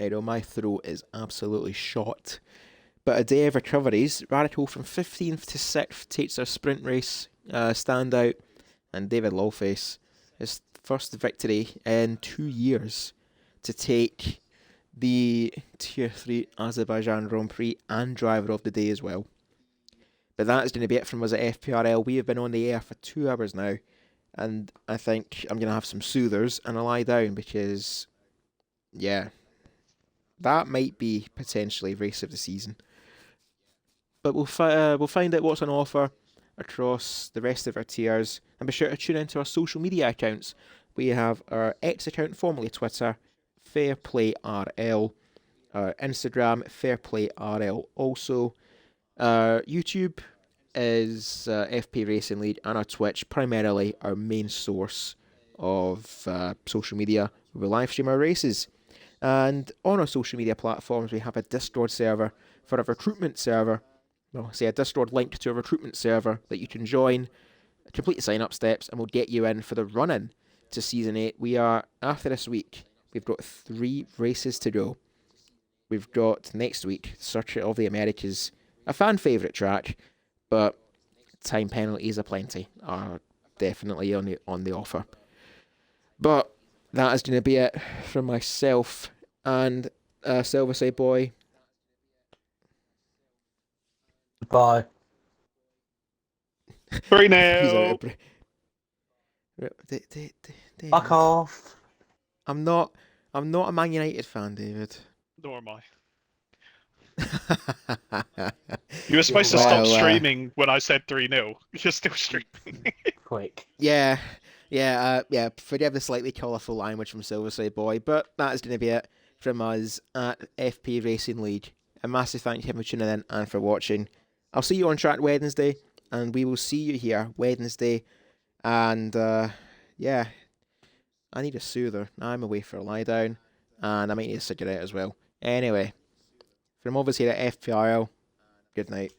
go. My throat is absolutely shot. But a day of recoveries. Radical from 15th to 6th takes their sprint race standout, and David Lawface, his first victory in 2 years to take the Tier 3 Azerbaijan Grand Prix and driver of the day as well. But that is going to be it from us at FPRL. We have been on the air for 2 hours now, and I think I'm going to have some soothers and a lie down because, yeah, that might be potentially race of the season. But we'll find out what's on offer across the rest of our tiers, and be sure to tune into our social media accounts. We have our X account, formerly Twitter, FairPlayRL, our Instagram, FairPlayRL. Also, our YouTube is FP Racing League, and our Twitch, primarily our main source of social media, where we live stream our races. And on our social media platforms, we have a Discord server for a recruitment server. Well, say a Discord link to a recruitment server that you can join, complete the sign up steps, and we'll get you in for the run in to Season 8. We are, after this week, we've got 3 races to go. We've got next week, Circuit of the Americas, a fan favourite track, but time penalties aplenty are definitely on the offer. But that is going to be it from myself and Silverside Boy. Bye. 3-0. Fuck off. I'm not a Man United fan, David. Nor am I. You were supposed to stop streaming when I said 3-0. You're still streaming. Quick. Yeah. Forgive the slightly colourful language from Silverside Boy, but that is going to be it from us at FP Racing League. A massive thank you for tuning in and for watching. I'll see you on track Wednesday, and we will see you here Wednesday. And yeah, I need a soother. I'm away for a lie down, and I might need a cigarette as well. Anyway, from all of us here at FPRL, good night.